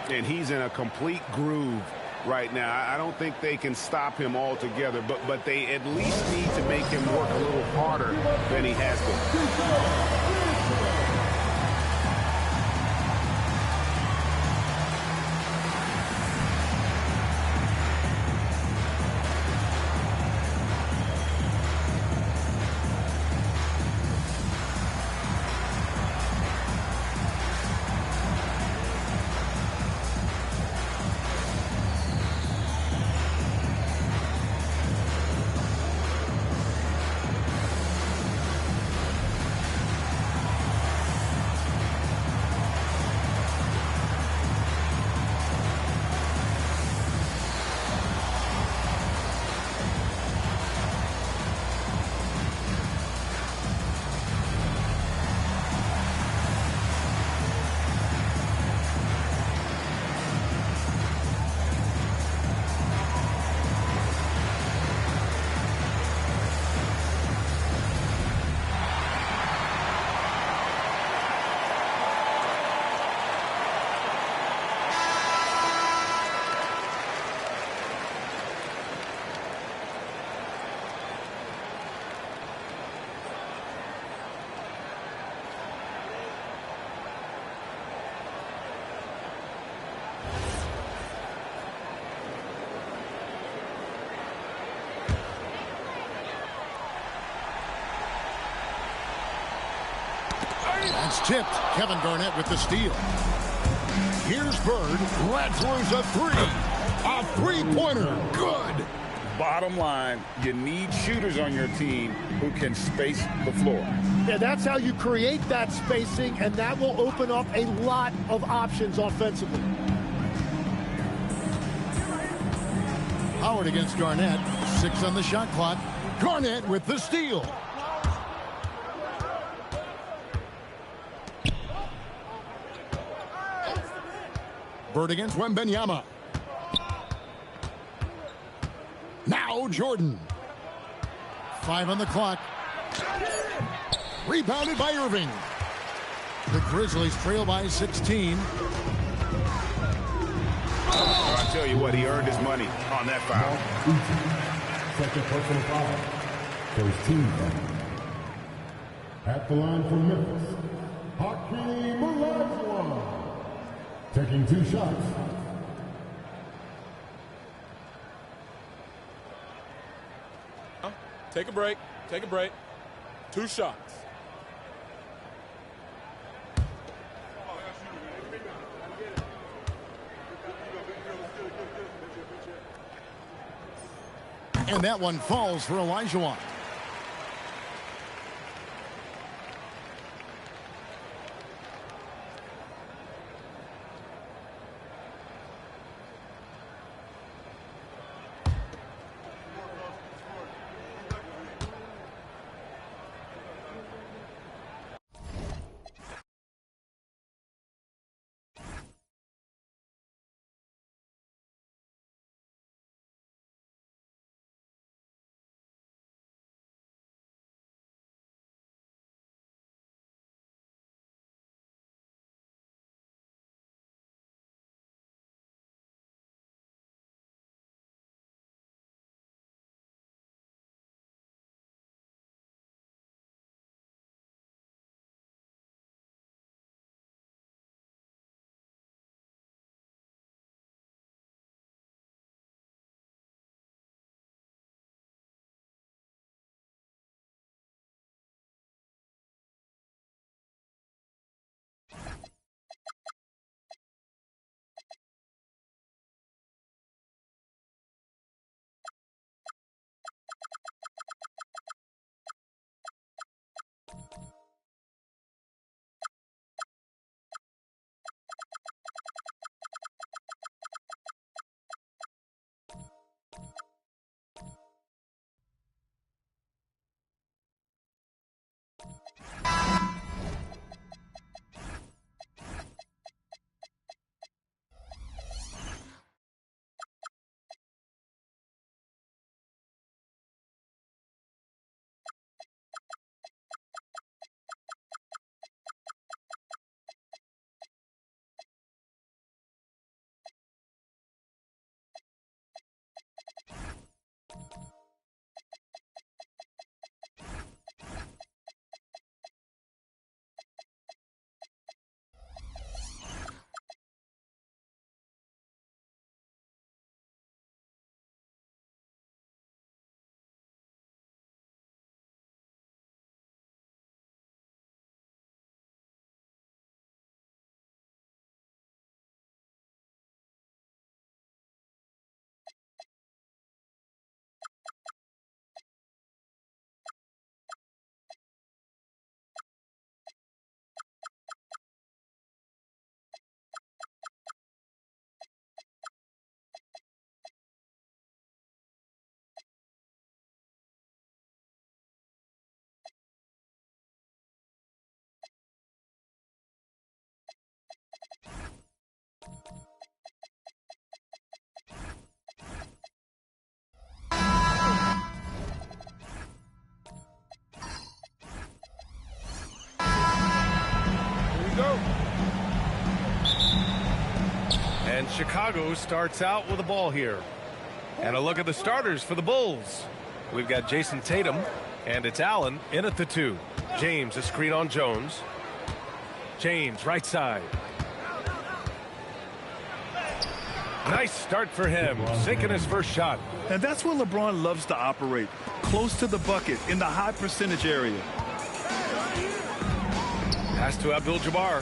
And he's in a complete groove right now. I don't think they can stop him altogether, but they at least need to make him work a little harder than he has been. That's tipped. Kevin Garnett with the steal. Here's Bird. That throws a three. A three-pointer. Good. Bottom line, you need shooters on your team who can space the floor. Yeah, that's how you create that spacing, and that will open up a lot of options offensively. Howard against Garnett. 6 on the shot clock. Garnett with the steal. Bird against Wembanyama. Now Jordan. 5 on the clock. Rebounded by Irving. The Grizzlies trail by 16. I tell you what, he earned his money on that foul. Second personal foul for his team foul. At the line for Memphis, Hakeem Olajuwon. Taking 2 shots. Take a break. Take a break. 2 shots. And that one falls for Olajuwon. And Chicago starts out with the ball here. And a look at the starters for the Bulls. We've got Jason Tatum, and it's Allen in at the 2. James, a screen on Jones. James, right side. Nice start for him, sinking his first shot. And that's where LeBron loves to operate, close to the bucket in the high percentage area. Pass to Abdul-Jabbar.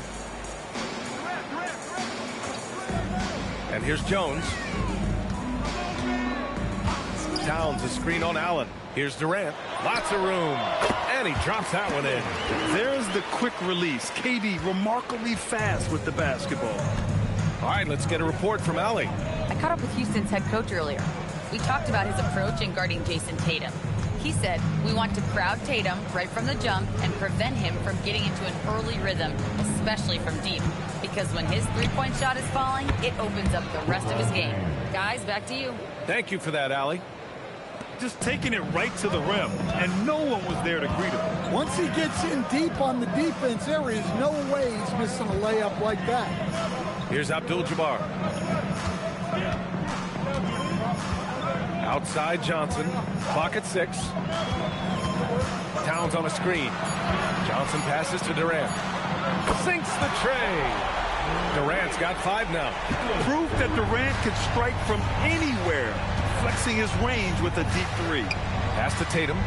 And here's Jones. Towns a screen on Allen. Here's Durant. Lots of room. And he drops that one in. There's the quick release. KD remarkably fast with the basketball. All right, let's get a report from Allie. I caught up with Houston's head coach earlier. We talked about his approach in guarding Jason Tatum. He said, we want to crowd Tatum right from the jump and prevent him from getting into an early rhythm, especially from deep. Because when his three-point shot is falling, it opens up the rest of his game. Guys, back to you. Thank you for that, Allie. Just taking it right to the rim, and no one was there to greet him. Once he gets in deep on the defense, there is no way he's missing a layup like that. Here's Abdul-Jabbar. Outside Johnson. Clock at 6. Towns on a screen. Johnson passes to Durant. Sinks the tray. Durant's got 5 now. Proof that Durant can strike from anywhere, flexing his range with a deep 3. Pass to Tatum.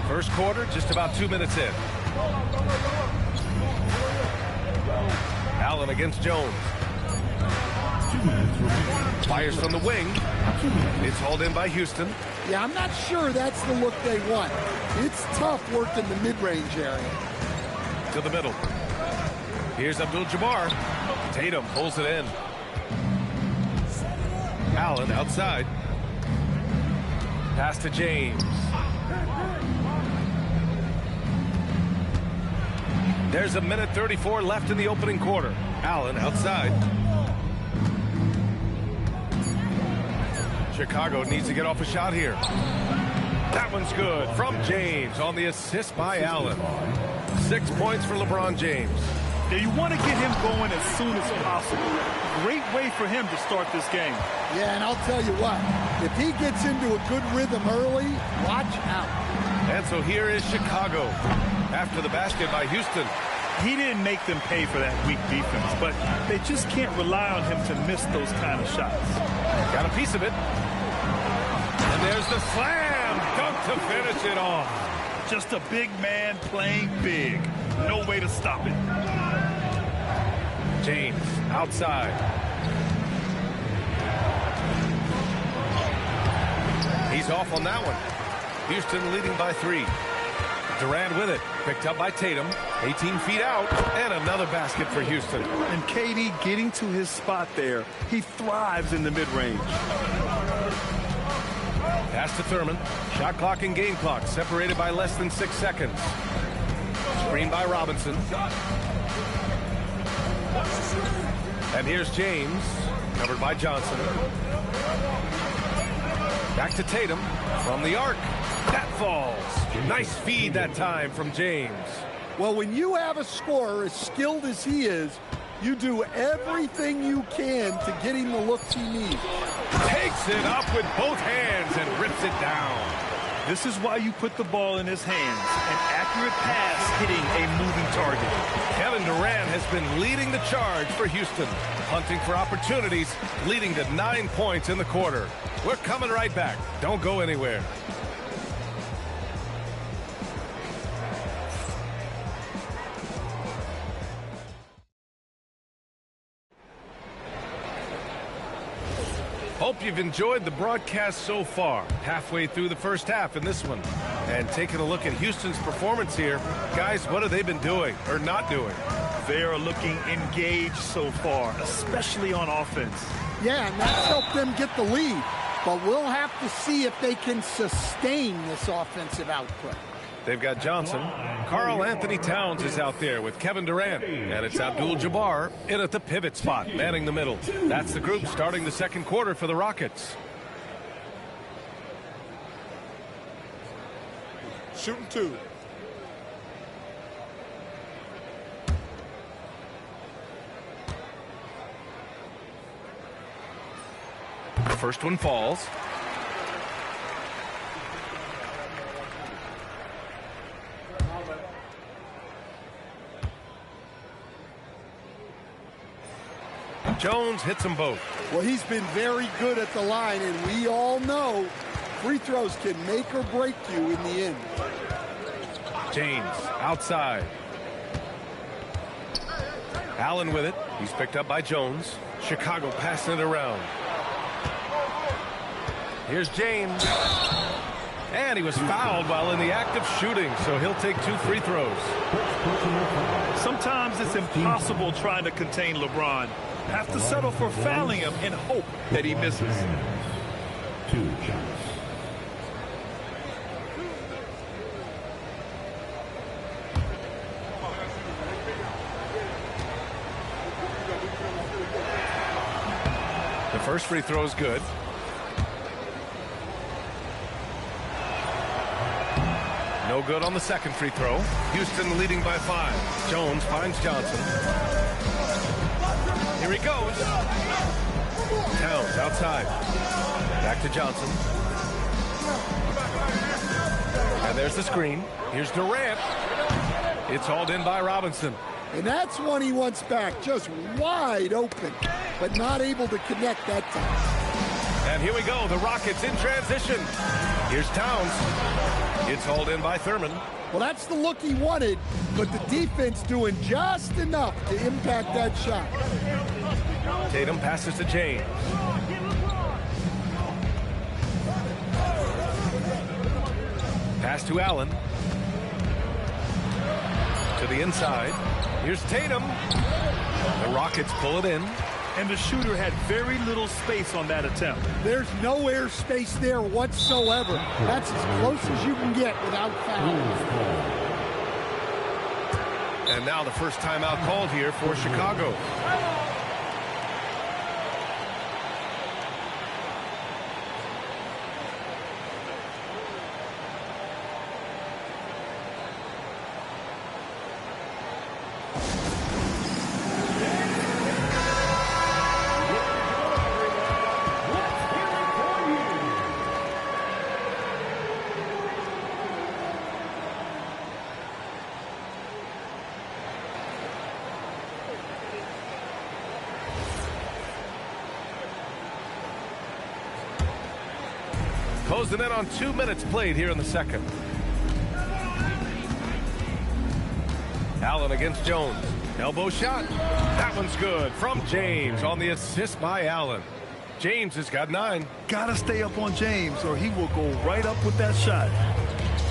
First quarter, just about 2 minutes in. Allen against Jones. Fires from the wing. It's hauled in by Houston. Yeah, I'm not sure that's the look they want. It's tough working the mid-range area. To the middle. Here's Abdul-Jabbar. Tatum pulls it in. Allen outside. Pass to James. There's a minute 34 left in the opening quarter. Allen outside. Chicago needs to get off a shot here. That one's good from James on the assist by Allen. 6 points for LeBron James. Now you want to get him going as soon as possible. Great way for him to start this game. Yeah, and I'll tell you what, if he gets into a good rhythm early, watch out. And so here is Chicago after the basket by Houston. He didn't make them pay for that weak defense, but they just can't rely on him to miss those kind of shots. Got a piece of it. And there's the slam dunk to finish it off. Just a big man playing big. No way to stop it. James outside. He's off on that one. Houston leading by 3. Durant with it. Picked up by Tatum. 18 feet out. And another basket for Houston. And KD getting to his spot there. He thrives in the mid-range. Pass to Thurman. Shot clock and game clock separated by less than 6 seconds. Screen by Robinson. And here's James. Covered by Johnson. Back to Tatum. From the arc. That falls. Nice feed that time from James. Well, when you have a scorer as skilled as he is, you do everything you can to get him the looks he needs. Takes it up with both hands and rips it down. This is why you put the ball in his hands. An accurate pass hitting a moving target. Kevin Durant has been leading the charge for Houston. Hunting for opportunities, leading to 9 points in the quarter. We're coming right back. Don't go anywhere. Hope you've enjoyed the broadcast so far. Halfway through the first half in this one. And taking a look at Houston's performance here. Guys, what have they been doing or not doing? They are looking engaged so far, especially on offense. Yeah, and that's helped them get the lead. But we'll have to see if they can sustain this offensive output. They've got Johnson. Karl Anthony Towns is out there with Kevin Durant. And it's Abdul-Jabbar in at the pivot spot, manning the middle. That's the group starting the second quarter for the Rockets. Shooting 2. First one falls. Jones hits them both. Well, he's been very good at the line, and we all know free throws can make or break you in the end. James outside. Allen with it. He's picked up by Jones. Chicago passing it around. Here's James. And he was fouled while in the act of shooting, so he'll take 2 free throws. Sometimes it's impossible trying to contain LeBron. Have to settle for fouling him and hope that he misses. 2 shots. The first free throw is good. No good on the second free throw. Houston leading by 5. Jones finds Johnson. Here he goes. Towns outside. Back to Johnson. And there's the screen. Here's Durant. It's hauled in by Robinson. And that's one he wants back, just wide open, but not able to connect that time. And here we go, the Rockets in transition. Here's Towns. It's hauled in by Thurman. Well, that's the look he wanted, but the defense doing just enough to impact that shot. Tatum passes to James. Pass to Allen. To the inside. Here's Tatum. The Rockets pull it in. And the shooter had very little space on that attempt. There's no air space there whatsoever. That's as close as you can get without foul. And now the first timeout called here for Chicago. Closing in on 2 minutes played here in the second. Allen against Jones. Elbow shot. That one's good from James on the assist by Allen. James has got 9. Gotta stay up on James or he will go right up with that shot.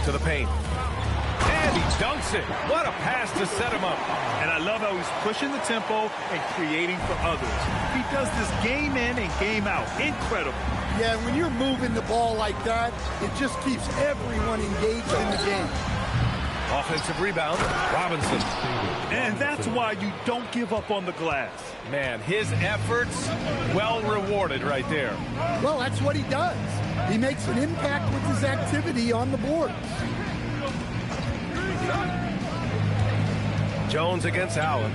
To the paint. And he dunks it. What a pass to set him up. And I love how he's pushing the tempo and creating for others. He does this game in and game out. Incredible. Yeah, when you're moving the ball like that, it just keeps everyone engaged in the game. Offensive rebound, Robinson. And that's why you don't give up on the glass. Man, his efforts well rewarded right there. Well, that's what he does. He makes an impact with his activity on the board. Jones against Allen.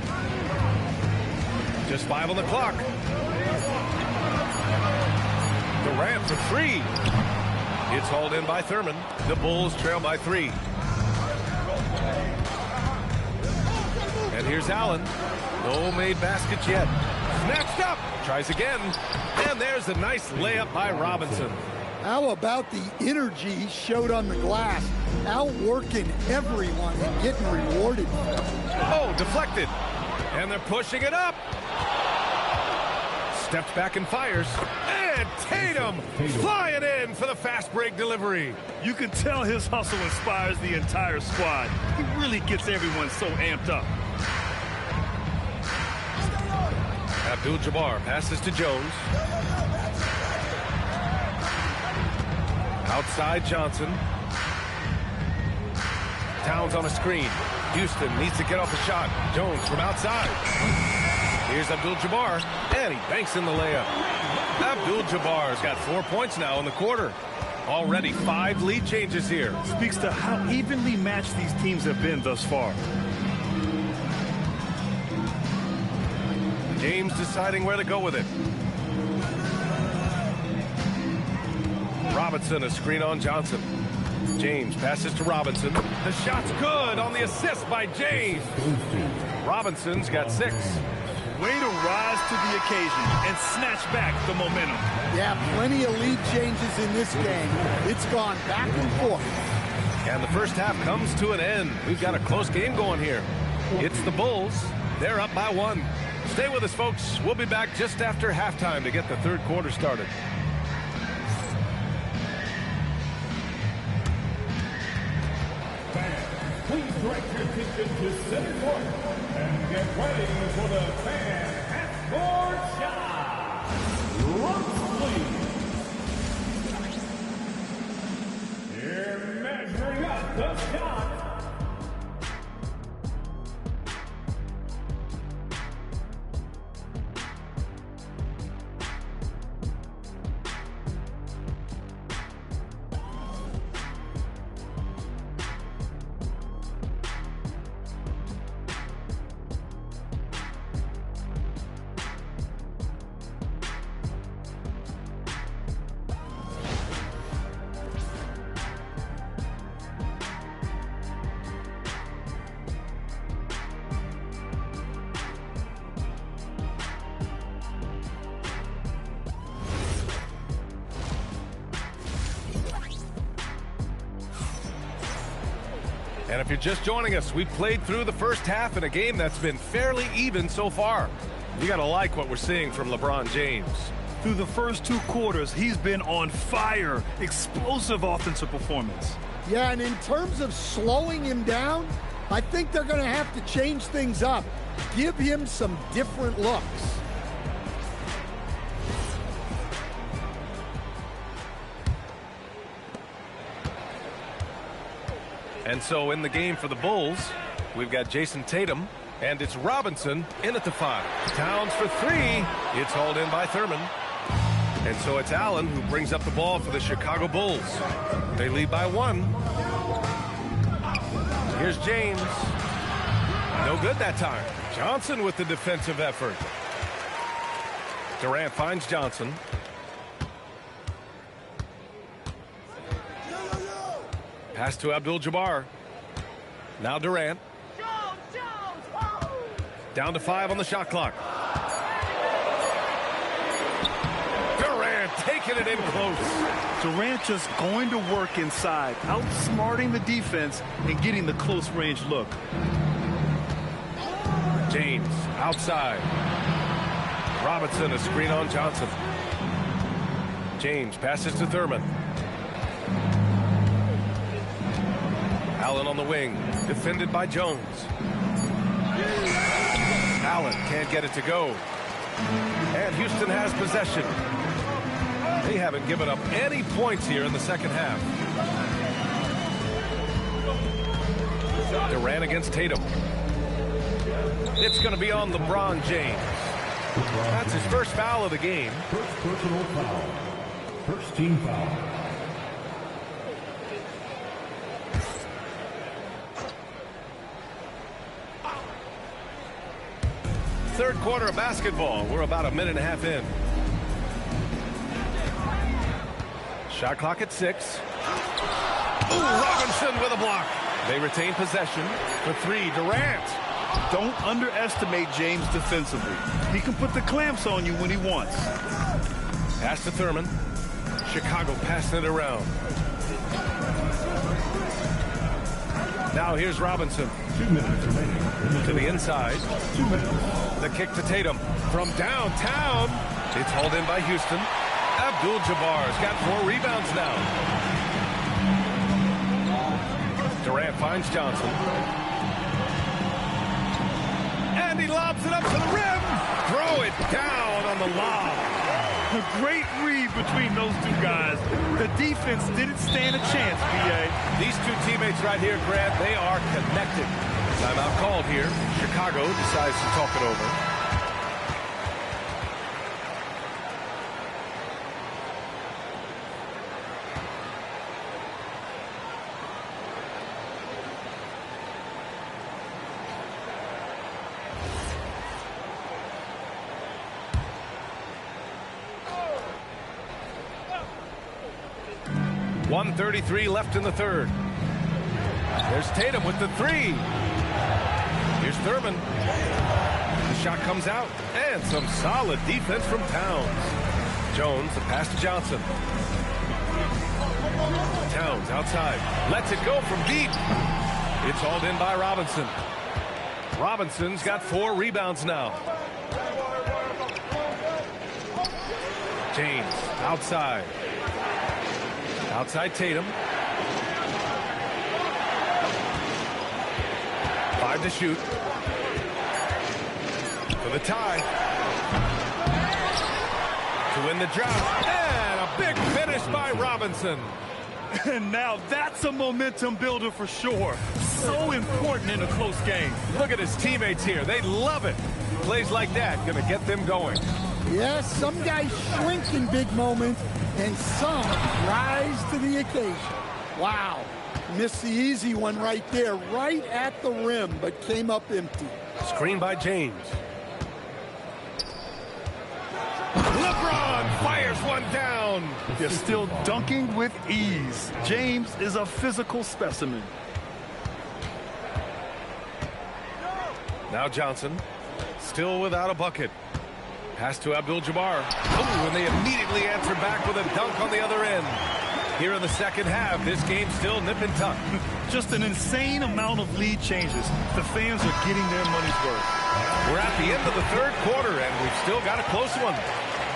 Just 5 on the clock. Durant for 3. It's hauled in by Thurman. The Bulls trail by 3. And here's Allen. No made baskets yet. Snatched up. Tries again. And there's a nice layup by Robinson. How about the energy he showed on the glass? Outworking everyone and getting rewarded. Oh, deflected. And they're pushing it up. Steps back and fires. And Tatum flying in for the fast break delivery. You can tell his hustle inspires the entire squad. He really gets everyone so amped up. Abdul-Jabbar passes to Jones. Outside Johnson. Towns on a screen. Houston needs to get off a shot. Jones from outside. Here's Abdul-Jabbar, and he banks in the layup. Abdul-Jabbar's got 4 points now in the quarter. Already 5 lead changes here. Speaks to how evenly matched these teams have been thus far. James deciding where to go with it. Robinson, a screen on Johnson. James passes to Robinson. The shot's good on the assist by James. Robinson's got 6. Way to rise to the occasion and snatch back the momentum. Yeah, plenty of lead changes in this game. It's gone back and forth. And the first half comes to an end. We've got a close game going here. It's the Bulls. They're up by 1. Stay with us, folks. We'll be back just after halftime to get the third quarter started. Please direct your attention to center court and get ready for the fan half-court shot. Looks please. Here measuring up the shot. And if you're just joining us, we've played through the first half in a game that's been fairly even so far. You got to like what we're seeing from LeBron James. Through the first 2 quarters, he's been on fire. Explosive offensive performance. Yeah, and in terms of slowing him down, I think they're going to have to change things up. Give him some different looks. And so in the game for the Bulls, we've got Jason Tatum, and it's Robinson in at the 5. Towns for 3. It's hauled in by Thurman. And so it's Allen who brings up the ball for the Chicago Bulls. They lead by 1. Here's James. No good that time. Johnson with the defensive effort. Durant finds Johnson. Pass to Abdul-Jabbar. Now Durant. Down to 5 on the shot clock. Durant taking it in close. Durant just going to work inside, outsmarting the defense and getting the close range look. James outside. Robinson a screen on Johnson. James passes to Thurman. Allen on the wing, defended by Jones. Allen can't get it to go. And Houston has possession. They haven't given up any points here in the second half. Durant against Tatum. It's going to be on LeBron James. That's his first foul of the game. First personal foul. First team foul. Third quarter of basketball. We're about a minute and a half in. Shot clock at 6. Ooh, Robinson with a block. They retain possession for 3. Durant. Don't underestimate James defensively. He can put the clamps on you when he wants. Pass to Thurman. Chicago passing it around. Now here's Robinson. 2 minutes remaining. To the inside. 2 minutes. The kick to Tatum from downtown. It's hauled in by Houston. Abdul-Jabbar's got 4 rebounds now. Durant finds Johnson. And he lobs it up to the rim. Throw it down on the lob. A great read between those 2 guys. The defense didn't stand a chance, B.A. These 2 teammates right here, Grant, they are connected. Timeout called here. Chicago decides to talk it over. .133 left in the third. There's Tatum with the 3. Here's Thurman. The shot comes out. And some solid defense from Towns. Jones, the pass to Johnson. Towns outside. Lets it go from deep. It's hauled in by Robinson. Robinson's got 4 rebounds now. James outside. Outside Tatum. 5 to shoot. For the tie. To win the drought. And a big finish by Robinson. And now that's a momentum builder for sure. So important in a close game. Look at his teammates here. They love it. Plays like that going to get them going. Yes, some guys shrink in big moments, and some rise to the occasion. Wow. Missed the easy one right there, right at the rim, but came up empty. Screen by James. LeBron fires one down. They're still dunking with ease. James is a physical specimen. Now Johnson, still without a bucket. Pass to Abdul-Jabbar. Oh, and they immediately answer back with a dunk on the other end. Here in the second half, this game's still nip and tuck. Just an insane amount of lead changes. The fans are getting their money's worth. We're at the end of the third quarter, and we've still got a close one.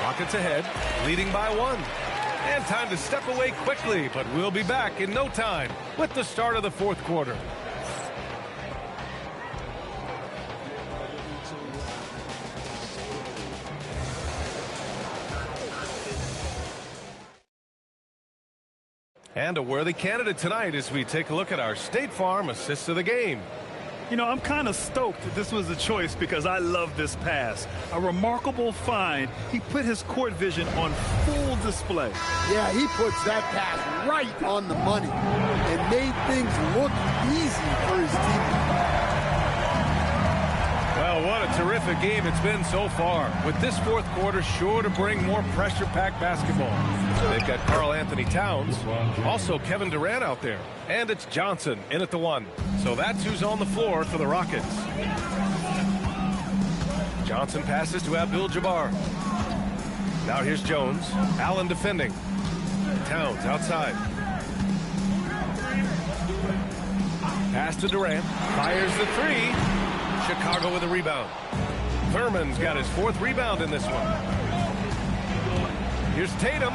Rockets ahead, leading by 1. And time to step away quickly, but we'll be back in no time with the start of the fourth quarter. And a worthy candidate tonight as we take a look at our State Farm assist of the game. You know, I'm kind of stoked that this was a choice because I love this pass. A remarkable find. He put his court vision on full display. Yeah, he puts that pass right on the money and made things look easy for his team. Well, what a terrific game it's been so far. With this fourth quarter sure to bring more pressure-packed basketball. They've got Karl-Anthony Towns, also Kevin Durant out there. And it's Johnson in at the 1. So that's who's on the floor for the Rockets. Johnson passes to Abdul-Jabbar. Now here's Jones. Allen defending. Towns outside. Pass to Durant. Fires the 3. Chicago with a rebound. Thurman's got his 4th rebound in this one. Here's Tatum.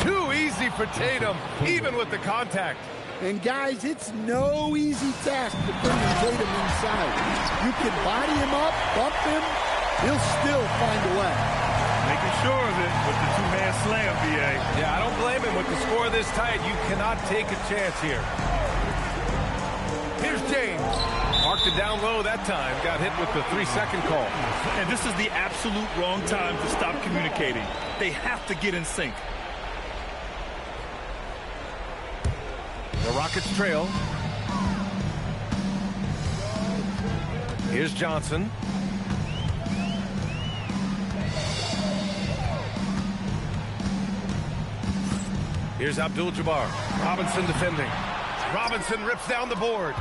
Too easy for Tatum, even with the contact. And guys, it's no easy task defending Tatum inside. You can body him up, bump him, he'll still find a way. Making sure of it with the 2-man slam, B.A. Yeah, I don't blame him with the score this tight. You cannot take a chance here. Here's James. Marked it down low that time. Got hit with the 3-second call. And this is the absolute wrong time to stop communicating. They have to get in sync. The Rockets trail. Here's Johnson. Here's Abdul-Jabbar. Robinson defending. Robinson rips down the board.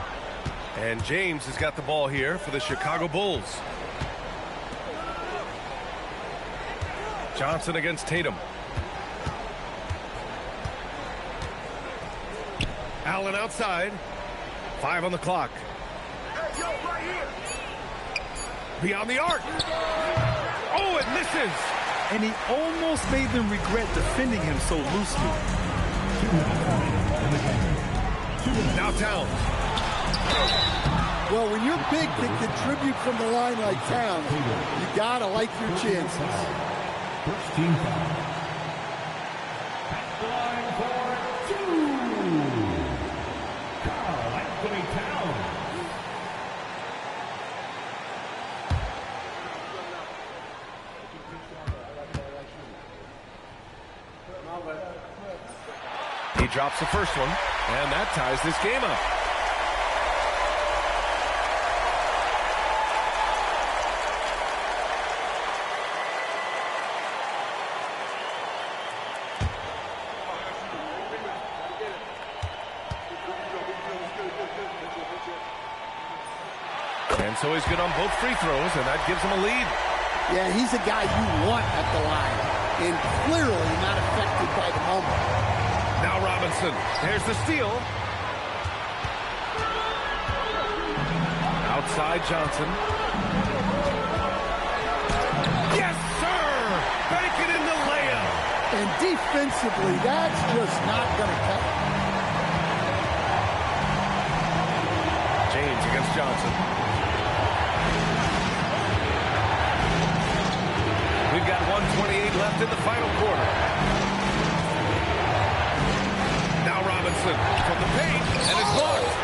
And James has got the ball here for the Chicago Bulls. Johnson against Tatum. Allen outside. 5 on the clock. Beyond the arc. Oh, it misses. And he almost made them regret defending him so loosely. Now Towns. Well, when you're big can contribute from the line like Towns, you gotta like your chances. First team foul. At the line for 2. Karl-Anthony Towns. He drops the first one, and that ties this game up. And so he's good on both free throws, and that gives him a lead. Yeah, he's a guy you want at the line, and clearly not affected by the moment. Now Robinson. Robinson, there's the steal. Outside Johnson. Yes, sir! Bank it in the layup. And defensively, that's just not going to cut it. James against Johnson. We've got 1:28 left in the final quarter. Now Robinson from the paint, and it's blocked.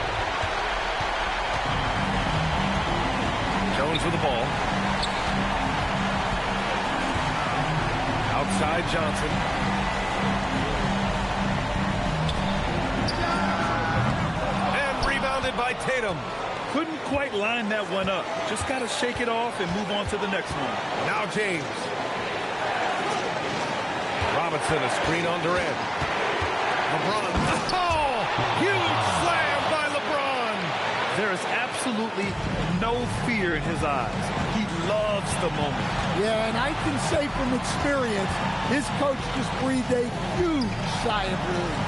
Jones with the ball. Outside Johnson. And rebounded by Tatum. Couldn't quite line that one up. Just got to shake it off and move on to the next one. Now James. Robinson, a screen on Durant. LeBron. Oh! Huge slam by LeBron. There is absolutely no fear in his eyes. He loves the moment. Yeah, and I can say from experience, his coach just breathed a huge sigh of relief.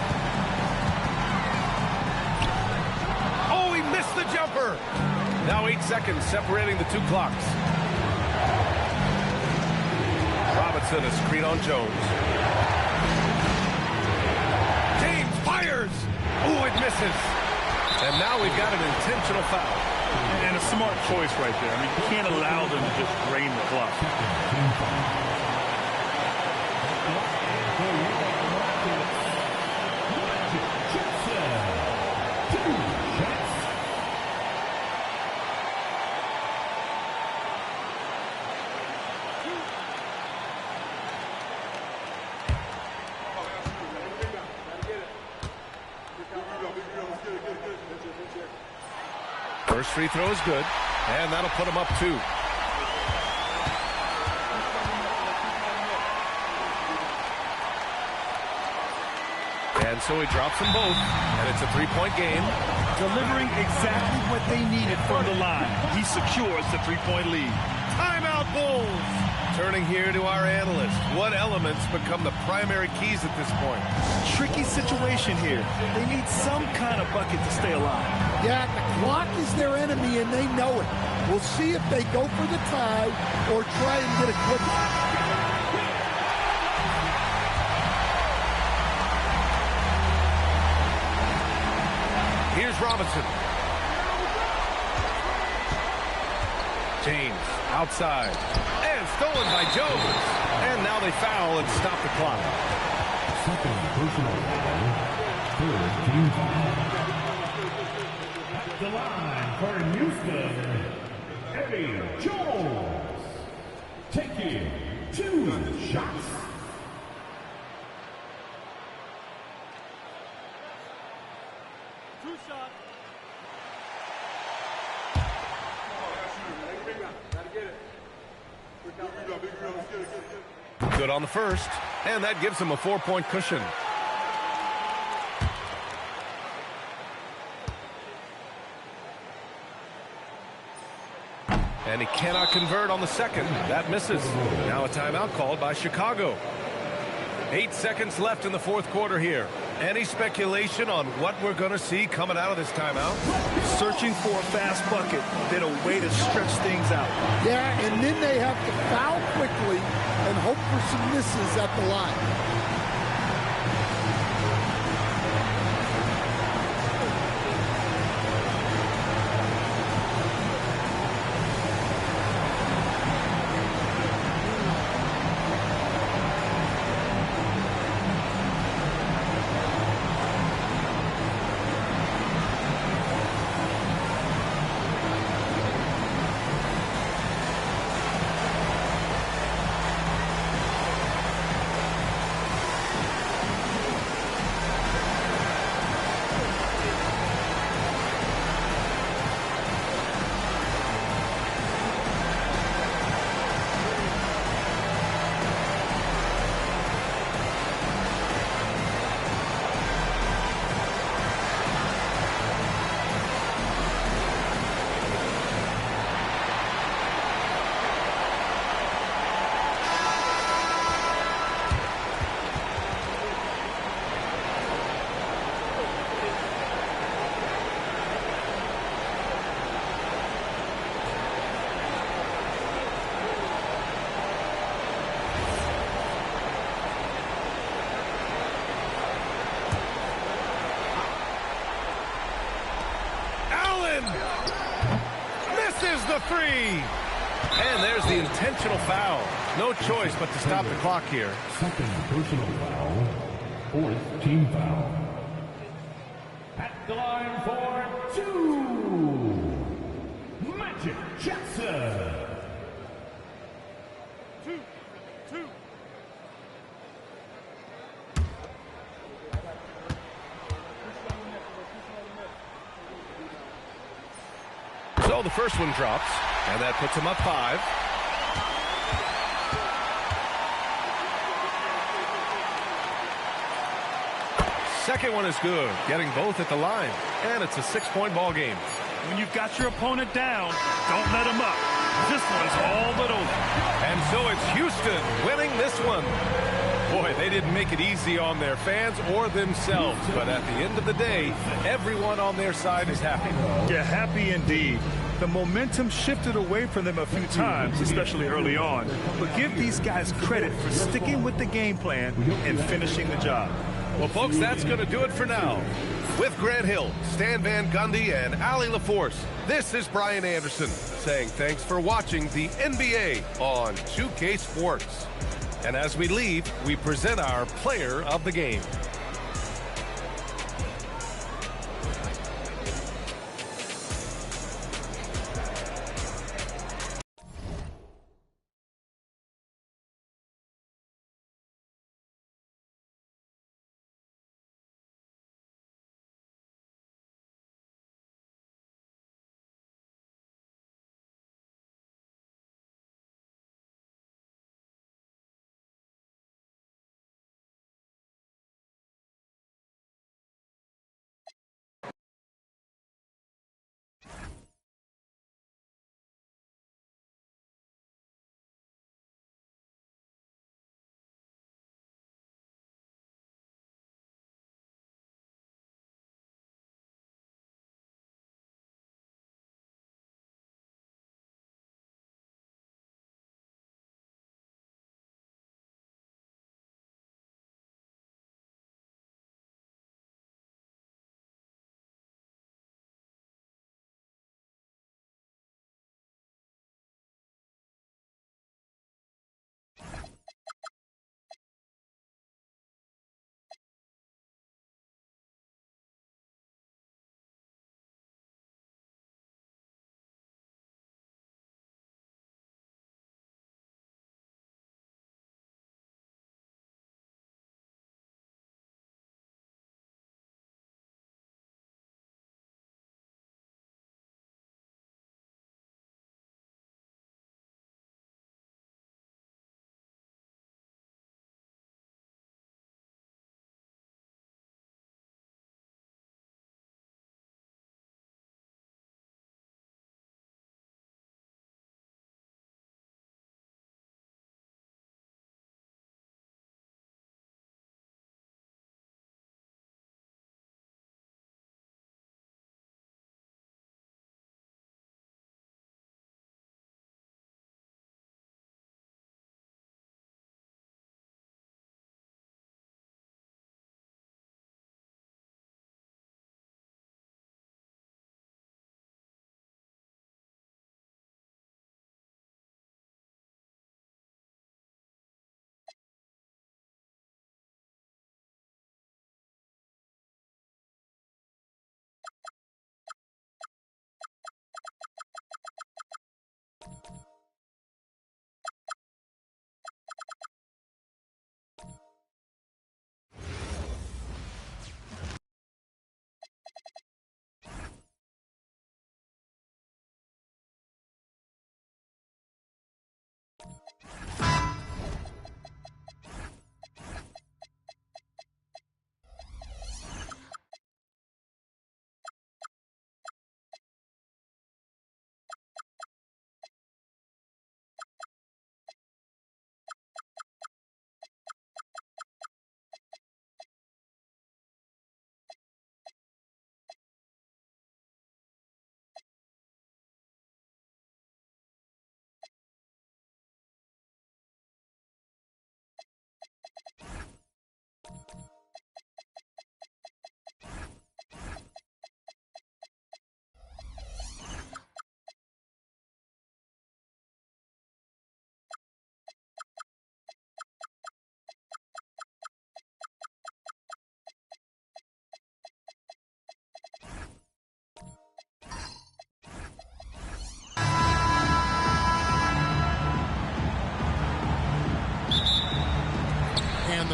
Oh, he missed the jumper. Now 8 seconds separating the two clocks. Robinson, a screen on Jones. James fires. Oh, it misses. And now we've got an intentional foul. And a smart choice right there. I mean, you can't allow them to just drain the clock. First free throw is good, and that'll put him up 2. And so he drops them both, and it's a 3-point game. Delivering exactly what they needed from the line. He secures the 3-point lead. Timeout, Bulls. Turning here to our analyst. What elements become the primary keys at this point? Tricky situation here. They need some kind of bucket to stay alive. Yeah, the clock is their enemy, and they know it. We'll see if they go for the tie or try and get a quick. Here's Robinson. James outside. And stolen by Jones. And now they foul and stop the clock. Second personal foul. Third team foul. At the line for Houston, Eddie Jones. Taking 2 shots. Good on the first, and that gives him a 4-point cushion. And he cannot convert on the second. That misses. Now a timeout called by Chicago. 8 seconds left in the fourth quarter here. Any speculation on what we're going to see coming out of this timeout? Searching for a fast bucket, then a way to stretch things out. Yeah, and then they have to foul quickly and hope for some misses at the line. the three. And there's the intentional foul. No choice but to stop the clock here. Second personal foul. Fourth team foul. At the line for two, Magic Johnson. Two. So the first one drops, and that puts him up 5. Second one is good, getting both at the line, and it's a 6-point ball game. When you've got your opponent down, don't let him up. This one's all but over. And so it's Houston winning this one. Boy, they didn't make it easy on their fans or themselves, but at the end of the day, everyone on their side is happy. Yeah, happy indeed. The momentum shifted away from them a few times, especially early on. But give these guys credit for sticking with the game plan and finishing the job. Well, folks, that's going to do it for now. With Grant Hill, Stan Van Gundy, and Allie LaForce, this is Brian Anderson saying thanks for watching the NBA on 2K Sports. And as we leave, we present our player of the game.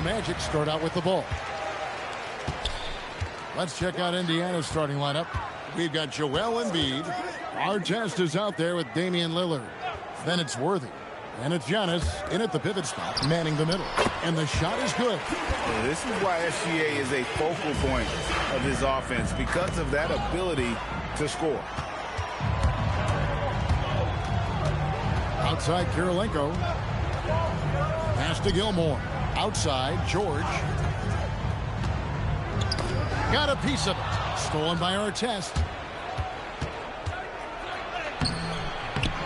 Magic start out with the ball. Let's check out Indiana's starting lineup. We've got Joel Embiid. Artest is out there with Damian Lillard. Then it's Worthy. And it's Giannis in at the pivot spot, manning the middle. And the shot is good. This is why SGA is a focal point of his offense, because of that ability to score. Outside Kirilenko. Pass to Gilmore. Outside George. Got a piece of it. Stolen by Artest.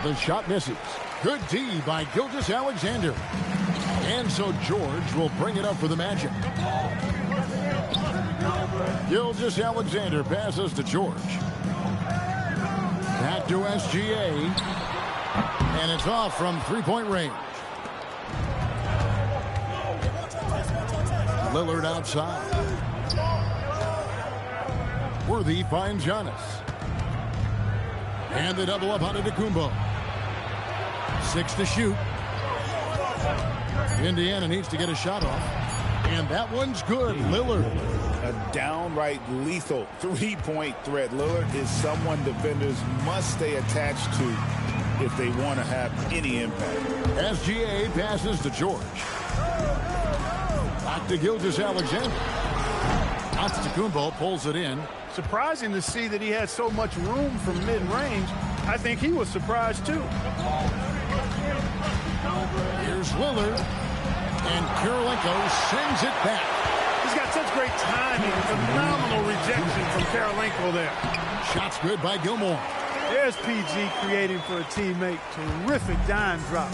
The shot misses. Good D by Gilgeous-Alexander. And so George will bring it up for the Magic. Gilgeous-Alexander passes to George. Back to SGA. And it's off from three-point range. Lillard outside. Worthy finds Giannis. And the double up on Antetokounmpo. 6 to shoot. Indiana needs to get a shot off. And that one's good. Lillard. A downright lethal three-point threat. Lillard is someone defenders must stay attached to if they want to have any impact. SGA passes to George. Back to Gilgeous-Alexander. Antetokounmpo pulls it in. Surprising to see that he had so much room from mid-range. I think he was surprised too. Here's Lillard. And Kirilenko sends it back. He's got such great timing. Phenomenal rejection from Kirilenko there. Shots good by Gilmore. There's PG creating for a teammate. Terrific dime drop.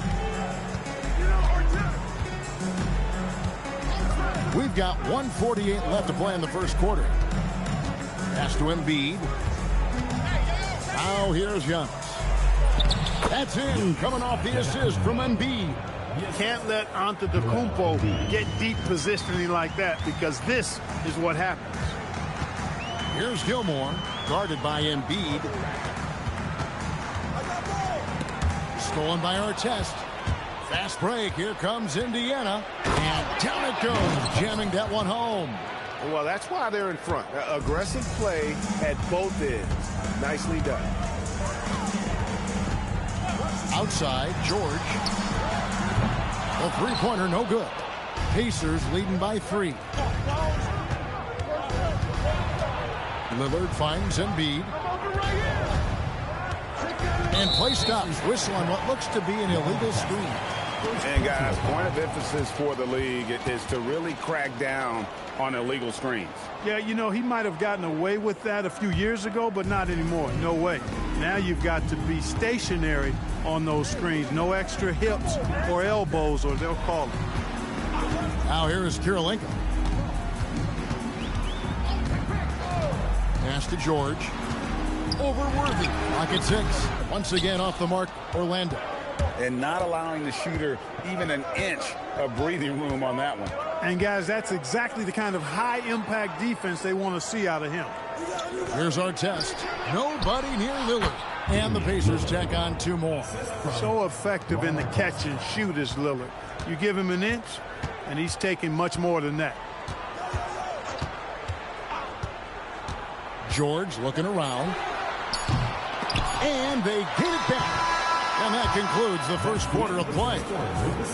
We've got 1:48 left to play in the first quarter. Pass to Embiid. Now here's Giannis. That's in, coming off the assist from Embiid. Can't let Antetokounmpo get deep positioning like that, because this is what happens. Here's Gilmore, guarded by Embiid. Stolen by Artest. Fast break. Here comes Indiana. And down it goes, jamming that one home. Well, that's why they're in front. Aggressive play at both ends. Nicely done. Outside, George. The three-pointer, no good. Pacers leading by 3. Lillard finds Embiid. And play stops. Whistle on what looks to be an illegal screen. And guys, point of emphasis for the league is to really crack down on illegal screens. Yeah, you know, he might have gotten away with that a few years ago, but not anymore. No way. Now you've got to be stationary on those screens. No extra hips or elbows, or they'll call it. Now here is Kirilenko. Pass to George. Over Worthy. Pocket 6. Once again off the mark, Orlando. And not allowing the shooter even an inch of breathing room on that one. And guys, that's exactly the kind of high-impact defense they want to see out of him. Here's Artest. Nobody near Lillard. And the Pacers tack on 2 more. So effective in the catch and shoot is Lillard. You give him an inch, and he's taking much more than that. George looking around. And they get it back. And that concludes the first quarter of play.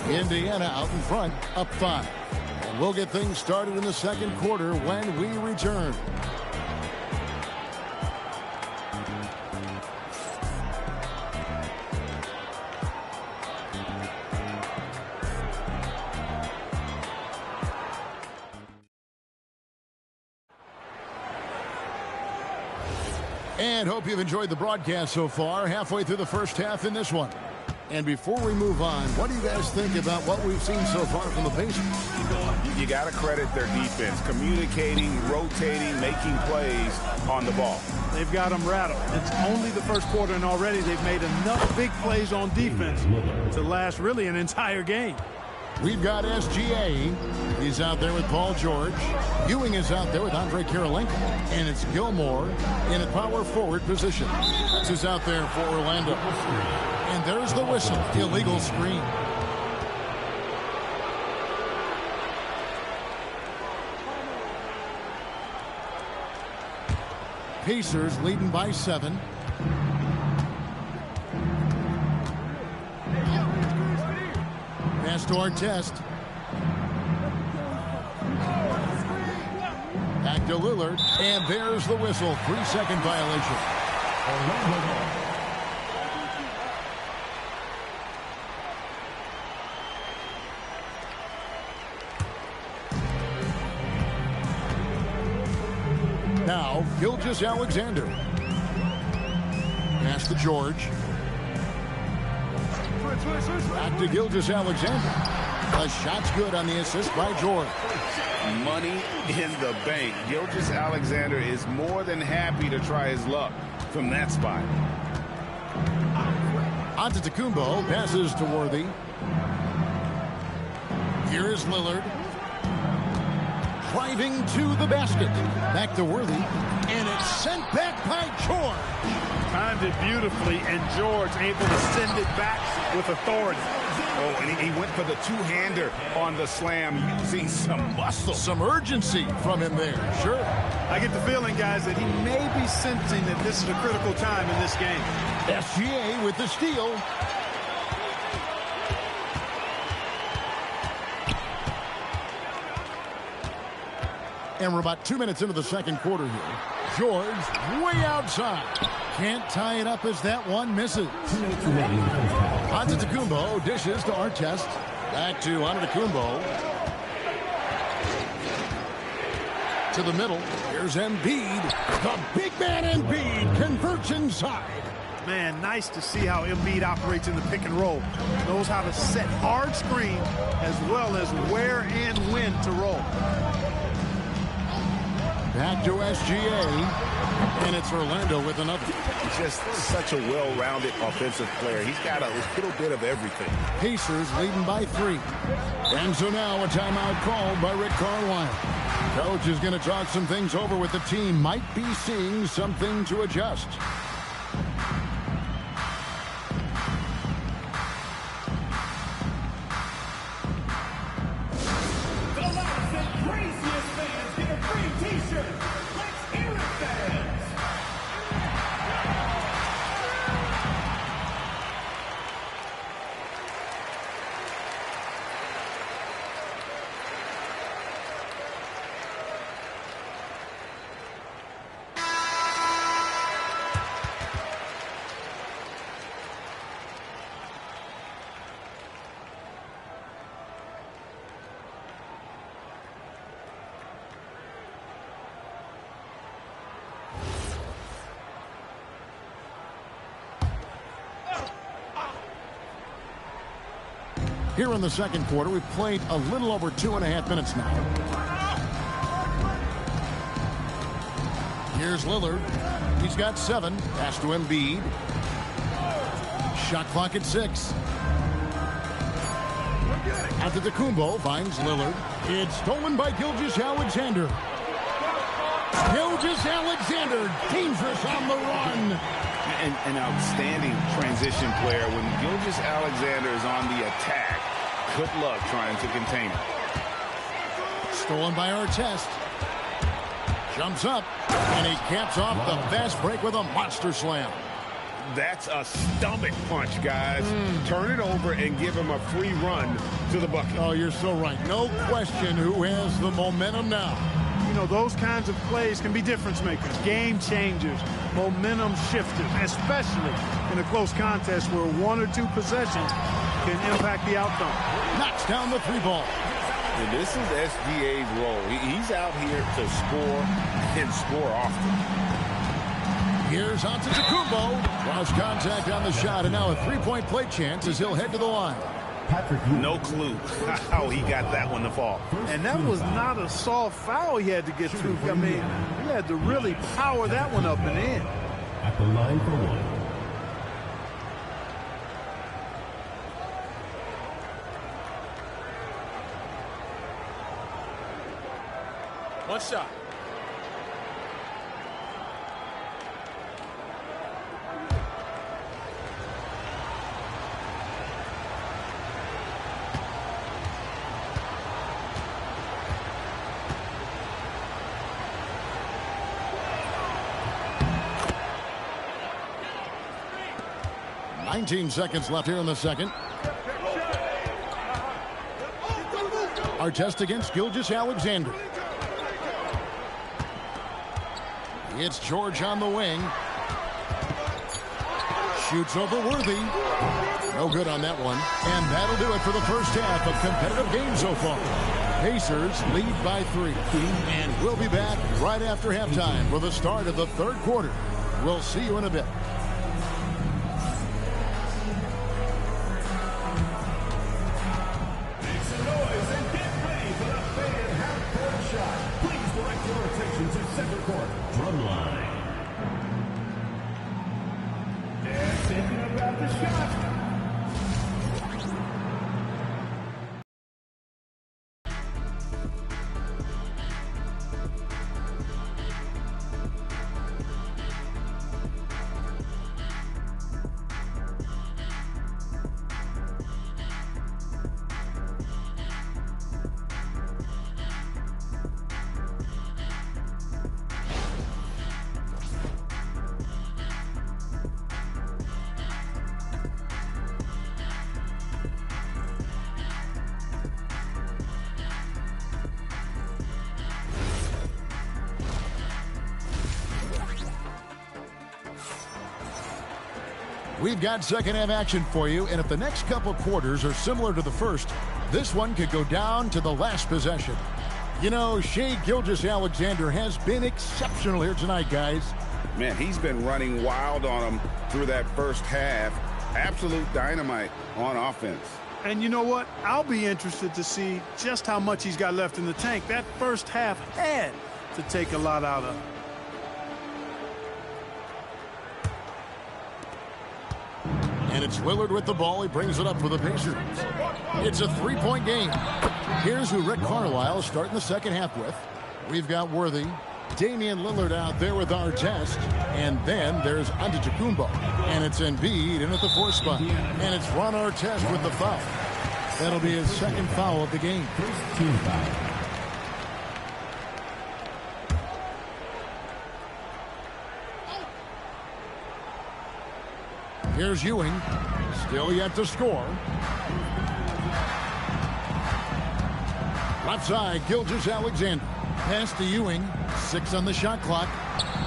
Indiana out in front, up 5. And we'll get things started in the second quarter when we return. And hope you've enjoyed the broadcast so far. Halfway through the first half in this one. And before we move on, what do you guys think about what we've seen so far from the Pacers? You got to credit their defense. Communicating, rotating, making plays on the ball. They've got them rattled. It's only the first quarter, and already they've made enough big plays on defense to last really an entire game. We've got SGA. He's out there with Paul George. Ewing is out there with Andre Kirilenko. And it's Gilmore in a power forward position. This is out there for Orlando. And there's the whistle. Illegal screen. Pacers leading by 7. Pass to Artest. Back to Lillard, and there's the whistle. 3-second violation. Now, Gilgeous-Alexander. Pass to George. Back to Gilgeous-Alexander. The shot's good on the assist by George. Money in the bank. Gilgeous-Alexander is more than happy to try his luck from that spot. Antetokounmpo passes to Worthy. Here is Lillard. Driving to the basket. Back to Worthy. And it's sent back by George. Timed it beautifully, and George able to send it back with authority. Oh, and he went for the two-hander on the slam, using some muscle. Some urgency from him there, sure. I get the feeling, guys, that he may be sensing that this is a critical time in this game. SGA with the steal. And we're about 2 minutes into the second quarter here. George way outside. Can't tie it up as that one misses. Antetokounmpo dishes to Artest. Back to Antetokounmpo. To the middle. Here's Embiid. The big man Embiid converts inside. Man, nice to see how Embiid operates in the pick and roll. Knows how to set hard screen as well as where and when to roll. Back to SGA, and it's Orlando with another. He's just such a well-rounded offensive player. He's got a little bit of everything. Pacers leading by 3. And so now a timeout called by Rick Carlisle. Coach is going to talk some things over with the team. Might be seeing something to adjust. Here in the second quarter, we've played a little over 2.5 minutes now. Here's Lillard. He's got 7. Pass to Embiid. Shot clock at 6. Antetokounmpo finds Lillard. It's stolen by Gilgeous-Alexander. Gilgeous-Alexander, dangerous on the run. An outstanding transition player. When Gilgeous-Alexander is on the attack, good luck trying to contain him. Stolen by Artest. Jumps up, and he caps off the fast break with a monster slam. That's a stomach punch, guys. Turn it over and give him a free run to the bucket. Oh, you're so right. No question who has the momentum now. You know, those kinds of plays can be difference makers, game changers, momentum shifters, especially in a close contest where 1 or 2 possessions can impact the outcome. Knocks down the 3 ball. And this is SGA's role. He's out here to score and score often. Here's Antetokounmpo. Cross contact on the shot, and now a 3-point play chance as he'll head to the line. No clue how he got that one to fall. And that was not a soft foul he had to get through. I mean, he had to really power that one up and in. At the line for 1. One shot. 19 seconds left here in the second. Artest against Gilgeous-Alexander. It's George on the wing. Shoots over Worthy. No good on that one. And that'll do it for the first half of competitive games so far. Pacers lead by 3. And we'll be back right after halftime for the start of the third quarter. We'll see you in a bit. Make some noise and get ready for the fan half-court shot. Please direct your attention to center court. Drumline. And thinking about the shot. We've got second half action for you, and if the next couple quarters are similar to the first, this one could go down to the last possession. You know, Shai Gilgeous-Alexander has been exceptional here tonight, guys. Man, he's been running wild on him through that first half. Absolute dynamite on offense. And you know what? I'll be interested to see just how much he's got left in the tank. That first half had to take a lot out of him. And it's Lillard with the ball. He brings it up for the Pacers. It's a three-point game. Here's who Rick Carlisle is starting the second half with. We've got Worthy, Damian Lillard out there with Artest, and then there's Antetokounmpo. And it's Embiid in at the 4th spot. And it's Ron Artest with the foul. That'll be his second foul of the game. First team foul. Here's Ewing, still yet to score. Left side, Gilgeous-Alexander. Pass to Ewing, 6 on the shot clock.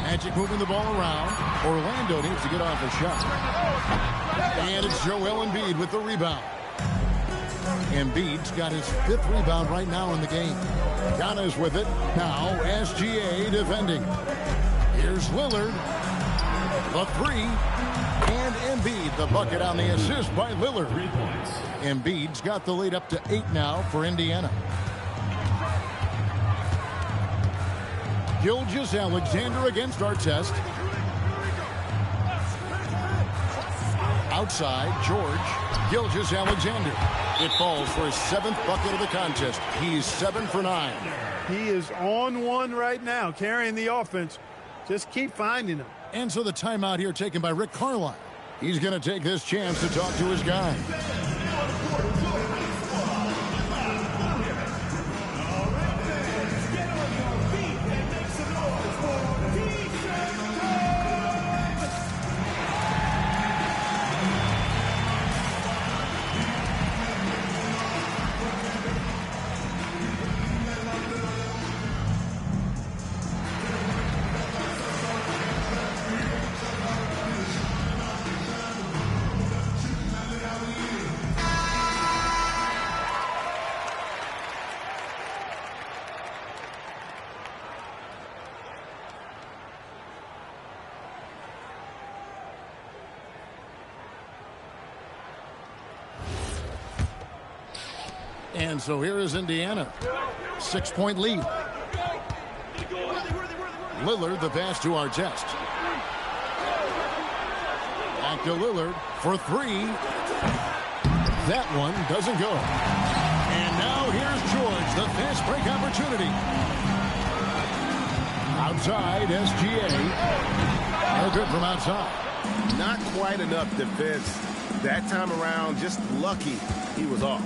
Magic moving the ball around. Orlando needs to get off a shot. And it's Joel Embiid with the rebound. Embiid's got his 5th rebound right now in the game. Giannis with it. Now SGA defending. Here's Lillard. The 3. And Embiid, the bucket on the assist by Lillard. Embiid's got the lead up to 8 now for Indiana. Gilgeous-Alexander against Artest. Outside, George. Gilgeous-Alexander. It falls for his 7th bucket of the contest. He's 7 for 9. He is on one right now, carrying the offense. Just keep finding him. And so the timeout here taken by Rick Carlisle. He's going to take this chance to talk to his guy. And so here is Indiana. 6-point lead. Lillard, the pass to Artest. Back to Lillard for 3. That one doesn't go. And now here's George, the fast break opportunity. Outside, SGA. No good from outside. Not quite enough defense. That time around, just lucky he was off.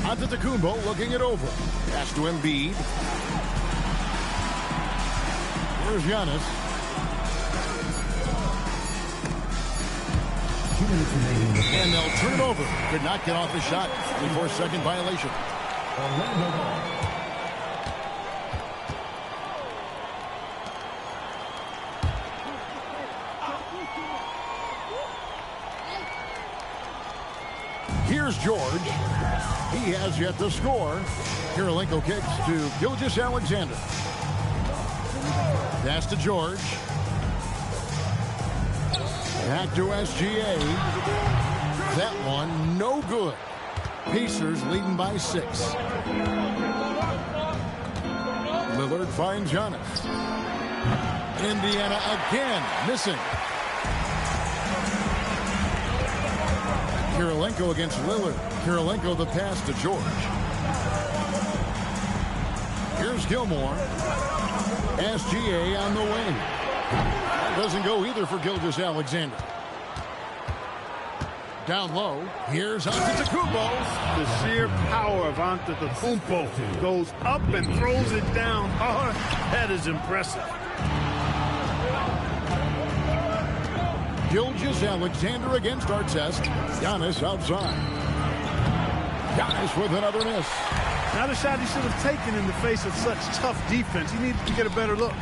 Antetokounmpo looking it over. Pass to Embiid. Here's Giannis. And they'll turn it over. Could not get off the shot. 24-second violation. Here's George. He has yet to score. Kirilenko kicks to Gilgeous-Alexander. Pass to George. Back to SGA. That one, no good. Pacers leading by 6. Lillard finds Giannis. Indiana again, missing. Kirilenko against Lillard. Kirilenko the pass to George. Here's Gilmore. SGA on the wing. Doesn't go either for Gilgeous-Alexander. Down low. Here's Antetokounmpo. The sheer power of Antetokounmpo goes up and throws it down hard. That is impressive. Gilgeous-Alexander against Artest. Giannis outside. Giannis with another miss. Not a shot he should have taken in the face of such tough defense. He needed to get a better look.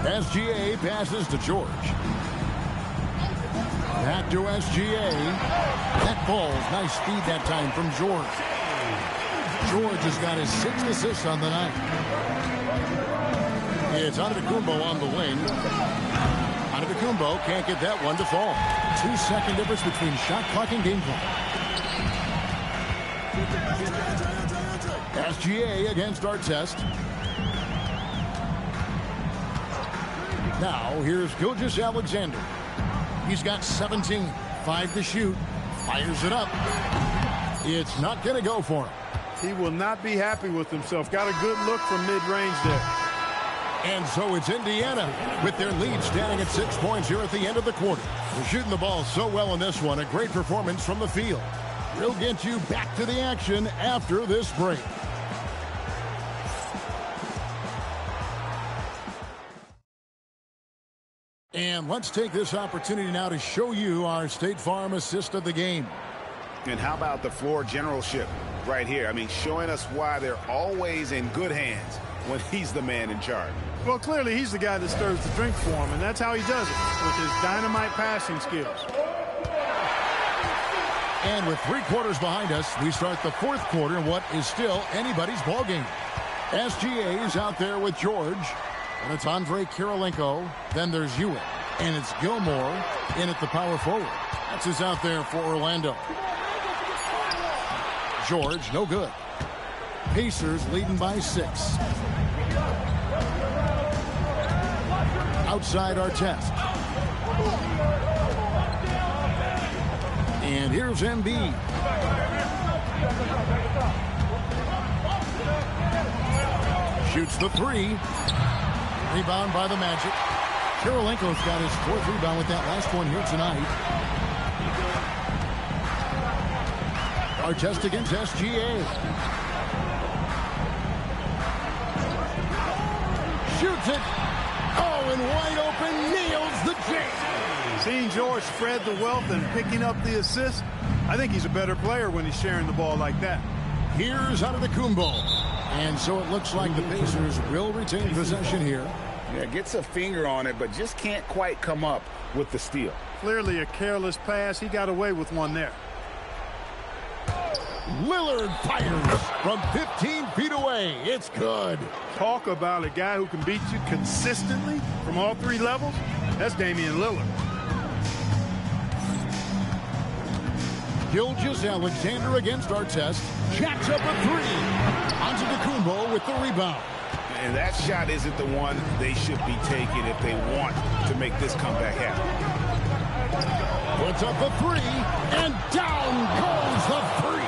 SGA passes to George. Back to SGA. That falls. Nice speed that time from George. George has got his 6th assist on the night. It's Antetokounmpo on the wing. Antetokounmpo can't get that one to fall. 2-second difference between shot clock and game clock. SGA against Artest. Now here's Gilgeous-Alexander. He's got 17. 5 to shoot. Fires it up. It's not going to go for him. He will not be happy with himself. Got a good look from mid-range there. And so it's Indiana with their lead standing at 6 points here at the end of the quarter. They're shooting the ball so well in this one. A great performance from the field. We'll get you back to the action after this break. And let's take this opportunity now to show you our State Farm assist of the game. And how about the floor generalship right here? I mean, showing us why they're always in good hands when he's the man in charge. Well, clearly he's the guy that stirs the drink for him, and that's how he does it, with his dynamite passing skills. And with 3 quarters behind us, we start the 4th quarter in what is still anybody's ball game. SGA is out there with George, and it's Andre Kirilenko. Then there's Hewitt, and it's Gilmore in at the power forward. That's who's out there for Orlando. George, no good. Pacers leading by 6. Outside Artest. And here's Embiid. Shoots the 3. Rebound by the Magic. Kirilenko's got his 4th rebound with that last one here tonight. Artest against SGA. Shoots it. Oh, and wide open, nails the jam. Seeing George spread the wealth and picking up the assist, I think he's a better player when he's sharing the ball like that. Here's Antetokounmpo. And so it looks like the Pacers will retain possession here. Yeah, gets a finger on it, but just can't quite come up with the steal. Clearly a careless pass. He got away with one there. Lillard fires from 15 feet away. It's good. Talk about a guy who can beat you consistently from all 3 levels. That's Damian Lillard. Gilgeous-Alexander against Artest. Jacks up a 3. Antetokounmpo with the rebound. And that shot isn't the one they should be taking if they want to make this comeback happen. Puts up the 3, and down goes the 3.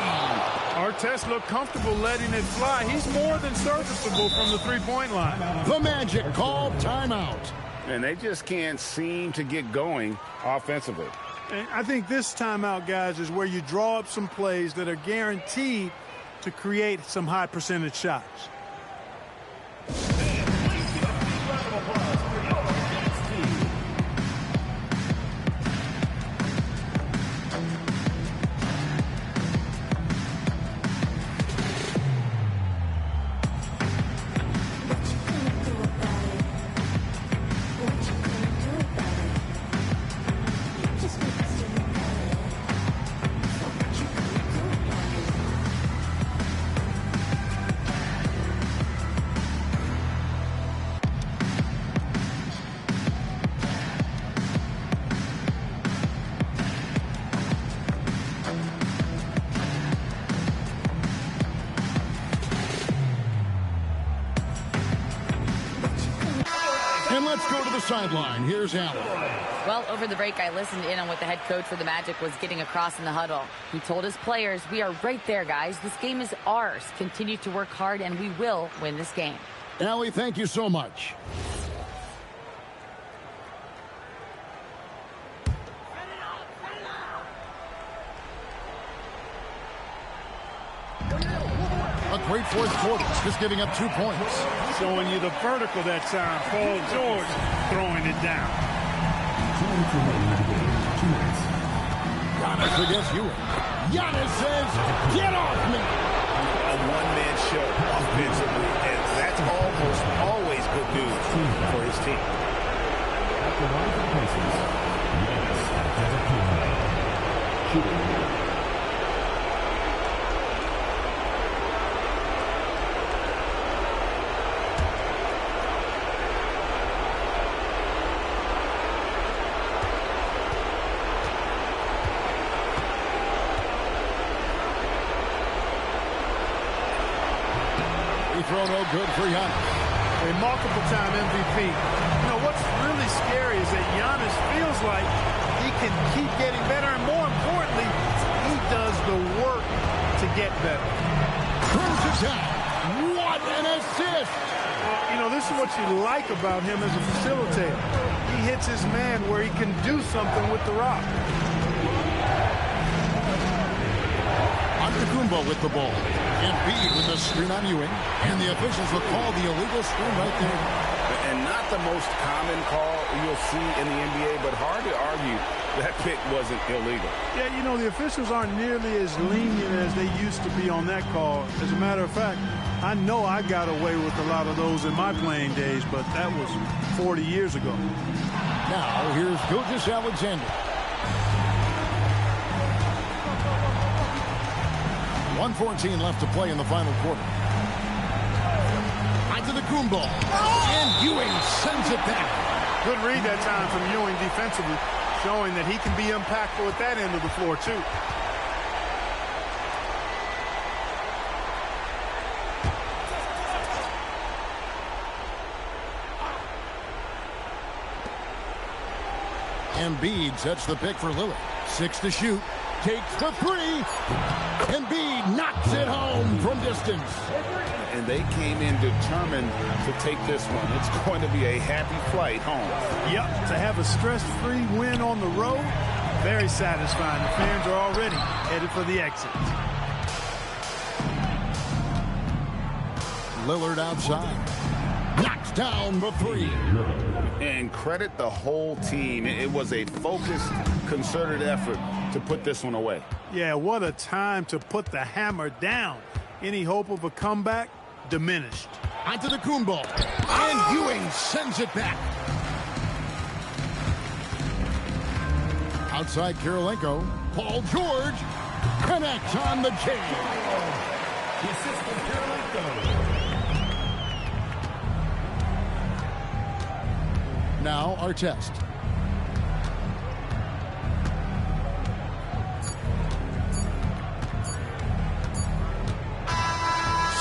Artest looked comfortable letting it fly. He's more than serviceable from the 3-point line. The Magic called timeout. And they just can't seem to get going offensively. And I think this timeout, guys, is where you draw up some plays that are guaranteed to create some high percentage shots. Let's go to the sideline. Here's Allen. Well, over the break, I listened in on what the head coach for the Magic was getting across in the huddle. He told his players, we are right there, guys. This game is ours. Continue to work hard, and we will win this game. Allie, thank you so much. A great fourth quarter, just giving up 2 points. Showing you the vertical that time. Paul George throwing it down. Giannis against Ewing. Giannis says, get off me! A one-man show offensively, and that's almost always good news for his team. At the line for the Pacers, Giannis Antetokounmpo. Shooting. Throw no good for Giannis. A multiple-time MVP. You know, what's really scary is that Giannis feels like he can keep getting better, and more importantly, he does the work to get better. Throws it down. What an assist! You know, this is what you like about him as a facilitator. He hits his man where he can do something with the rock. Antetokounmpo with the ball. Embiid with the screen on Ewing. And the officials will call the illegal screen right there. And not the most common call you'll see in the NBA, but hard to argue that pick wasn't illegal. Yeah, you know, the officials aren't nearly as lenient as they used to be on that call. As a matter of fact, I know I got away with a lot of those in my playing days, but that was 40 years ago. Now, here's Gilgeous-Alexander. 1:14 left to play in the final quarter. Antetokounmpo. And Ewing sends it back. Good read that time from Ewing defensively, showing that he can be impactful at that end of the floor, too. Embiid sets the pick for Lillard. 6 to shoot. Takes the 3. Embiid knocks it home from distance. And they came in determined to take this one. It's going to be a happy flight home. Yep, to have a stress-free win on the road, very satisfying. The fans are already headed for the exit. Lillard outside. Knocks down the 3. And credit the whole team. It was a focused, concerted effort to put this one away. Yeah, what a time to put the hammer down. Any hope of a comeback? Diminished. Antetokounmpo. And Ewing sends it back. Outside Kirilenko. Paul George connects on the chain. The assist from Kirilenko. Now our test.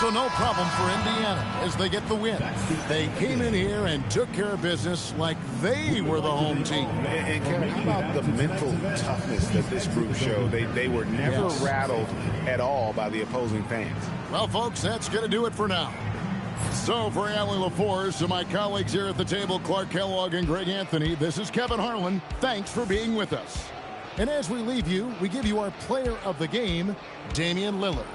So no problem for Indiana as they get the win. They came in here and took care of business like they were the home team. And Kevin, how about the mental toughness that this group showed? They were never rattled at all by the opposing fans. Well, folks, that's going to do it for now. So for Allie LaForce and my colleagues here at the table, Clark Kellogg and Greg Anthony, this is Kevin Harlan. Thanks for being with us. And as we leave you, we give you our player of the game, Damian Lillard.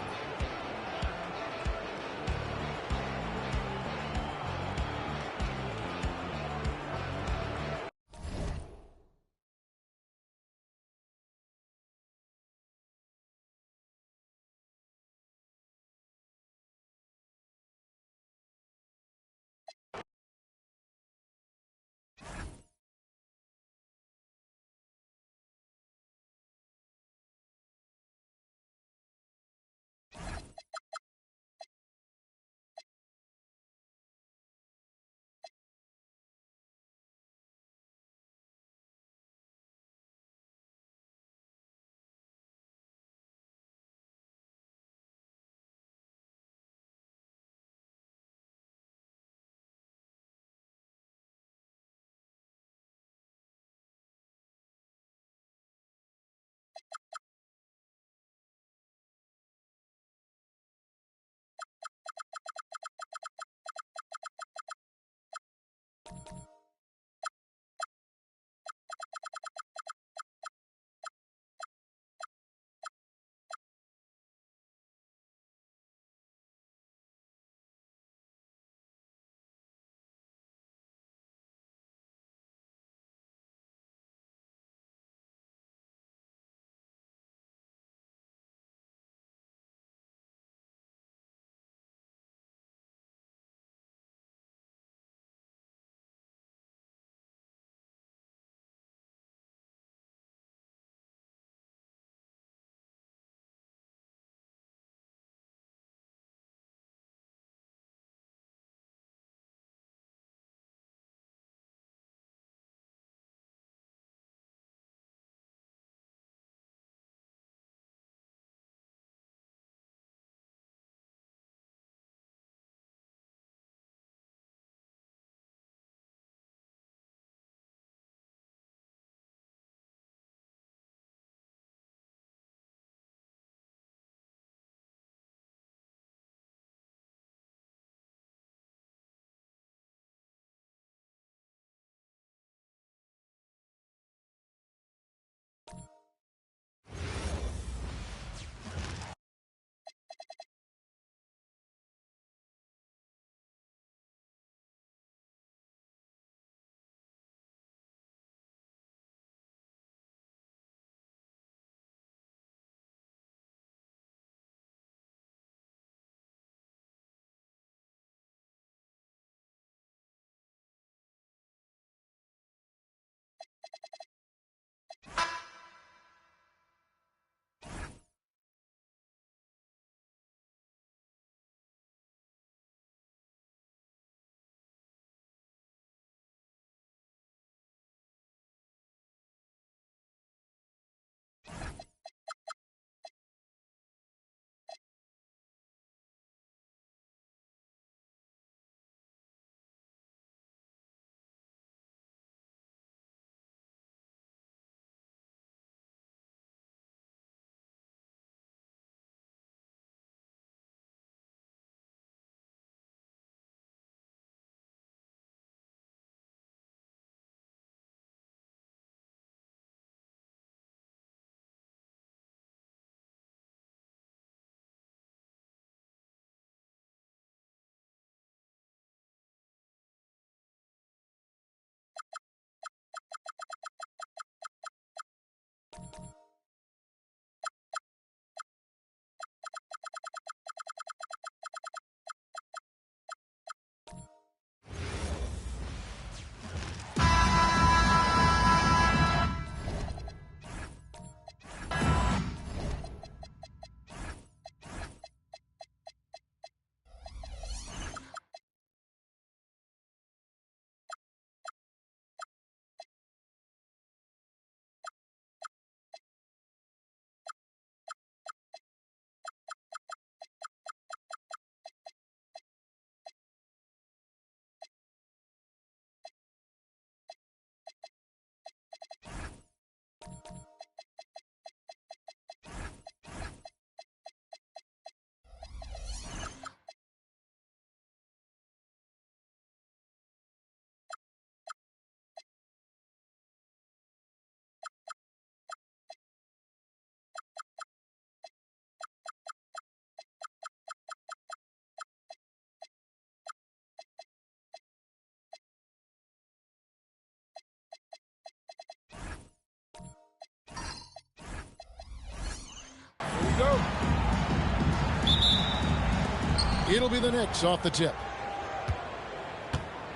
It'll be the Knicks off the tip.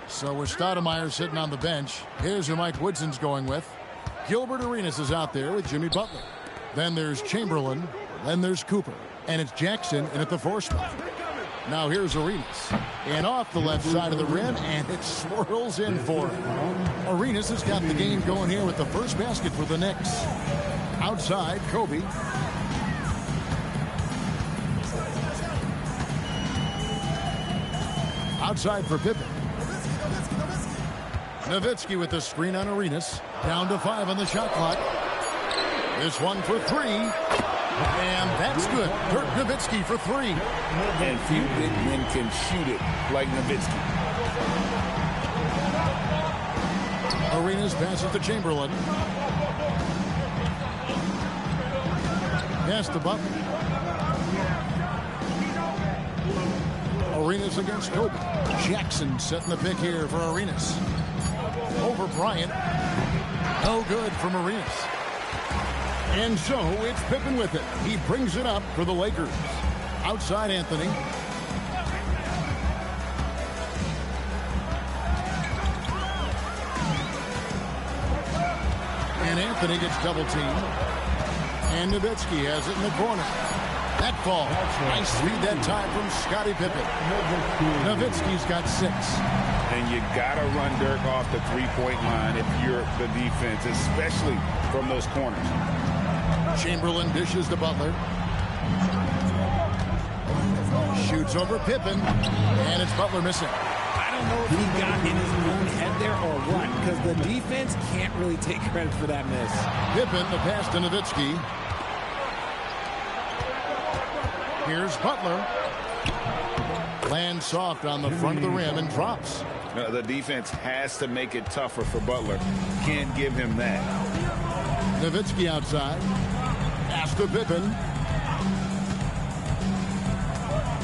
So with Stoudemire sitting on the bench, here's who Mike Woodson's going with. Gilbert Arenas is out there with Jimmy Butler. Then there's Chamberlain. Then there's Cooper. And it's Jackson in at the 4 spot. Now here's Arenas. And off the left side of the rim, and it swirls in for him. Arenas has got the game going here with the first basket for the Knicks. Outside, Kobe. Outside for Pippen. Nowitzki with the screen on Arenas. Down to 5 on the shot clock. This one for 3. And that's good. Dirk Nowitzki for 3. And few big men can shoot it like Nowitzki. Arenas passes to Chamberlain. Pass to Butler. Arenas against Kobe. Jackson setting the pick here for Arenas. Over Bryant. No good from Arenas. And so it's Pippen with it. He brings it up for the Lakers. Outside Anthony. And Anthony gets double teamed. And Nowitzki has it in the corner. That ball. Nice read that time from Scottie Pippen. Nowitzki's got 6. And you got to run Dirk off the three-point line if you're the defense, especially from those corners. Chamberlain dishes to Butler. Shoots over Pippen. And it's Butler missing. I don't know if he got in his own head there or what, because the defense can't really take credit for that miss. Pippen, the pass to Nowitzki. Here's Butler. Lands soft on the front of the rim and drops. The defense has to make it tougher for Butler. Can't give him that. Nowitzki outside. Pass to Pippen.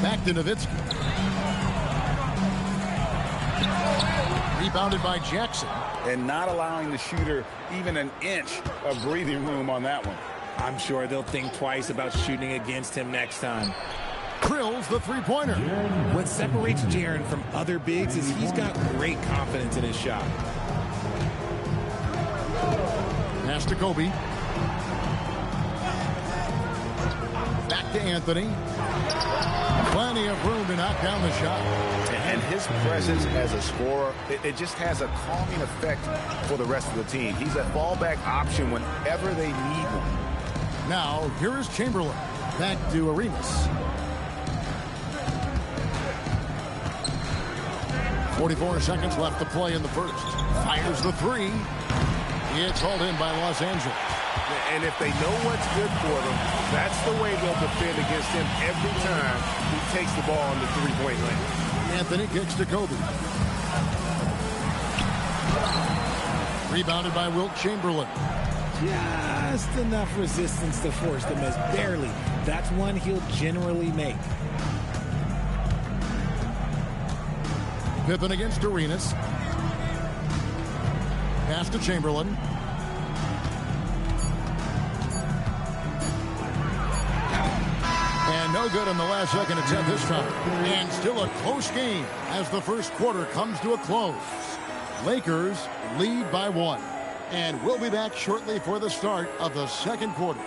Back to Nowitzki. Rebounded by Jackson. And not allowing the shooter even an inch of breathing room on that one. I'm sure they'll think twice about shooting against him next time. Drills the three-pointer. What separates Jaren from other bigs is he's got great confidence in his shot. Pass to Kobe. Back to Anthony. Plenty of room to knock down the shot. And his presence as a scorer, it just has a calming effect for the rest of the team. He's a fallback option whenever they need one. Now, here is Chamberlain. Back to Arenas. 44 seconds left to play in the first. Fires the 3. It's hauled in by Los Angeles. And if they know what's good for them, that's the way they'll defend against him every time he takes the ball on the three-point line. Anthony kicks to Kobe. Rebounded by Wilt Chamberlain. Just enough resistance to force the miss. Barely. That's one he'll generally make. Pippen against Arenas. Pass to Chamberlain. And no good in the last second attempt this time. And still a close game as the first quarter comes to a close. Lakers lead by 1. And we'll be back shortly for the start of the second quarter.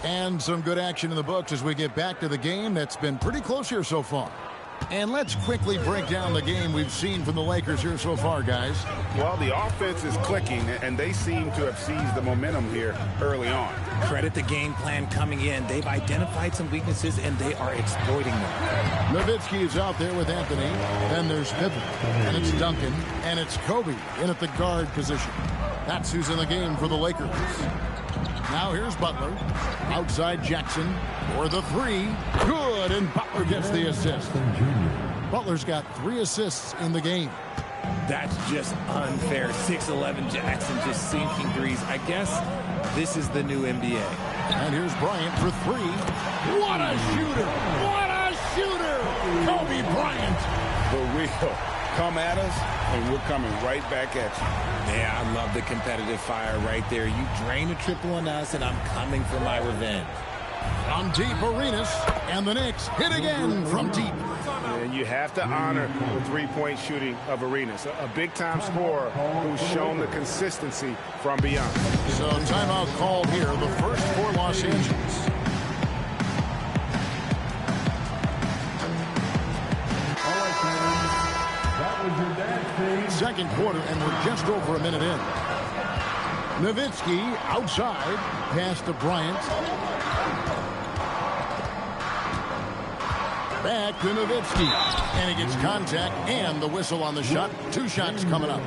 And some good action in the books as we get back to the game that's been pretty close here so far. And let's quickly break down the game we've seen from the Lakers here so far, guys. Well, the offense is clicking, and they seem to have seized the momentum here early on. Credit the game plan coming in. They've identified some weaknesses, and they are exploiting them. Nowitzki is out there with Anthony. Then there's Pippen, and it's Duncan, and it's Kobe in at the guard position. That's who's in the game for the Lakers. Now here's Butler. Outside Jackson for the 3. Good, and Butler gets the assist. Butler's got 3 assists in the game. That's just unfair. 6'11" Jackson just sinking threes. I guess this is the new NBA. And here's Bryant for 3. What a shooter! What a shooter! Kobe Bryant. For real. Come at us, and we're coming right back at you. Yeah, I love the competitive fire right there. You drain a triple on us, and I'm coming for my revenge. From deep, Arenas, and the Knicks hit again from deep. And you have to honor the three-point shooting of Arenas, a big-time scorer who's shown the consistency from beyond. So timeout called here, the first for Los Angeles. Second quarter, and we're just over a minute in. Nowitzki outside, pass to Bryant. Back to Nowitzki, and he gets contact and the whistle on the shot. 2 shots coming up.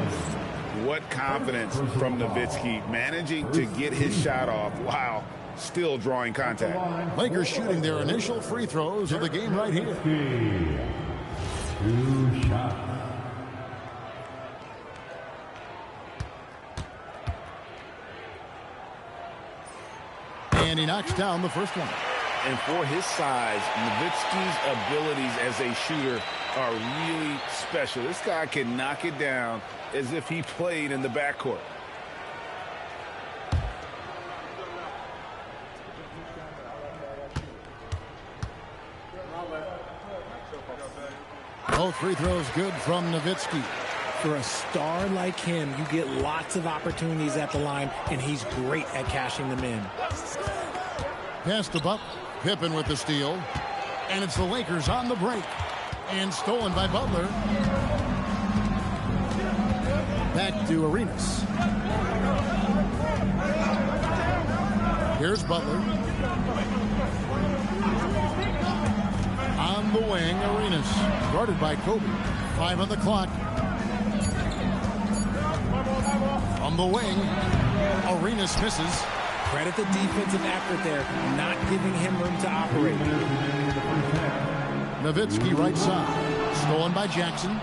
What confidence from Nowitzki, managing to get his shot off while still drawing contact. Lakers shooting their initial free throws of the game right here. 2 shots. And he knocks down the first one. And for his size, Nowitzki's abilities as a shooter are really special. This guy can knock it down as if he played in the backcourt. Both free throws good from Nowitzki. For a star like him, you get lots of opportunities at the line, and he's great at cashing them in. Pass to Butler. Pippen with the steal. And it's the Lakers on the break. And stolen by Butler. Back to Arenas. Here's Butler. On the wing, Arenas. Guarded by Kobe. 5 on the clock. From the wing, Arenas misses. Credit the defensive effort there, not giving him room to operate. Nowitzki right side. Stolen by Jackson.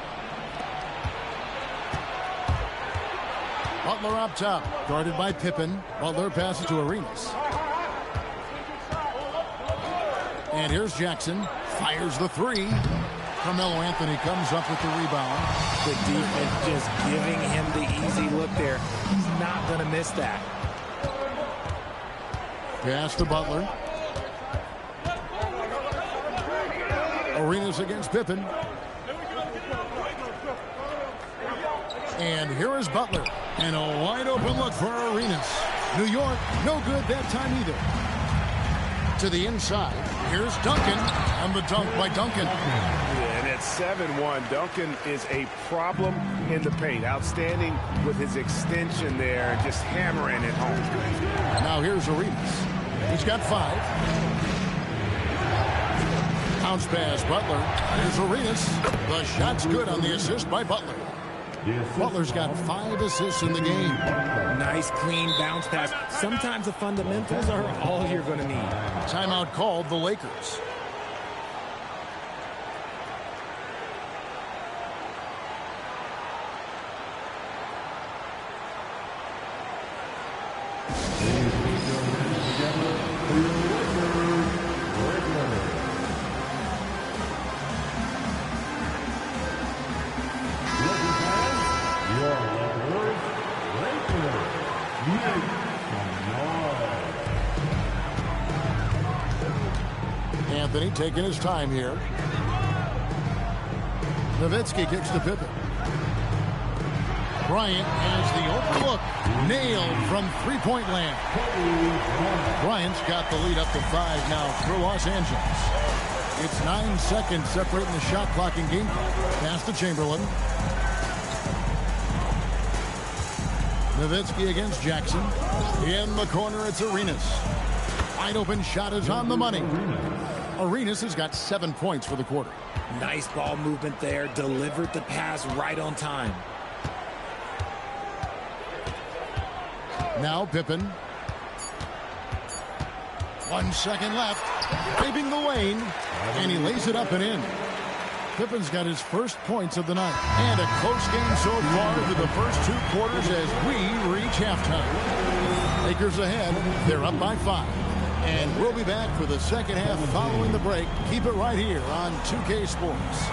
Butler up top. Guarded by Pippen. Butler passes to Arenas. And here's Jackson. Fires the 3. Carmelo Anthony comes up with the rebound. The defense just giving him the easy look there. He's not going to miss that. Pass to Butler. Arenas against Pippen. And here is Butler. And a wide open look for Arenas. New York, no good that time either. To the inside. Here's Duncan. And the dunk by Duncan. And at 7-1, Duncan is a problem in the paint. Outstanding with his extension there, just hammering it home. Now here's Arenas. He's got 5. Bounce pass, Butler. Here's Arenas. The shot's good on the assist by Butler. Butler's got 5 assists in the game. Nice, clean bounce pass. Sometimes the fundamentals are all you're going to need. Timeout called the Lakers. Anthony taking his time here. Nowitzki kicks to Pippen. Bryant has the open look. Nailed from three-point land. Bryant's got the lead up to 5 now for Los Angeles. It's 9 seconds separating the shot clock and game clock. Pass to Chamberlain. Nowitzki against Jackson. In the corner, it's Arenas. Wide open shot is on the money. Arenas has got 7 points for the quarter. Nice ball movement there. Delivered the pass right on time. Now Pippen. 1 second left. Driving the lane. And he lays it up and in. Pippen's got his first points of the night. And a close game so far through the first 2 quarters as we reach halftime. Lakers ahead. They're up by 5. And we'll be back for the second half following the break. Keep it right here on 2K Sports.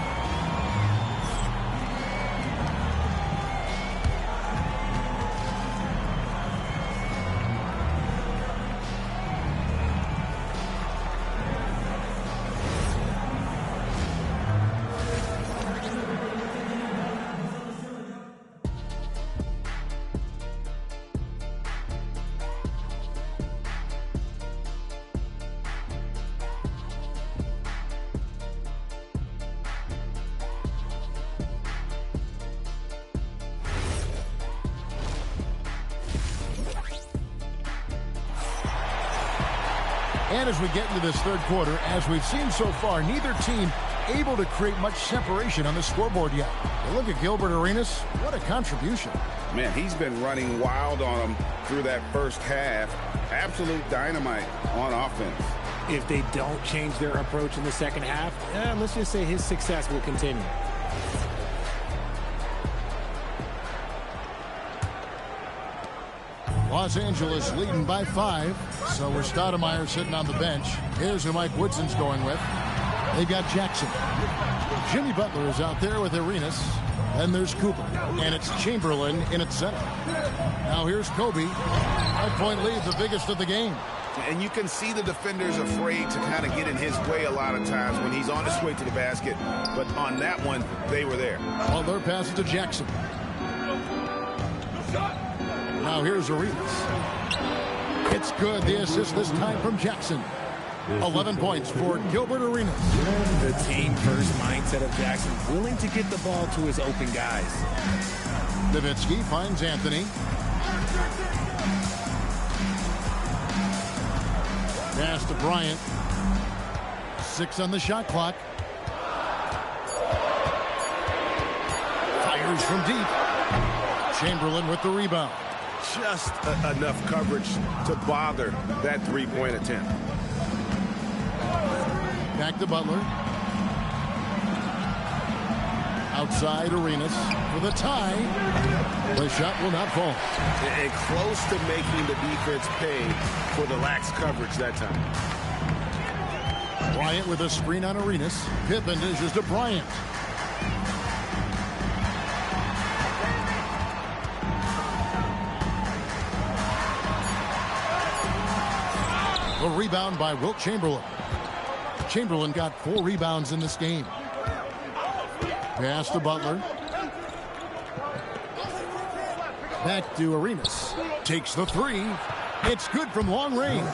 And as we get into this third quarter, as we've seen so far, neither team able to create much separation on the scoreboard yet. But look at Gilbert Arenas. What a contribution. Man, he's been running wild on them through that first half. Absolute dynamite on offense. If they don't change their approach in the second half, let's just say his success will continue. Los Angeles leading by 5. So we're Stoudemire sitting on the bench. Here's who Mike Woodson's going with. They've got Jackson. Jimmy Butler is out there with Arenas. Then there's Cooper. And it's Chamberlain in at center. Now here's Kobe. 5-point lead, the biggest of the game. And you can see the defenders afraid to kind of get in his way a lot of times when he's on his way to the basket. But on that one, they were there. Butler passes to Jackson. Now here's Arenas. It's good. The assist this time from Jackson. 11 points for Gilbert Arenas. The team-first mindset of Jackson, willing to get the ball to his open guys. Nowitzki finds Anthony. Pass to Bryant. 6 on the shot clock. Fires from deep. Chamberlain with the rebound. Just enough coverage to bother that three-point attempt. Back to Butler. Outside Arenas for the tie. The shot will not fall. And close to making the defense pay for the lax coverage that time. Bryant with a screen on Arenas. Pippen dishes to Bryant. The rebound by Wilt Chamberlain. Chamberlain got 4 rebounds in this game. Pass to Butler. Back to Arenas. Takes the 3. It's good from long range.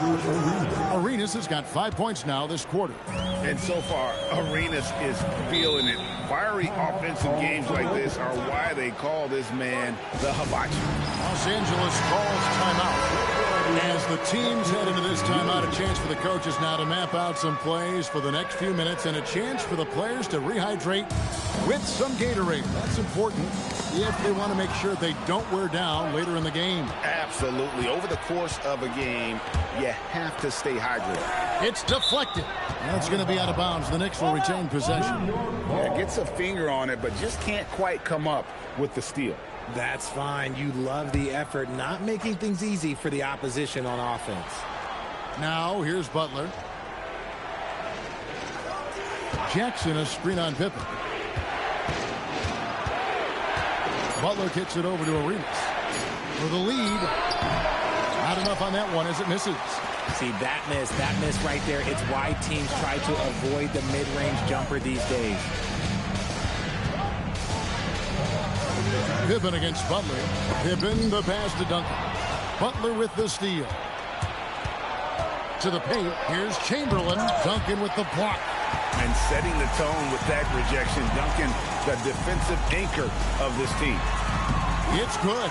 Arenas has got 5 points now this quarter. And so far, Arenas is feeling it. Fiery offensive games like this are why they call this man the hibachi. Los Angeles calls timeout. As the teams head into this timeout, a chance for the coaches now to map out some plays for the next few minutes and a chance for the players to rehydrate with some Gatorade. That's important if they want to make sure they don't wear down later in the game. Absolutely. Over the course of a game, you have to stay hydrated. It's deflected. That's going to be out of bounds. The Knicks will retain possession. Yeah, gets a finger on it, but just can't quite come up with the steal. That's fine. You love the effort, not making things easy for the opposition on offense. Now, here's Butler. Jackson, a screen on Pippen. Butler kicks it over to Arenas. For the lead. Not enough on that one as it misses. See, that miss right there, it's why teams try to avoid the mid-range jumper these days. Pippen against Butler. Pippen, the pass to Duncan. Butler with the steal. To the paint. Here's Chamberlain. Duncan with the block. And setting the tone with that rejection. Duncan, the defensive anchor of this team. It's good.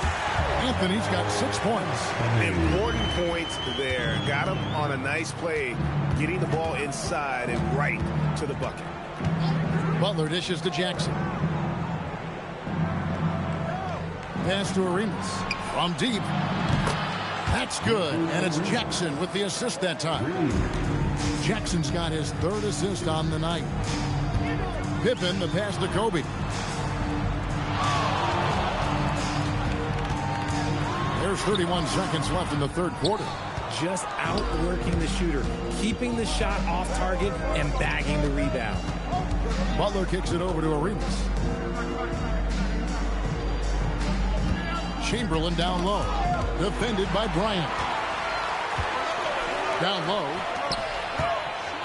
Anthony's got 6 points. Important points there. Got him on a nice play. Getting the ball inside and right to the bucket. Butler dishes to Jackson. Pass to Arenas. From deep. That's good. And it's Jackson with the assist that time. Jackson's got his 3rd assist on the night. Pippen, the pass to Kobe. There's 31 seconds left in the third quarter. Just outworking the shooter, keeping the shot off target and bagging the rebound. Butler kicks it over to Arenas. Chamberlain down low. Defended by Bryant. Down low.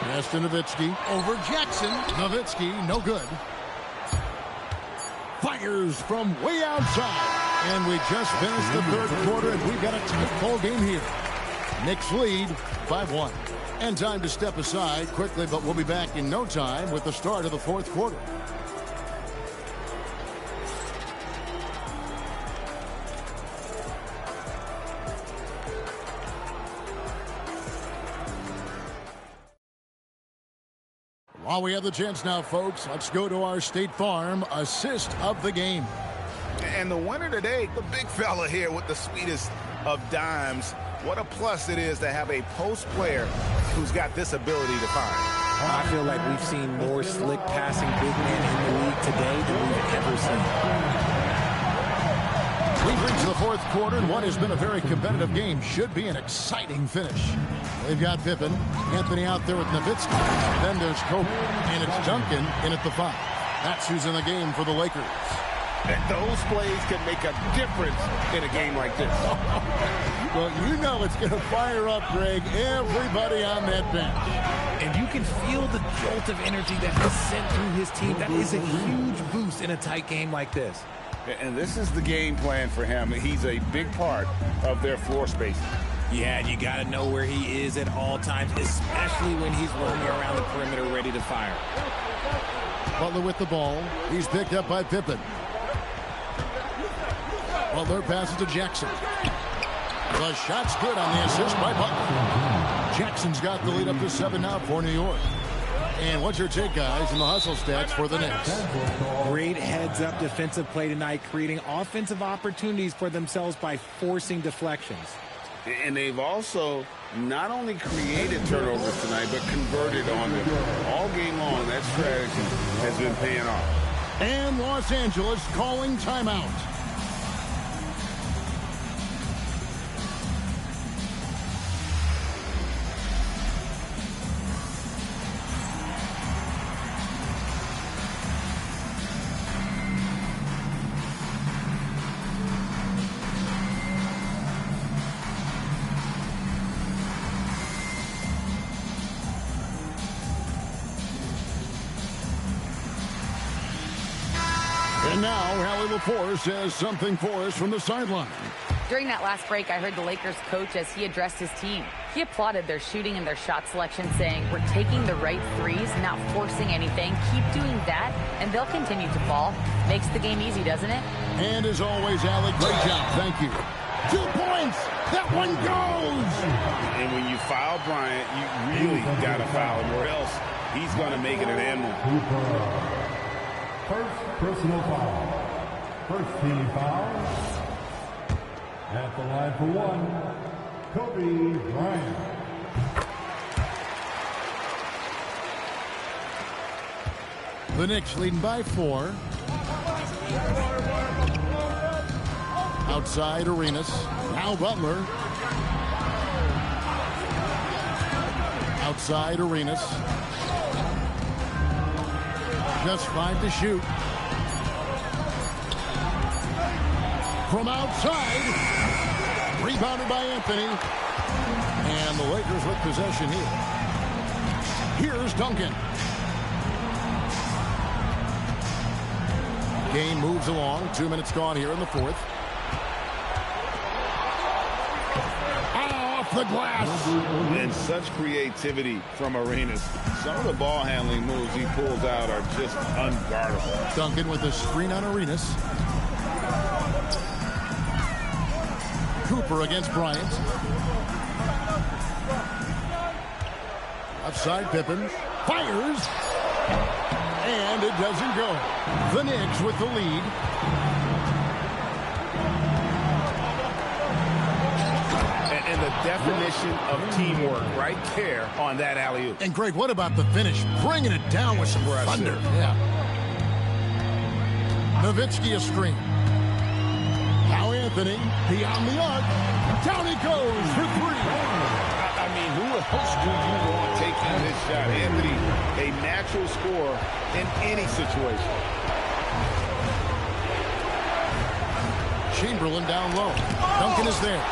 Pass to Nowitzki. Over Jackson. Nowitzki, no good. Fires from way outside. And we just finished the third quarter, and we've got a tight ball game here. Knicks lead 5-1. And time to step aside quickly, but we'll be back in no time with the start of the fourth quarter. While we have the chance now, folks, let's go to our State Farm assist of the game. And the winner today, the big fella here with the sweetest of dimes. What a plus it is to have a post player who's got this ability to find. I feel like we've seen more slick passing big men in the league today than we've ever seen. We've reached the fourth quarter, and what has been a very competitive game should be an exciting finish. They've got Pippen, Anthony out there with Nowitzki. Then there's Kobe, and it's Duncan in at the 5. That's who's in the game for the Lakers. And those plays can make a difference in a game like this. Well, you know it's going to fire up, Greg, everybody on that bench. And you can feel the jolt of energy that he's sent through his team. That is a huge boost in a tight game like this. And this is the game plan for him. He's a big part of their floor spacing. Yeah, and you got to know where he is at all times, especially when he's roaming around the perimeter ready to fire. Butler with the ball. He's picked up by Pippen. Butler passes to Jackson. The shot's good on the assist by Butler. Jackson's got the lead up to 7 now for New York. And what's your take, guys, in the hustle stats for the Knicks? Great heads-up defensive play tonight, creating offensive opportunities for themselves by forcing deflections. And they've also not only created turnovers tonight, but converted on them. All game long, that strategy has been paying off. And Los Angeles calling timeout. And now, Hallie Lepore says something for us from the sideline. During that last break, I heard the Lakers coach as he addressed his team. He applauded their shooting and their shot selection, saying, "We're taking the right threes, not forcing anything. Keep doing that, and they'll continue to fall." Makes the game easy, doesn't it? And as always, Alec, great job. Thank you. 2 points. That one goes. And when you foul Bryant, you really got to foul him, or else he's going to make it an and one. First personal foul. First team foul. At the line for 1, Kobe Bryant. The Knicks leading by 4. Outside Arenas. Now Butler. Outside Arenas. Just 5 to shoot. From outside. Rebounded by Anthony. And the Lakers with possession here. Here's Duncan. Game moves along. 2 minutes gone here in the 4th. Off the glass. And such creativity from Arenas. Some of the ball handling moves he pulls out are just unguardable. Duncan with a screen on Arenas. Cooper against Bryant. Outside Pippen. Fires. And it doesn't go. The Knicks with the lead. And the definition of teamwork right there on that alley-oop. And Greg, what about the finish? Bringing it down with some thunder. Yeah. Nowitzki a screen. Now Anthony beyond the arc. Down he goes for 3. I mean, who else do you want taking this shot? Anthony, a natural scorer in any situation. Chamberlain down low. Duncan is there.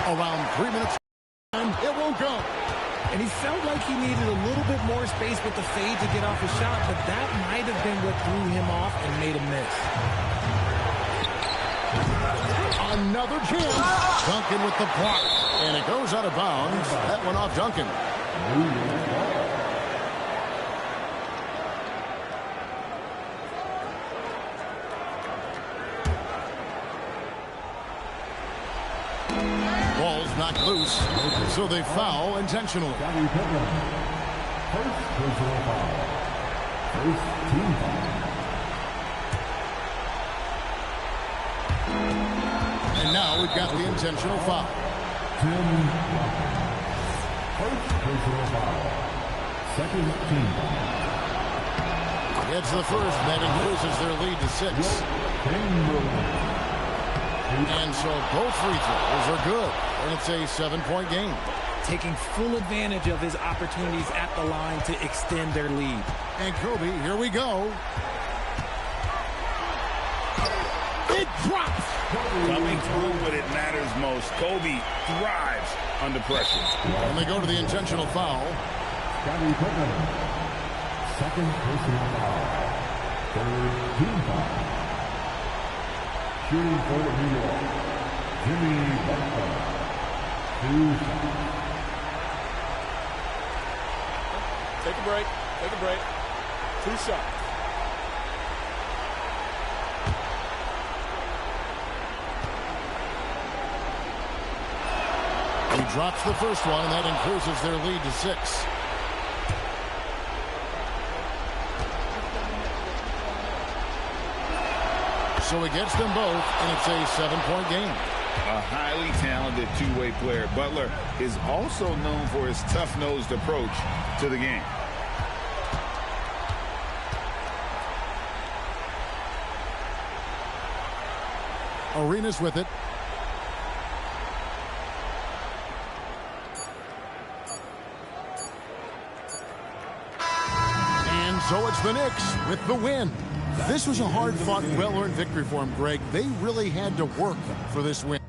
Around 3 minutes. It won't go. And he felt like he needed a little bit more space with the fade to get off his shot, but that might have been what threw him off and made him miss. Another chance. Duncan with the block. And it goes out of bounds. That went off Duncan. Ball's knocked loose, so they foul intentionally. First personal foul. First team foul. And now we've got the intentional foul. First personal foul. Second team foul. It's the first that increases their lead to 6. And so both free throws are good, and it's a 7-point game. Taking full advantage of his opportunities at the line to extend their lead. And Kobe, here we go. It drops. Coming through when it matters most. Kobe thrives under pressure. And they go to the intentional foul. Scottie Pippen. Second personal foul. Third team foul. Shooting for New York. Jimmy Butler. 2 shots. Take a break. Take a break. 2 shots. He drops the first one, and that increases their lead to 6. So he gets them both, and it's a 7-point game. A highly talented two-way player. Butler is also known for his tough-nosed approach to the game. Arenas with it. And so it's the Knicks with the win. This was a hard-fought, well-earned victory for them, Greg. They really had to work for this win.